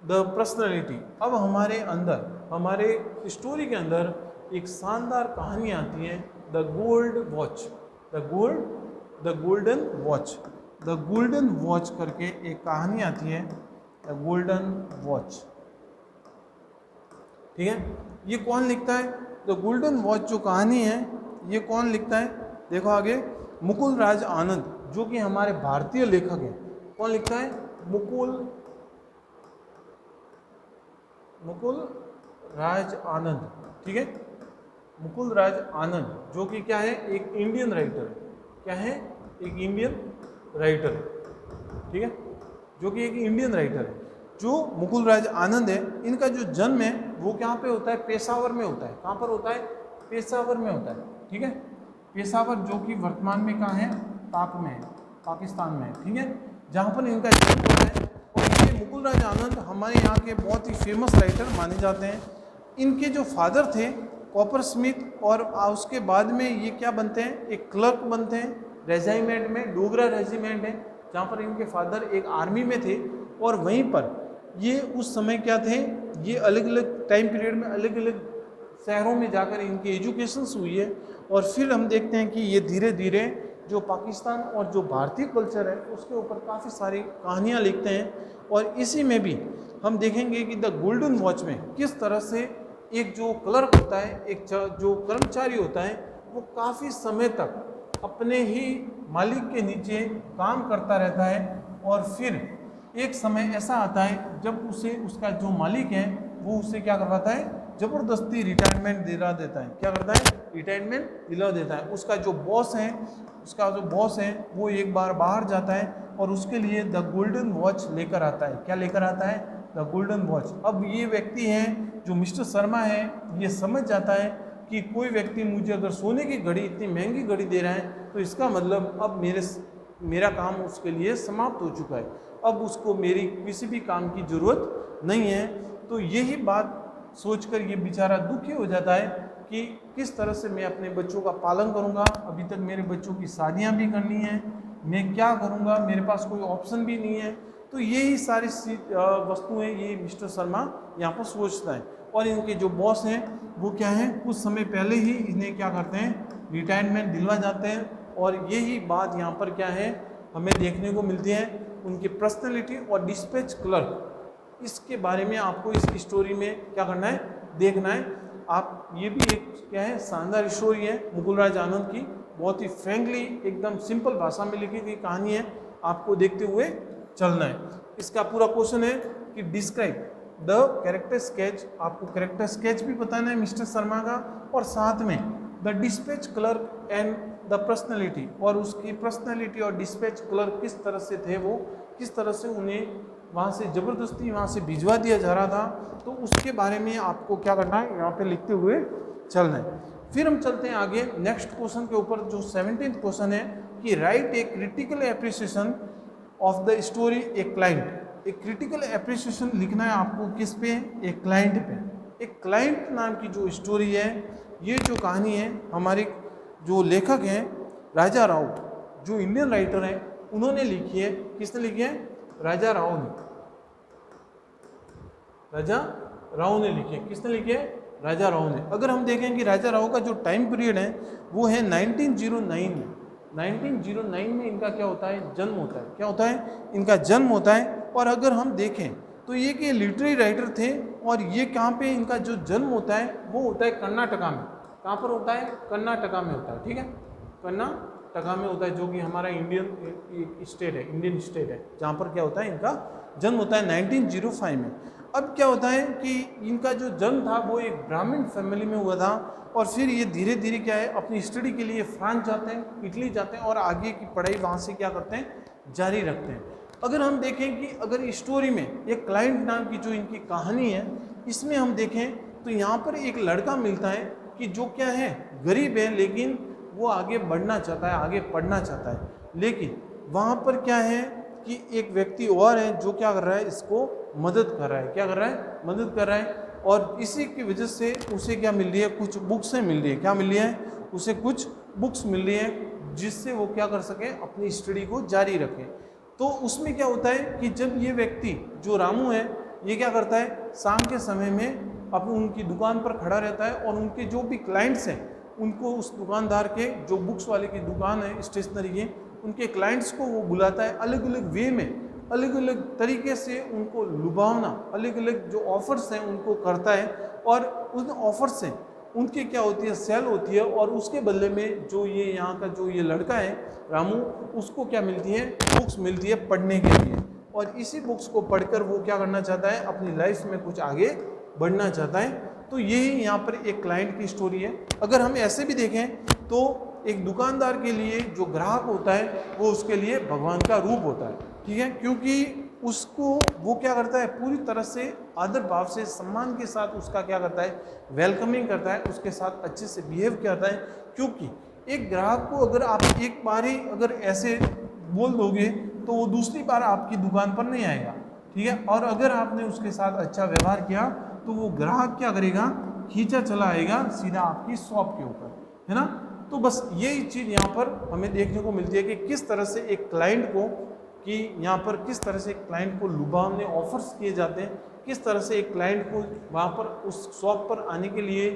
the personality. अब हमारे अंदर, हमारे स्टोरी के अंदर एक शानदार कहानी आती है, the gold watch, the golden watch, the golden watch करके एक कहानी आती है, द गोल्डन वॉच। ठीक है, ये कौन लिखता है? द गोल्डन वॉच जो कहानी है ये कौन लिखता है? देखो आगे, मुकुल राज आनंद, जो कि हमारे भारतीय लेखक हैं। कौन लिखता है? मुकुल राज आनंद। ठीक है, मुकुल राज आनंद जो कि क्या है, एक इंडियन राइटर है। क्या है? एक इंडियन राइटर। ठीक है, जो कि एक इंडियन राइटर है। जो मुकुल राज आनंद है, इनका जो जन्म है वो कहाँ पे होता है? पेशावर में होता है। कहाँ पर होता है? पेशावर में होता है। ठीक है, पेशावर जो कि वर्तमान में कहाँ है? पाक में है, पाकिस्तान में है। ठीक है, जहाँ पर इनका जन्म हुआ है। और ये मुकुल राज आनंद हमारे यहाँ के बहुत ही फेमस राइटर माने जाते हैं। इनके जो फादर थे कॉपर स्मिथ, और उसके बाद में ये क्या बनते हैं? एक क्लर्क बनते हैं रेजिमेंट में, डोगरा रेजिमेंट है, जहाँ पर इनके फादर एक आर्मी में थे। और वहीं पर ये उस समय क्या थे, ये अलग अलग टाइम पीरियड में अलग अलग शहरों में जाकर इनकी एजुकेशंस हुई है। और फिर हम देखते हैं कि ये धीरे धीरे जो पाकिस्तान और जो भारतीय कल्चर है उसके ऊपर काफ़ी सारी कहानियाँ लिखते हैं। और इसी में भी हम देखेंगे कि द गोल्डन वॉच में किस तरह से एक जो क्लर्क होता है, एक जो कर्मचारी होता है, वो काफ़ी समय तक अपने ही मालिक के नीचे काम करता रहता है। और फिर एक समय ऐसा आता है जब उसे उसका जो मालिक है वो उसे क्या करवाता है? ज़बरदस्ती रिटायरमेंट दिला देता है। क्या करता है? रिटायरमेंट दिला देता है। उसका जो बॉस है वो एक बार बाहर जाता है और उसके लिए द गोल्डन वॉच लेकर आता है। क्या लेकर आता है? The golden watch. अब ये व्यक्ति है जो मिस्टर शर्मा है, ये समझ जाता है कि कोई व्यक्ति मुझे अगर सोने की घड़ी, इतनी महंगी घड़ी दे रहा है, तो इसका मतलब अब मेरा काम उसके लिए समाप्त हो चुका है, अब उसको मेरी किसी भी काम की ज़रूरत नहीं है। तो यही बात सोचकर ये बेचारा दुखी हो जाता है कि किस तरह से मैं अपने बच्चों का पालन करूंगा, अभी तक मेरे बच्चों की शादियां भी करनी है, मैं क्या करूंगा, मेरे पास कोई ऑप्शन भी नहीं है। तो यही सारी वस्तुएं ये मिस्टर शर्मा यहाँ पर सोचता है। और इनके जो बॉस हैं वो क्या है, कुछ समय पहले ही इन्हें क्या करते हैं? रिटायरमेंट दिलवा जाते हैं। और यही बात यहाँ पर क्या है हमें देखने को मिलती है, उनकी पर्सनैलिटी और डिस्पैच क्लर्क, इसके बारे में आपको इस स्टोरी में क्या करना है? देखना है। आप ये भी एक क्या है शानदार स्टोरी है मुकुल राज आनंद की, बहुत ही फ्रेंकली एकदम सिंपल भाषा में लिखी गई कहानी है, आपको देखते हुए चलना है। इसका पूरा क्वेश्चन है कि डिस्क्राइब द कैरेक्टर स्केच, आपको कैरेक्टर स्केच भी बताना है मिस्टर शर्मा का, और साथ में the dispatch clerk and the personality, और उसकी पर्सनैलिटी और डिस्पैच क्लर्क किस तरह से थे, वो किस तरह से उन्हें वहाँ से ज़बरदस्ती वहाँ से भिजवा दिया जा रहा था, तो उसके बारे में आपको क्या करना है? यहाँ पे लिखते हुए चलना है। फिर हम चलते हैं आगे नेक्स्ट क्वेश्चन के ऊपर, जो 17th क्वेश्चन है कि write a critical appreciation of the story a client. एक क्रिटिकल एप्रिसिएशन लिखना है आपको किस पे, एक क्लाइंट पे। एक क्लाइंट नाम की जो स्टोरी है, ये जो कहानी है हमारे जो लेखक हैं राजा राव, जो इंडियन राइटर हैं, उन्होंने लिखी है। किसने लिखी है? राजा राव ने। राजा राव ने लिखी है। किसने लिखी है? राजा राव ने। अगर हम देखें कि राजा राव का जो टाइम पीरियड है वो है 1909 में। 1909 में इनका क्या होता है? जन्म होता है। क्या होता है? इनका जन्म होता है। और अगर हम देखें तो ये कि लिटरेरी राइटर थे, और ये कहाँ पे इनका जो जन्म होता है वो होता है कर्नाटका में। कहाँ पर होता है? कर्नाटका में होता है। ठीक है, कर्नाटका में होता है, जो कि हमारा इंडियन स्टेट है, इंडियन स्टेट है, जहाँ पर क्या होता है इनका जन्म होता है 1905 में। अब क्या होता है कि इनका जो जन्म था वो एक ब्राह्मण फैमिली में हुआ था, और फिर ये धीरे धीरे क्या है अपनी स्टडी के लिए फ्रांस जाते हैं, इटली जाते हैं, और आगे की पढ़ाई वहाँ से क्या करते हैं? जारी रखते हैं। अगर हम देखें कि अगर इस स्टोरी में एक क्लाइंट नाम की जो इनकी कहानी है, इसमें हम देखें तो यहाँ पर एक लड़का मिलता है कि जो क्या है, गरीब है, लेकिन वो आगे बढ़ना चाहता है, आगे पढ़ना चाहता है। लेकिन वहाँ पर क्या है कि एक व्यक्ति और है जो क्या कर रहा है, इसको मदद कर रहा है। क्या कर रहा है? मदद कर रहा है। और इसी की वजह से उसे क्या मिल रही है? कुछ बुक्सें मिल रही है। क्या मिल रही है? उसे कुछ बुक्स मिल रही है, जिससे वो क्या कर सके? अपनी स्टडी को जारी रखे। तो उसमें क्या होता है कि जब ये व्यक्ति जो रामू है, ये क्या करता है? शाम के समय में अपनी उनकी दुकान पर खड़ा रहता है, और उनके जो भी क्लाइंट्स हैं उनको, उस दुकानदार के जो बुक्स वाले की दुकान है स्टेशनरी की, उनके क्लाइंट्स को वो बुलाता है, अलग अलग वे में, अलग अलग तरीके से उनको लुभावना, अलग अलग जो ऑफर्स हैं उनको करता है। और उन ऑफर्स से उनकी क्या होती है? सेल होती है। और उसके बदले में जो ये यहाँ का जो ये लड़का है रामू, उसको क्या मिलती है? बुक्स मिलती है पढ़ने के लिए। और इसी बुक्स को पढ़कर वो क्या करना चाहता है? अपनी लाइफ में कुछ आगे बढ़ना चाहता है। तो यही यहाँ पर एक क्लाइंट की स्टोरी है। अगर हम ऐसे भी देखें तो एक दुकानदार के लिए जो ग्राहक होता है वो उसके लिए भगवान का रूप होता है। ठीक है, क्योंकि उसको वो क्या करता है? पूरी तरह से आदर भाव से, सम्मान के साथ उसका क्या करता है? वेलकमिंग करता है, उसके साथ अच्छे से बिहेव करता है। क्योंकि एक ग्राहक को अगर आप एक बार ही अगर ऐसे बोल दोगे तो वो दूसरी बार आपकी दुकान पर नहीं आएगा। ठीक है, और अगर आपने उसके साथ अच्छा व्यवहार किया तो वो ग्राहक क्या करेगा? खींचा चला आएगा सीधा आपकी शॉप के ऊपर, है ना। तो बस यही चीज़ यहाँ पर हमें देखने को मिलती है कि किस तरह से एक क्लाइंट को, कि यहाँ पर किस तरह से एक क्लाइंट को लुभावने ऑफर्स किए जाते हैं, किस तरह से एक क्लाइंट को वहाँ पर उस शॉप पर आने के लिए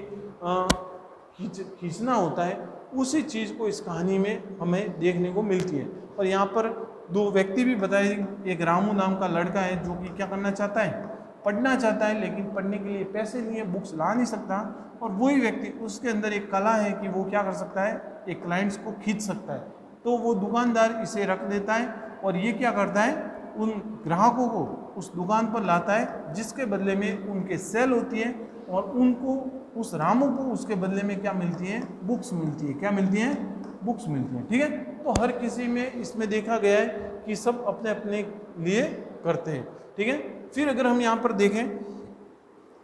खींचना होता है। उसी चीज़ को इस कहानी में हमें देखने को मिलती है। और यहाँ पर दो व्यक्ति भी बताए, एक रामू नाम का लड़का है जो कि क्या करना चाहता है? पढ़ना चाहता है, लेकिन पढ़ने के लिए पैसे नहीं है, बुक्स ला नहीं सकता। और वही व्यक्ति, उसके अंदर एक कला है कि वो क्या कर सकता है? एक क्लाइंट्स को खींच सकता है। तो वो दुकानदार इसे रख देता है, और ये क्या करता है? उन ग्राहकों को उस दुकान पर लाता है, जिसके बदले में उनके सेल होती है, और उनको, उस रामू को उसके बदले में क्या मिलती है? बुक्स मिलती है। क्या मिलती है? बुक्स मिलती हैं। ठीक है, तो हर किसी में इसमें देखा गया है कि सब अपने अपने लिए करते हैं। ठीक है, फिर अगर हम यहाँ पर देखें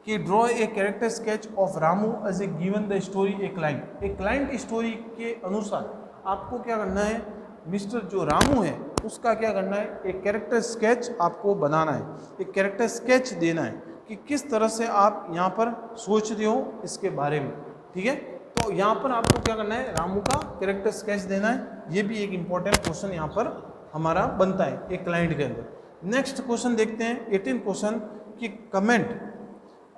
कि draw a character sketch of Ramu as a given the story a client. एक क्लाइंट स्टोरी के अनुसार आपको क्या करना है? मिस्टर जो रामू है उसका क्या करना है? एक कैरेक्टर स्केच आपको बनाना है, एक कैरेक्टर स्केच देना है कि किस तरह से आप यहाँ पर सोच रहे हो इसके बारे में। ठीक है, तो यहाँ पर आपको क्या करना है? रामू का कैरेक्टर स्केच देना है। ये भी एक इम्पॉर्टेंट क्वेश्चन यहाँ पर हमारा बनता है एक क्लाइंट के अंदर। नेक्स्ट क्वेश्चन देखते हैं, 18 क्वेश्चन कि comment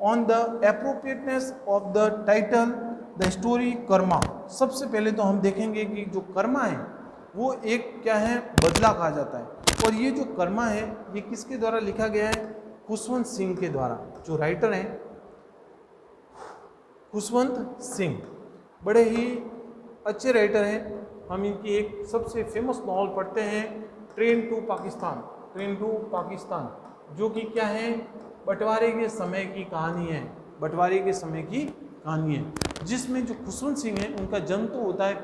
on the appropriateness of the title the story Karma. सबसे पहले तो हम देखेंगे कि जो कर्मा है वो एक क्या है? बदला कहा जाता है। और ये जो कर्मा है ये किसके द्वारा लिखा गया है? खुशवंत सिंह के द्वारा। जो राइटर हैं खुशवंत सिंह, बड़े ही अच्छे राइटर हैं। हम इनकी एक सबसे फेमस नॉवल पढ़ते हैं, train to Pakistan. Train to Pakistan जो कि क्या है? बंटवारे के समय की कहानी है। बंटवारे के समय की कहानी है, जिसमें जो खुशवंत सिंह हैं उनका जन्म तो होता है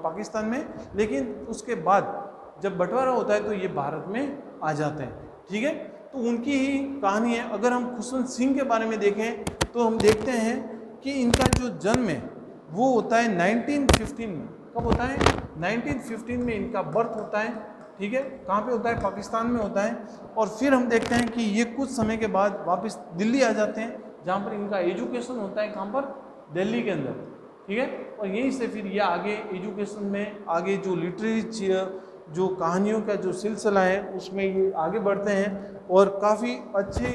पाकिस्तान में, लेकिन उसके बाद जब बंटवारा होता है तो ये भारत में आ जाते हैं। ठीक है, तो उनकी ही कहानी है। अगर हम खुशवंत सिंह के बारे में देखें तो हम देखते हैं कि इनका जो जन्म है वो होता है 1915 में। कब होता है? 1915 में इनका बर्थ होता है। ठीक है, कहाँ पे होता है, पाकिस्तान में होता है। और फिर हम देखते हैं कि ये कुछ समय के बाद वापस दिल्ली आ जाते हैं, जहाँ पर इनका एजुकेशन होता है, कहाँ पर, दिल्ली के अंदर, ठीक है। और यहीं से फिर ये आगे एजुकेशन में आगे जो लिटरेचर, जो कहानियों का जो सिलसिला है उसमें ये आगे बढ़ते हैं और काफ़ी अच्छी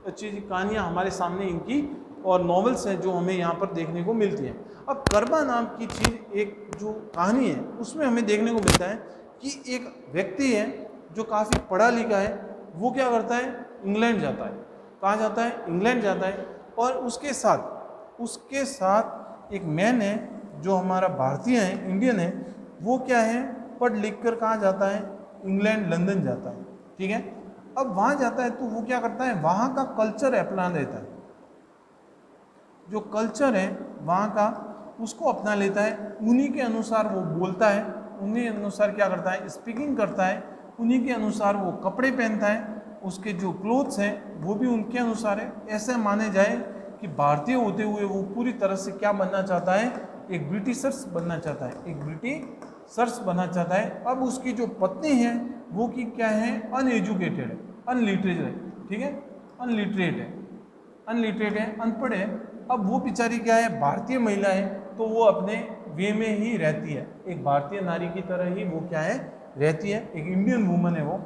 अच्छी कहानियाँ हमारे सामने इनकी और नॉवेल्स हैं जो हमें यहाँ पर देखने को मिलती हैं। अब कर्मा नाम की चीज़, एक जो कहानी है उसमें हमें देखने को मिलता है कि एक व्यक्ति है जो काफ़ी पढ़ा लिखा है, वो क्या करता है, इंग्लैंड जाता है। कहाँ जाता है, इंग्लैंड जाता है। और उसके साथ एक मैन है जो हमारा भारतीय है, इंडियन है, वो क्या है, पढ़ लिख कर कहाँ जाता है, इंग्लैंड, लंदन जाता है, ठीक है। अब वहाँ जाता है तो वो क्या करता है, वहाँ का कल्चर अपना लेता है, जो कल्चर है वहाँ का उसको अपना लेता है, उन्हीं के अनुसार वो बोलता है, उन्हीं अनुसार क्या करता है, स्पीकिंग करता है, उन्हीं के अनुसार वो कपड़े पहनता है, उसके जो क्लोथ्स हैं वो भी उनके अनुसार है। ऐसे माने जाए कि भारतीय होते हुए वो पूरी तरह से क्या बनना चाहता है, एक ब्रिटिशर्स बनना चाहता है, एक ब्रिटिशर्स बनना चाहता है। अब उसकी जो पत्नी है वो की क्या है, अनएजुकेटेड है, अनलिटरेट है, ठीक है, अनलिटरेट है, अनपढ़ है। अब वो बेचारी क्या है, भारतीय महिला है, तो वो अपने वे में ही रहती है, एक भारतीय नारी की तरह ही वो क्या है, रहती है, एक इंडियन वुमन है वो।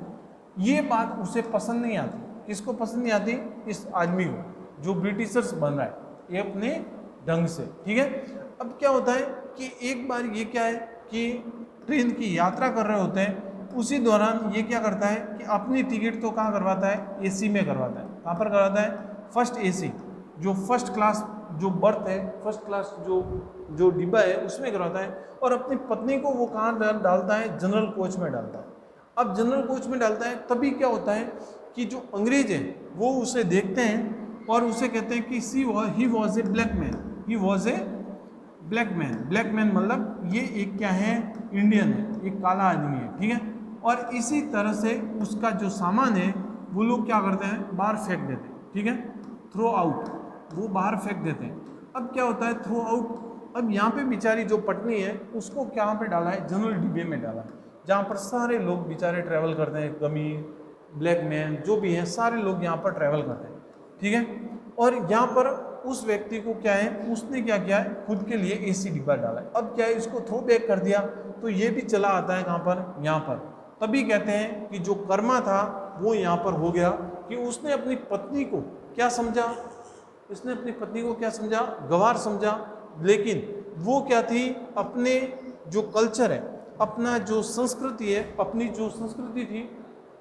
ये बात उसे पसंद नहीं आती। किसको पसंद नहीं आती, इस आदमी को जो ब्रिटिशर्स बन रहा है, ये अपने ढंग से, ठीक है। अब क्या होता है कि एक बार ये क्या है कि ट्रेन की यात्रा कर रहे होते हैं, उसी दौरान ये क्या करता है कि अपनी टिकट तो कहाँ करवाता है, एसी में करवाता है। कहाँ पर करवाता है, फर्स्ट एसी, जो फर्स्ट क्लास जो बर्थ है, फर्स्ट क्लास जो डिब्बा है उसमें करवाता है। और अपनी पत्नी को वो कहाँ डालता है, जनरल कोच में डालता है। अब जनरल कोच में डालता है, तभी क्या होता है कि जो अंग्रेज हैं वो उसे देखते हैं और उसे कहते हैं कि he was a black man, he was a black man मतलब ये एक क्या है, इंडियन है, एक काला आदमी है, ठीक है। और इसी तरह से उसका जो सामान है वो लोग क्या करते हैं, बाहर फेंक देते हैं, ठीक है, थ्रो आउट, वो बाहर फेंक देते हैं। अब क्या होता है, थ्रो आउट। अब यहाँ पे बेचारी जो पत्नी है उसको कहाँ पे डाला है, जनरल डिब्बे में डाला है, जहाँ पर सारे लोग बेचारे ट्रैवल करते हैं, गमीर, ब्लैक मैन जो भी हैं, सारे लोग यहाँ पर ट्रैवल करते हैं, ठीक है। और यहाँ पर उस व्यक्ति को क्या है, उसने क्या किया है, खुद के लिए एसी डिब्बा डाला है। अब क्या है, इसको थ्रो बैक कर दिया तो ये भी चला आता है कहाँ पर, यहाँ पर। तभी कहते हैं कि जो कर्मा था वो यहाँ पर हो गया कि उसने अपनी पत्नी को क्या समझा, इसने अपनी पत्नी को क्या समझा, गंवार समझा। लेकिन वो क्या थी, अपने जो कल्चर है, अपना जो संस्कृति है, अपनी जो संस्कृति थी,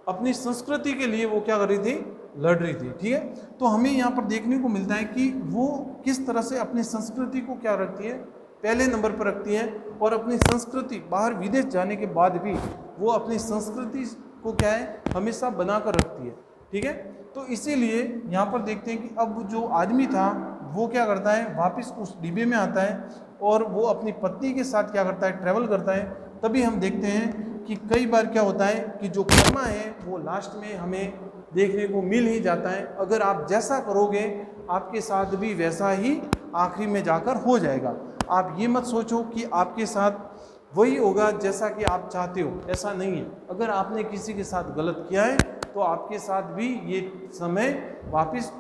अपनी संस्कृति के लिए वो क्या कर रही थी, लड़ रही थी, ठीक है। तो हमें यहाँ पर देखने को मिलता है कि वो किस तरह से अपनी संस्कृति को क्या रखती है, पहले नंबर पर रखती है। और अपनी संस्कृति, बाहर विदेश जाने के बाद भी वो अपनी संस्कृति को क्या है, हमेशा बना कर रखती है, ठीक है। तो इसीलिए यहाँ पर देखते हैं कि अब जो आदमी था वो क्या करता है, वापस उस डिब्बे में आता है और वो अपनी पत्नी के साथ क्या करता है, ट्रैवल करता है। तभी हम देखते हैं कि कई बार क्या होता है कि जो कर्मा है वो लास्ट में हमें देखने को मिल ही जाता है। अगर आप जैसा करोगे आपके साथ भी वैसा ही आखिरी में जाकर हो जाएगा। आप ये मत सोचो कि आपके साथ वही होगा जैसा कि आप चाहते हो, ऐसा नहीं है। अगर आपने किसी के साथ गलत किया है तो आपके साथ भी ये समय वापस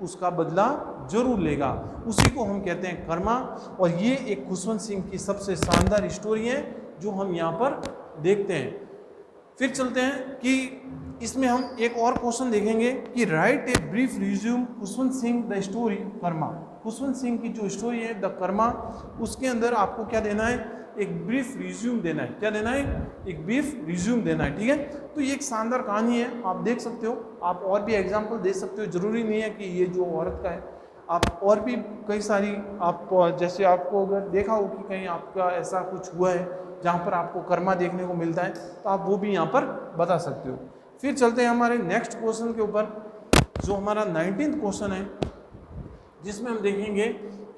उसका बदला जरूर लेगा। उसी को हम कहते हैं कर्मा। और ये एक खुशवंत सिंह की सबसे शानदार स्टोरी है जो हम यहाँ पर देखते हैं। फिर चलते हैं कि इसमें हम एक और क्वेश्चन देखेंगे कि write A brief resume Khushwant Singh the story Karma. Khushwant Singh की जो स्टोरी है द कर्मा, उसके अंदर आपको क्या देना है, एक ब्रीफ रिज्यूम देना है। क्या देना है, एक ब्रीफ रिज्यूम देना है, ठीक है। तो ये एक शानदार कहानी है, आप देख सकते हो। आप और भी एग्जाम्पल दे सकते हो, जरूरी नहीं है कि ये जो औरत का है, आप और भी कई सारी, आप जैसे आपको अगर देखा हो कि कहीं आपका ऐसा कुछ हुआ है जहाँ पर आपको कर्मा देखने को मिलता है तो आप वो भी यहाँ पर बता सकते हो। फिर चलते हैं हमारे नेक्स्ट क्वेश्चन के ऊपर, जो हमारा 19th क्वेश्चन है, जिसमें हम देखेंगे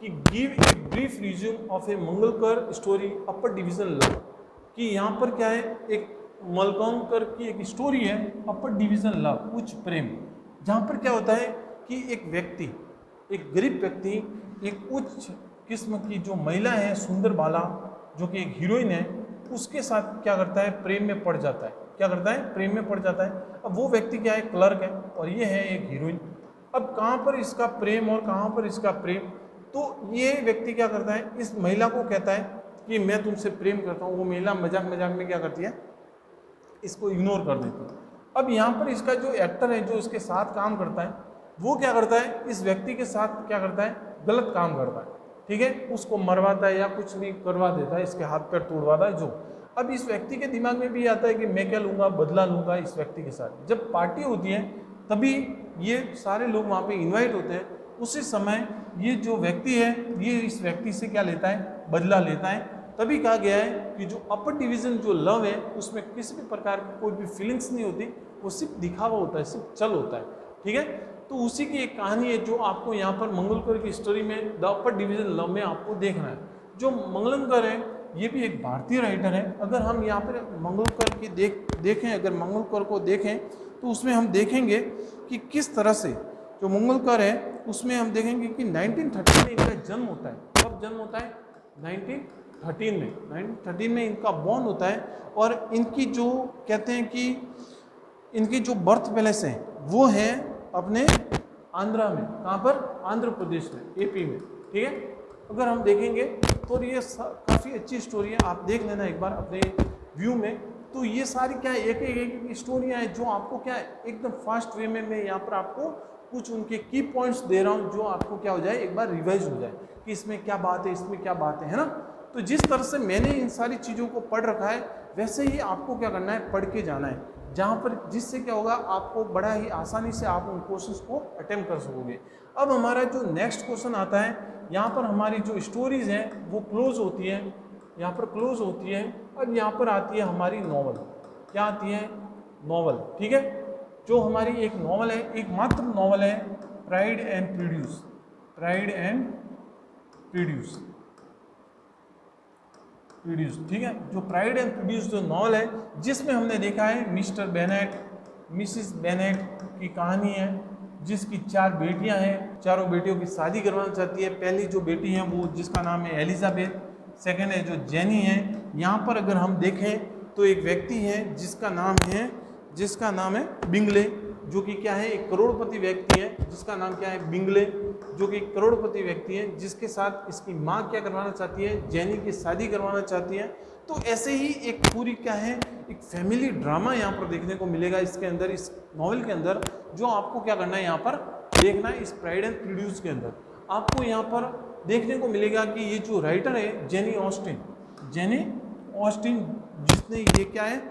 कि give a brief resume of a Malgonkar story upper division love. कि यहाँ पर क्या है, एक मलकांकर की एक स्टोरी है अपर डिवीजन लव, उच्च प्रेम। जहाँ पर क्या होता है कि एक व्यक्ति, एक गरीब व्यक्ति, एक उच्च किस्म की जो महिला है सुंदर बाला, जो कि एक हीरोइन है, उसके साथ क्या करता है, प्रेम में पड़ जाता है। क्या करता है, प्रेम में पड़ जाता है। अब वो व्यक्ति क्या है, क्लर्क है, और ये है एक हीरोइन। अब कहाँ पर इसका प्रेम और कहाँ पर इसका प्रेम, तो ये व्यक्ति क्या करता है, इस महिला को कहता है कि मैं तुमसे प्रेम करता हूँ। वो महिला मजाक मजाक में क्या करती है, इसको इग्नोर कर देती है। अब यहाँ पर इसका जो एक्टर है, जो इसके साथ काम करता है, वो क्या करता है, इस व्यक्ति के साथ क्या करता है, गलत काम करता है। ठीक है, उसको मरवाता है या कुछ भी करवा देता है, इसके हाथ पैर तोड़वाता है जो। अब इस व्यक्ति के दिमाग में भी आता है कि मैं क्या लूँगा, बदला लूँगा इस व्यक्ति के साथ। जब पार्टी होती है तभी ये सारे लोग वहाँ पे इनवाइट होते हैं। उसी समय ये जो व्यक्ति है, ये इस व्यक्ति से क्या लेता है, बदला लेता है। तभी कहा गया है कि जो अपर डिवीजन जो लव है, उसमें किसी भी प्रकार की कोई भी फीलिंग्स नहीं होती, वो सिर्फ दिखावा होता है, सिर्फ चल होता है। ठीक है, तो उसी की एक कहानी है जो आपको यहाँ पर मंगलकर की स्टोरी में द अपर डिवीजन लव में आपको देखना है। जो मंगलकर है ये भी एक भारतीय राइटर है। अगर हम यहाँ पर मंगलकर की देखें, अगर मंगलकर को देखें तो उसमें हम देखेंगे कि किस तरह से जो मंगलकर है उसमें हम देखेंगे कि 1913 में इनका जन्म होता है। कब जन्म होता है, 1913 में इनका बॉर्न होता है। और इनकी जो कहते हैं कि इनकी जो बर्थ पैलेस है वो है अपने आंध्रा में। कहाँ पर, आंध्र प्रदेश में, एपी में। ठीक है, अगर हम देखेंगे तो ये काफ़ी अच्छी स्टोरी है, आप देख लेना एक बार अपने व्यू में। तो ये सारी क्या है, एक एक स्टोरियाँ हैं जो आपको क्या है, एकदम फास्ट वे में मैं यहाँ पर आपको कुछ उनके की पॉइंट्स दे रहा हूँ, जो आपको क्या हो जाए, एक बार रिवाइज हो जाए कि इसमें क्या बात है, इसमें क्या बात है ना। तो जिस तरह से मैंने इन सारी चीज़ों को पढ़ रखा है, वैसे ही आपको क्या करना है, पढ़ के जाना है, जहाँ पर जिससे क्या होगा, आपको बड़ा ही आसानी से आप उन क्वेश्चंस को अटेम्प्ट कर सकोगे। अब हमारा जो नेक्स्ट क्वेश्चन आता है, यहाँ पर हमारी जो स्टोरीज हैं वो क्लोज होती है, यहाँ पर क्लोज होती है। अब यहाँ पर आती है हमारी नॉवल। क्या आती है, नॉवल। ठीक है, जो हमारी एक नॉवल है, एकमात्र नॉवल है, pride and prejudice. Pride and prejudice. ठीक है, जो प्राइड एंड प्रेजुडिस जो नॉवल है, जिसमें हमने देखा है मिस्टर बेनेट, मिसिस बेनेट की कहानी है, जिसकी 4 बेटियां हैं, चारों बेटियों की शादी करवाना चाहती है। पहली जो बेटी है वो जिसका नाम है एलिजाबेथ, सेकंड है जो जेनी है। यहाँ पर अगर हम देखें तो एक व्यक्ति है जिसका नाम है बिंगले, जो कि क्या है, एक करोड़पति व्यक्ति है, जिसका नाम क्या है, बिंगले, जो कि एक करोड़पति व्यक्ति है, जिसके साथ इसकी माँ क्या करवाना चाहती है, जेनी की शादी करवाना चाहती है। तो ऐसे ही एक पूरी क्या है, एक फैमिली ड्रामा यहाँ पर देखने को मिलेगा इसके अंदर, इस नॉवल के अंदर, जो आपको क्या करना है, यहाँ पर देखना है। इस प्राइड एंड प्रेजुडिस के अंदर आपको यहाँ पर देखने को मिलेगा कि ये जो राइटर है जेनी ऑस्टिन, जिसने ये क्या है,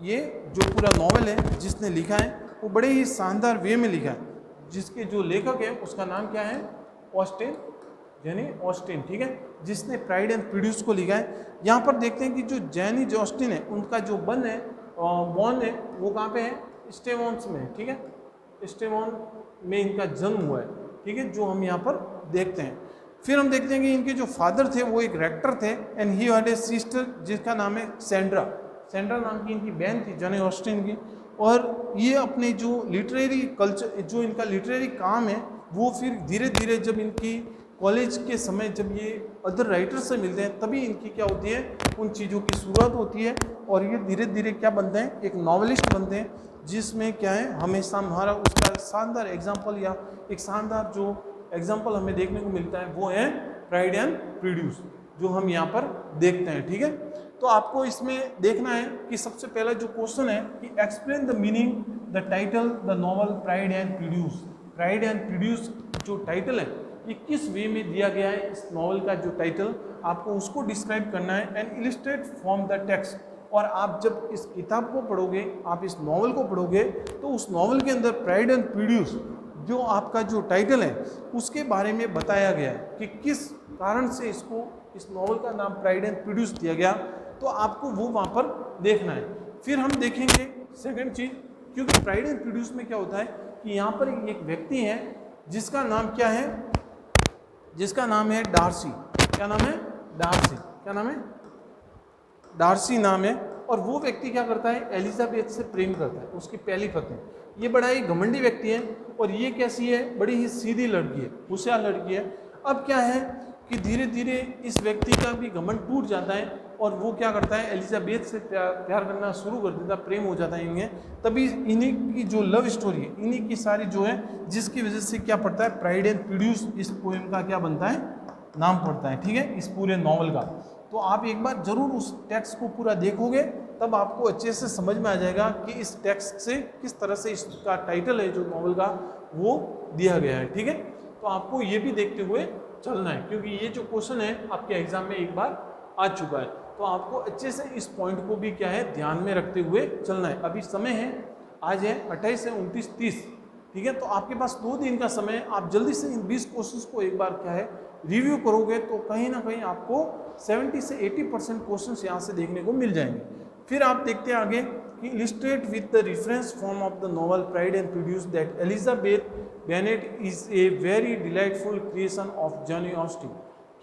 ये जो पूरा नॉवल है जिसने लिखा है वो बड़े ही शानदार वे में लिखा है। जिसके जो लेखक है उसका नाम क्या है, जेनी ऑस्टिन। ठीक है, जिसने प्राइड एंड प्रेजुडिस को लिखा है। यहाँ पर देखते हैं कि जो जेनी ऑस्टिन है, उनका जो बॉर्न है वो कहाँ पे है, स्टेवॉन्स में। ठीक है, स्टेवॉन में इनका जन्म हुआ है। ठीक है, जो हम यहाँ पर देखते हैं। फिर हम देखते हैं कि इनके जो फादर थे वो एक रेक्टर थे, and he had a sister जिसका नाम है सेंड्रा नाम की इनकी बहन थी, जेनी ऑस्टिन की। और ये अपने जो लिटरेरी कल्चर, जो इनका लिटरेरी काम है, वो फिर धीरे धीरे जब इनकी कॉलेज के समय जब ये अदर राइटर से मिलते हैं, तभी इनकी क्या होती है, उन चीज़ों की शुरुआत होती है। और ये धीरे धीरे क्या बनते हैं, एक नॉवेलिस्ट बनते हैं, जिसमें क्या है, हमेशा हमारा उसका शानदार एग्जाम्पल या एक शानदार जो एग्जाम्पल हमें देखने को मिलता है वो है प्राइड एंड प्रेजुडिस, जो हम यहाँ पर देखते हैं। ठीक है, तो आपको इसमें देखना है कि सबसे पहला जो क्वेश्चन है कि explain the meaning the title the novel pride and prejudice. Pride and prejudice जो टाइटल है ये किस वे में दिया गया है, इस नॉवल का जो टाइटल, आपको उसको डिस्क्राइब करना है and illustrate from the text. और आप जब इस किताब को पढ़ोगे, आप इस नॉवल को पढ़ोगे, तो उस नॉवल के अंदर प्राइड एंड प्रेजुडिस जो आपका जो टाइटल है उसके बारे में बताया गया है कि किस कारण से इसको, इस नॉवल का नाम प्राइड एंड प्रेजुडिस दिया गया। तो आपको वो वहाँ पर देखना है। फिर हम देखेंगे सेकंड चीज़, क्योंकि प्राइड एंड प्रेजुडिस में क्या होता है कि यहाँ पर एक व्यक्ति है जिसका नाम क्या है, जिसका नाम है डार्सी। क्या नाम है, डार्सी। क्या नाम है, डार्सी नाम है। और वो व्यक्ति क्या करता है, एलिजाबेथ से प्रेम करता है, उसकी पहली पत्नी। ये बड़ा ही घमंडी व्यक्ति है, और ये कैसी है, बड़ी ही सीधी लड़की है, होशियार लड़की है। अब क्या है कि धीरे धीरे इस व्यक्ति का भी घमंड टूट जाता है और वो क्या करता है, एलिजाबेथ से प्यार करना शुरू कर देता, प्रेम हो जाता है इन्हें। तभी इन्हीं की जो लव स्टोरी है, इन्हीं की सारी जो है, जिसकी वजह से क्या पड़ता है, प्राइड एंड प्रेजुडिस इस पोएम का क्या बनता है, नाम पड़ता है, ठीक है, इस पूरे नॉवल का। तो आप एक बार जरूर उस टेक्स्ट को पूरा देखोगे, तब आपको अच्छे से समझ में आ जाएगा कि इस टेक्स्ट से किस तरह से इसका टाइटल है जो नॉवल का वो दिया गया है, ठीक है। तो आपको ये भी देखते हुए चलना है, क्योंकि ये जो क्वेश्चन है आपके एग्जाम में एक बार आ चुका है। तो आपको अच्छे से इस पॉइंट को भी क्या है, ध्यान में रखते हुए चलना है। अभी समय है, आज है 28 से 29, 30, ठीक है। तो आपके पास 2 दिन का समय है, आप जल्दी से इन 20 क्वेश्चंस को एक बार क्या है रिव्यू करोगे तो कहीं ना कहीं आपको 70 से 80% क्वेश्चंस यहाँ से देखने को मिल जाएंगे। फिर आप देखते हैं आगे कि illustrate with the reference form of the novel pride and prejudice that Elizabeth Bennet is a very delightful creation of John Austin,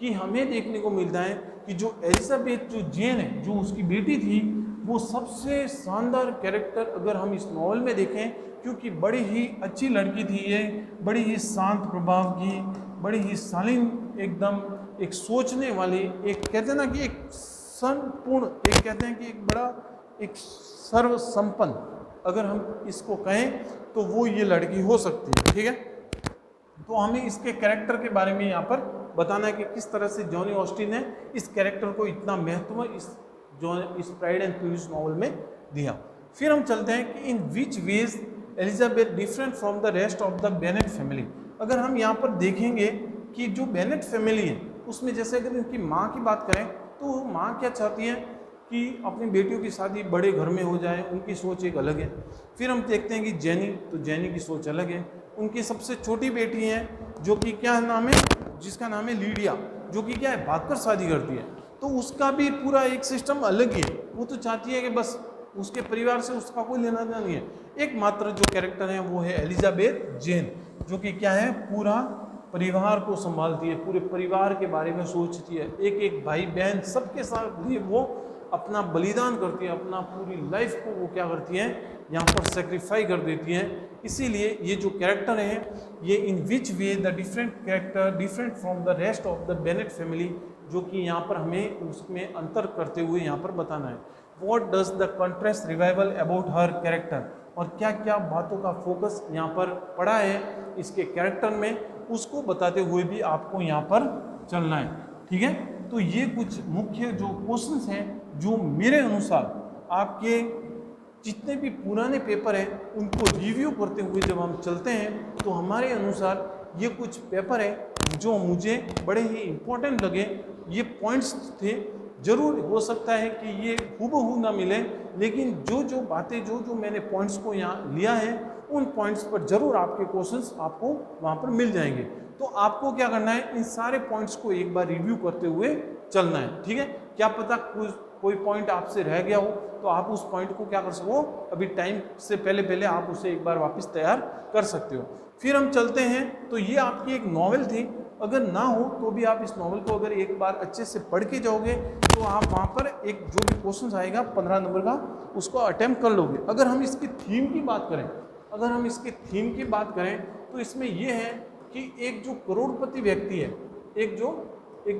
कि हमें देखने को मिलता है कि जो एलिजाबेथ जो जेन है, जो उसकी बेटी थी, वो सबसे शानदार कैरेक्टर अगर हम इस नॉवल में देखें, क्योंकि बड़ी ही अच्छी लड़की थी ये, बड़ी ही शांत प्रभाव की, बड़ी ही शालीन, एकदम एक सोचने वाली, एक कहते हैं ना कि एक संपूर्ण, एक कहते हैं कि एक बड़ा एक सर्व संपन्न, अगर हम इसको कहें तो वो ये लड़की हो सकती है, ठीक है। तो हमें इसके कैरेक्टर के बारे में यहाँ पर बताना है कि किस तरह से जॉन ऑस्टिन ने इस कैरेक्टर को इतना महत्व इस प्राइड एंड प्रेजुडिस नॉवल में दिया। फिर हम चलते हैं कि in which ways Elizabeth different from the rest of the Bennet family. अगर हम यहाँ पर देखेंगे कि जो बेनेट फैमिली है उसमें जैसे अगर इनकी माँ की बात करें तो माँ क्या चाहती है कि अपनी बेटियों की शादी बड़े घर में हो जाए, उनकी सोच एक अलग है। फिर हम देखते हैं कि जेनी, तो जेनी की सोच अलग है। उनकी सबसे छोटी बेटी है जो कि क्या नाम है, जिसका नाम है लीडिया, जो कि क्या है भागकर शादी करती है, तो उसका भी पूरा एक सिस्टम अलग ही है। वो तो चाहती है कि बस उसके परिवार से उसका कोई लेना देना नहीं है। एकमात्र जो कैरेक्टर है वो है एलिजाबेथ जेन, जो कि क्या है पूरा परिवार को संभालती है, पूरे परिवार के बारे में सोचती है, एक एक भाई बहन सबके साथ लिए वो अपना बलिदान करती है, अपना पूरी लाइफ को वो क्या करती है यहाँ पर सेक्रीफाई कर देती है। इसीलिए ये जो कैरेक्टर है ये in which way the different character different from the rest of the Bennet family, जो कि यहाँ पर हमें उसमें अंतर करते हुए यहाँ पर बताना है। What does the contrast revival about her character, और क्या क्या बातों का फोकस यहाँ पर पड़ा है इसके कैरेक्टर में, उसको बताते हुए भी आपको यहाँ पर चलना है, ठीक है। तो ये कुछ मुख्य जो क्वेश्चंस हैं जो मेरे अनुसार आपके जितने भी पुराने पेपर हैं उनको रिव्यू करते हुए जब हम चलते हैं तो हमारे अनुसार ये कुछ पेपर है जो मुझे बड़े ही इम्पोर्टेंट लगे। ये पॉइंट्स थे, जरूर हो सकता है कि ये हूबहू ना मिले, लेकिन जो जो बातें जो मैंने पॉइंट्स को यहाँ लिया है उन पॉइंट्स पर जरूर आपके क्वेश्चंस आपको वहाँ पर मिल जाएंगे। तो आपको क्या करना है, इन सारे पॉइंट्स को एक बार रिव्यू करते हुए चलना है, ठीक है। क्या पता कोई पॉइंट आपसे रह गया हो तो आप उस पॉइंट को क्या कर सको, अभी टाइम से पहले आप उसे एक बार वापस तैयार कर सकते हो। फिर हम चलते हैं, तो ये आपकी एक नॉवेल थी, अगर ना हो तो भी आप इस नॉवेल को अगर एक बार अच्छे से पढ़ के जाओगे तो आप वहाँ पर एक जो भी क्वेश्चन आएगा 15 नंबर का उसको अटेम्प्ट कर लोगे। अगर हम इसकी थीम की बात करें, तो इसमें यह है कि एक जो करोड़पति व्यक्ति है, एक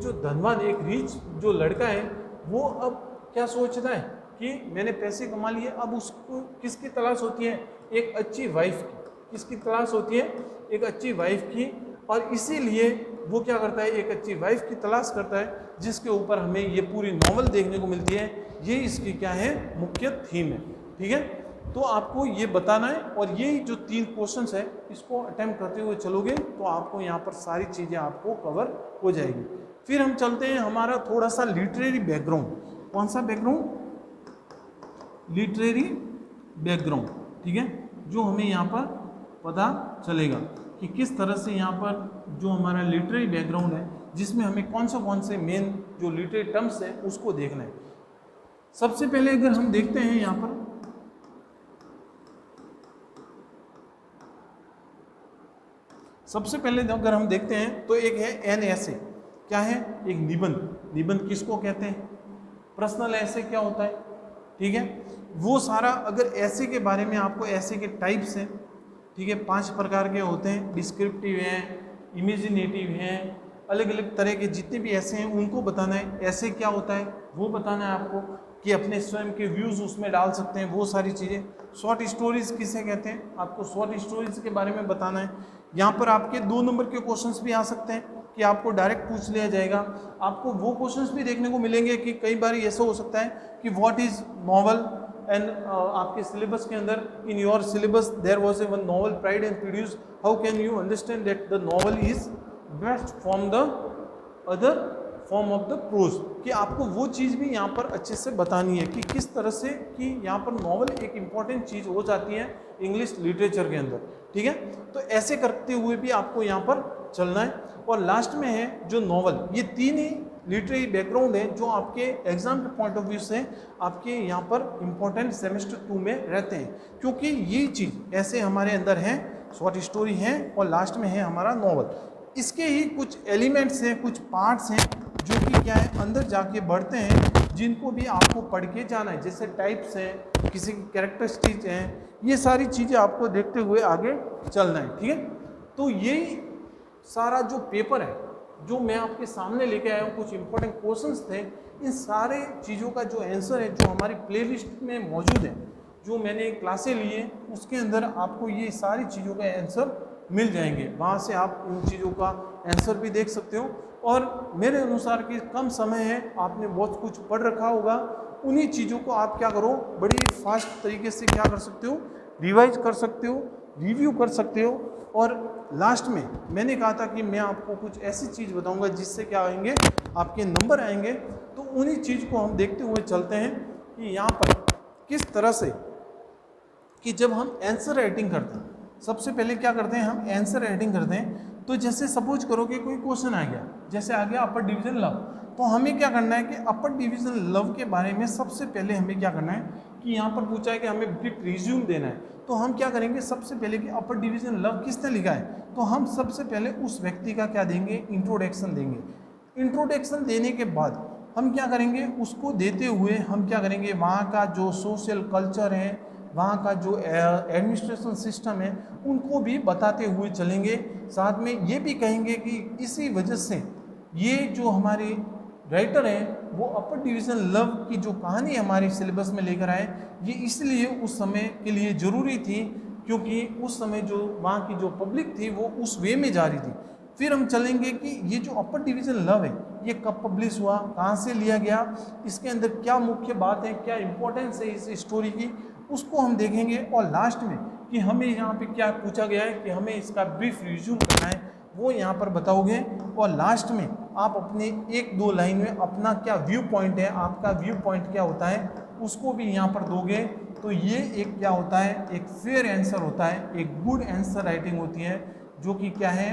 जो धनवान, एक रिच जो लड़का है, वो अब क्या सोचता है कि मैंने पैसे कमा लिए, अब उसको किसकी तलाश होती है, एक अच्छी वाइफ की। किसकी तलाश होती है, एक अच्छी वाइफ की। और इसीलिए वो क्या करता है, एक अच्छी वाइफ की तलाश करता है, जिसके ऊपर हमें ये पूरी नॉवल देखने को मिलती है। ये इसकी क्या है, मुख्य थीम है, ठीक है। तो आपको ये बताना है, और ये जो 3 क्वेश्चंस है इसको अटेम्प्ट करते हुए चलोगे तो आपको यहाँ पर सारी चीज़ें आपको कवर हो जाएगी। फिर हम चलते हैं हमारा थोड़ा सा लिटरेरी बैकग्राउंड। कौन सा बैकग्राउंड, लिटरेरी बैकग्राउंड, ठीक है, जो हमें यहाँ पर पता चलेगा कि किस तरह से यहाँ पर जो हमारा लिटरेरी बैकग्राउंड है, जिसमें हमें कौन से मेन जो लिटरेरी टर्म्स है उसको देखना है। सबसे पहले अगर हम देखते हैं यहाँ पर, सबसे पहले अगर हम देखते हैं तो एक है एन ऐसे, क्या है, एक निबंध। निबंध किसको कहते हैं, पर्सनल ऐसे क्या होता है, ठीक है। वो सारा अगर ऐसे के बारे में आपको, ऐसे के टाइप्स हैं, ठीक है, 5 प्रकार के होते हैं, डिस्क्रिप्टिव हैं, इमेजिनेटिव हैं, अलग अलग तरह के जितने भी ऐसे हैं उनको बताना है, ऐसे क्या होता है वो बताना है आपको, कि अपने स्वयं के व्यूज़ उसमें डाल सकते हैं, वो सारी चीज़ें। शॉर्ट स्टोरीज किसे कहते हैं, आपको शॉर्ट स्टोरीज के बारे में बताना है। यहाँ पर आपके 2 नंबर के क्वेश्चंस भी आ सकते हैं कि आपको डायरेक्ट पूछ लिया जाएगा। आपको वो क्वेश्चंस भी देखने को मिलेंगे कि कई बार ऐसा हो सकता है कि व्हाट इज़ नॉवल, एंड आपके सिलेबस के अंदर, in your syllabus there was a one novel pride and prejudice, how can you understand that the novel is best from the other form of the prose, कि आपको वो चीज़ भी यहाँ पर अच्छे से बतानी है कि किस तरह से, कि यहाँ पर नॉवल एक इम्पॉर्टेंट चीज़ हो जाती है इंग्लिश लिटरेचर के अंदर, ठीक है। तो ऐसे करते हुए भी आपको यहाँ पर चलना है। और लास्ट में है जो नॉवल, ये 3 ही लिटरेरी बैकग्राउंड है जो आपके एग्जाम के पॉइंट ऑफ व्यू से आपके यहाँ पर इम्पोर्टेंट सेमेस्टर 2 में रहते हैं, क्योंकि ये चीज़ ऐसे हमारे अंदर है, शॉर्ट स्टोरी है और लास्ट में है हमारा नॉवल। इसके ही कुछ एलिमेंट्स हैं, कुछ पार्ट्स हैं जो कि क्या है अंदर जाके बढ़ते हैं, जिनको भी आपको पढ़ के जाना है, जैसे टाइप्स हैं, किसी की कैरेक्टरिस्टिक्स हैं, ये सारी चीज़ें आपको देखते हुए आगे चलना है, ठीक है। तो यही सारा जो पेपर है जो मैं आपके सामने लेके आया हूँ, कुछ इंपॉर्टेंट क्वेश्चंस थे, इन सारे चीज़ों का जो आंसर है जो हमारी प्लेलिस्ट में मौजूद है, जो मैंने क्लासें ली हैं उसके अंदर आपको ये सारी चीज़ों का आंसर मिल जाएंगे। वहाँ से आप उन चीज़ों का आंसर भी देख सकते हो। और मेरे अनुसार कि कम समय है, आपने बहुत कुछ पढ़ रखा होगा, उन्हीं चीज़ों को आप क्या करो, बड़ी फास्ट तरीके से क्या कर सकते हो, रिवाइज कर सकते हो, रिव्यू कर सकते हो। और लास्ट में मैंने कहा था कि मैं आपको कुछ ऐसी चीज़ बताऊंगा जिससे क्या आएंगे, आपके नंबर आएंगे। तो उन्हीं चीज़ को हम देखते हुए चलते हैं कि यहाँ पर किस तरह से, कि जब हम आंसर राइटिंग करते हैं, सबसे पहले क्या करते हैं, हम आंसर राइटिंग करते हैं। तो जैसे सपोज करो कि कोई क्वेश्चन आ गया, जैसे आ गया अपर डिवीजन लव, तो हमें क्या करना है कि अपर डिवीजन लव के बारे में सबसे पहले हमें क्या करना है कि यहाँ पर पूछा है कि हमें ब्रीफ रिज्यूम देना है। तो हम क्या करेंगे, सबसे पहले कि अपर डिवीजन लव किसने लिखा है, तो हम सबसे पहले उस व्यक्ति का क्या देंगे, इंट्रोडक्शन देंगे। इंट्रोडक्शन देने के बाद हम क्या करेंगे, उसको देते हुए हम क्या करेंगे, वहाँ का जो सोशल कल्चर है, वहाँ का जो एडमिनिस्ट्रेशन सिस्टम है, उनको भी बताते हुए चलेंगे। साथ में ये भी कहेंगे कि इसी वजह से ये जो हमारे राइटर हैं वो अपर डिवीज़न लव की जो कहानी हमारे सिलेबस में लेकर आए, ये इसलिए उस समय के लिए ज़रूरी थी क्योंकि उस समय जो वहाँ की जो पब्लिक थी वो उस वे में जा रही थी। फिर हम चलेंगे कि ये जो अपर डिवीज़न लव है ये कब पब्लिश हुआ, कहाँ से लिया गया, इसके अंदर क्या मुख्य बात है, क्या इंपॉर्टेंस है इस स्टोरी की, उसको हम देखेंगे। और लास्ट में कि हमें यहाँ पे क्या पूछा गया है कि हमें इसका ब्रीफ रिज्यूम करना है, वो यहाँ पर बताओगे। और लास्ट में आप अपने 1-2 लाइन में अपना क्या व्यू पॉइंट है, आपका व्यू पॉइंट क्या होता है, उसको भी यहाँ पर दोगे। तो ये एक क्या होता है, एक फेयर आंसर होता है, एक गुड आंसर राइटिंग होती है, जो कि क्या है,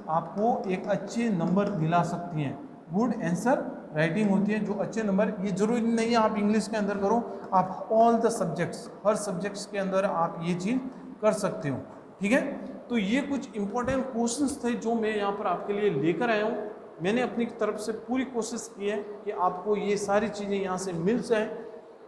आपको एक अच्छे नंबर दिला सकती हैं। गुड आंसर राइटिंग होती है जो अच्छे नंबर, ये जरूरी नहीं है आप इंग्लिश के अंदर करो, आप all the subjects, her subjects के अंदर आप ये चीज़ कर सकते हो, ठीक है। तो ये कुछ इंपॉर्टेंट क्वेश्चंस थे जो मैं यहाँ पर आपके लिए लेकर आया हूँ। मैंने अपनी तरफ से पूरी कोशिश की है कि आपको ये सारी चीज़ें यहाँ से मिल जाए।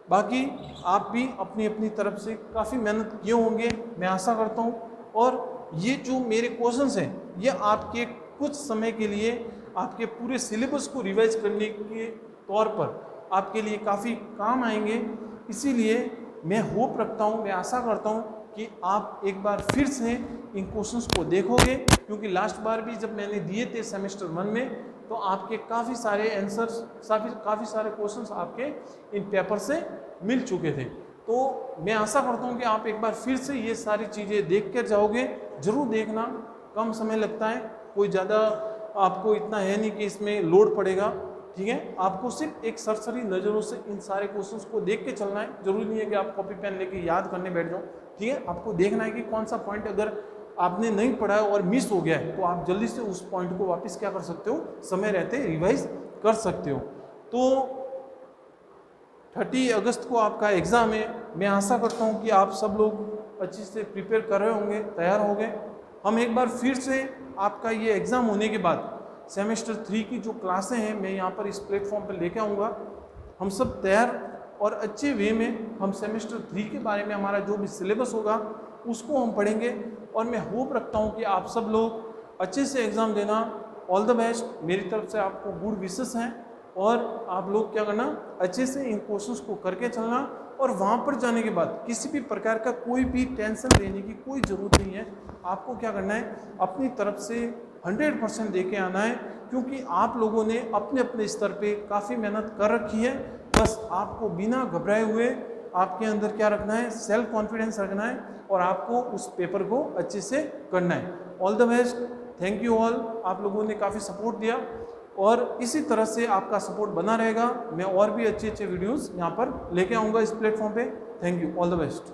बाकी आप भी अपनी अपनी तरफ से काफ़ी मेहनत किए होंगे, मैं आशा करता हूँ। और ये जो मेरे क्वेश्चंस हैं ये आपके कुछ समय के लिए आपके पूरे सिलेबस को रिवाइज करने के तौर पर आपके लिए काफ़ी काम आएंगे। इसीलिए मैं होप रखता हूँ, मैं आशा करता हूँ कि आप एक बार फिर से इन क्वेश्चंस को देखोगे, क्योंकि लास्ट बार भी जब मैंने दिए थे सेमेस्टर 1 में तो आपके काफ़ी सारे आंसर्स, काफ़ी सारे क्वेश्चंस आपके इन पेपर से मिल चुके थे। तो मैं आशा करता हूँ कि आप एक बार फिर से ये सारी चीज़ें देख कर जाओगे। ज़रूर देखना, कम समय लगता है, कोई ज़्यादा आपको इतना है नहीं कि इसमें लोड पड़ेगा, ठीक है। आपको सिर्फ एक सरसरी नज़रों से इन सारे क्वेश्चंस को देख के चलना है। जरूरी नहीं है कि आप कॉपी पेन लेके याद करने बैठ जाओ, ठीक है। आपको देखना है कि कौन सा पॉइंट अगर आपने नहीं पढ़ा है और मिस हो गया है तो आप जल्दी से उस पॉइंट को वापस क्या कर सकते हो, समय रहते रिवाइज कर सकते हो। तो 30 अगस्त को आपका एग्ज़ाम है। मैं आशा करता हूँ कि आप सब लोग अच्छे से प्रिपेयर कर रहे होंगे, तैयार हो गए। हम एक बार फिर से आपका ये एग्ज़ाम होने के बाद सेमेस्टर 3 की जो क्लासें हैं मैं यहाँ पर इस प्लेटफॉर्म पर लेके आऊँगा। हम सब तैयार और अच्छे वे में हम सेमेस्टर 3 के बारे में हमारा जो भी सिलेबस होगा उसको हम पढ़ेंगे। और मैं होप रखता हूँ कि आप सब लोग अच्छे से एग्ज़ाम देना ऑल द बेस्ट। मेरी तरफ से आपको गुड विशेस हैं और आप लोग क्या करना, अच्छे से इन क्वेश्चंस को करके चलना और वहाँ पर जाने के बाद किसी भी प्रकार का कोई भी टेंशन लेने की कोई ज़रूरत नहीं है। आपको क्या करना है, अपनी तरफ से 100% दे के आना है, क्योंकि आप लोगों ने अपने अपने स्तर पे काफ़ी मेहनत कर रखी है। बस आपको बिना घबराए हुए आपके अंदर क्या रखना है, सेल्फ कॉन्फिडेंस रखना है और आपको उस पेपर को अच्छे से करना है। All the best, thank you all. आप लोगों ने काफ़ी सपोर्ट दिया और इसी तरह से आपका सपोर्ट बना रहेगा। मैं और भी अच्छे अच्छे वीडियोस यहाँ पर लेके आऊँगा इस प्लेटफॉर्म पे। Thank you, all the best.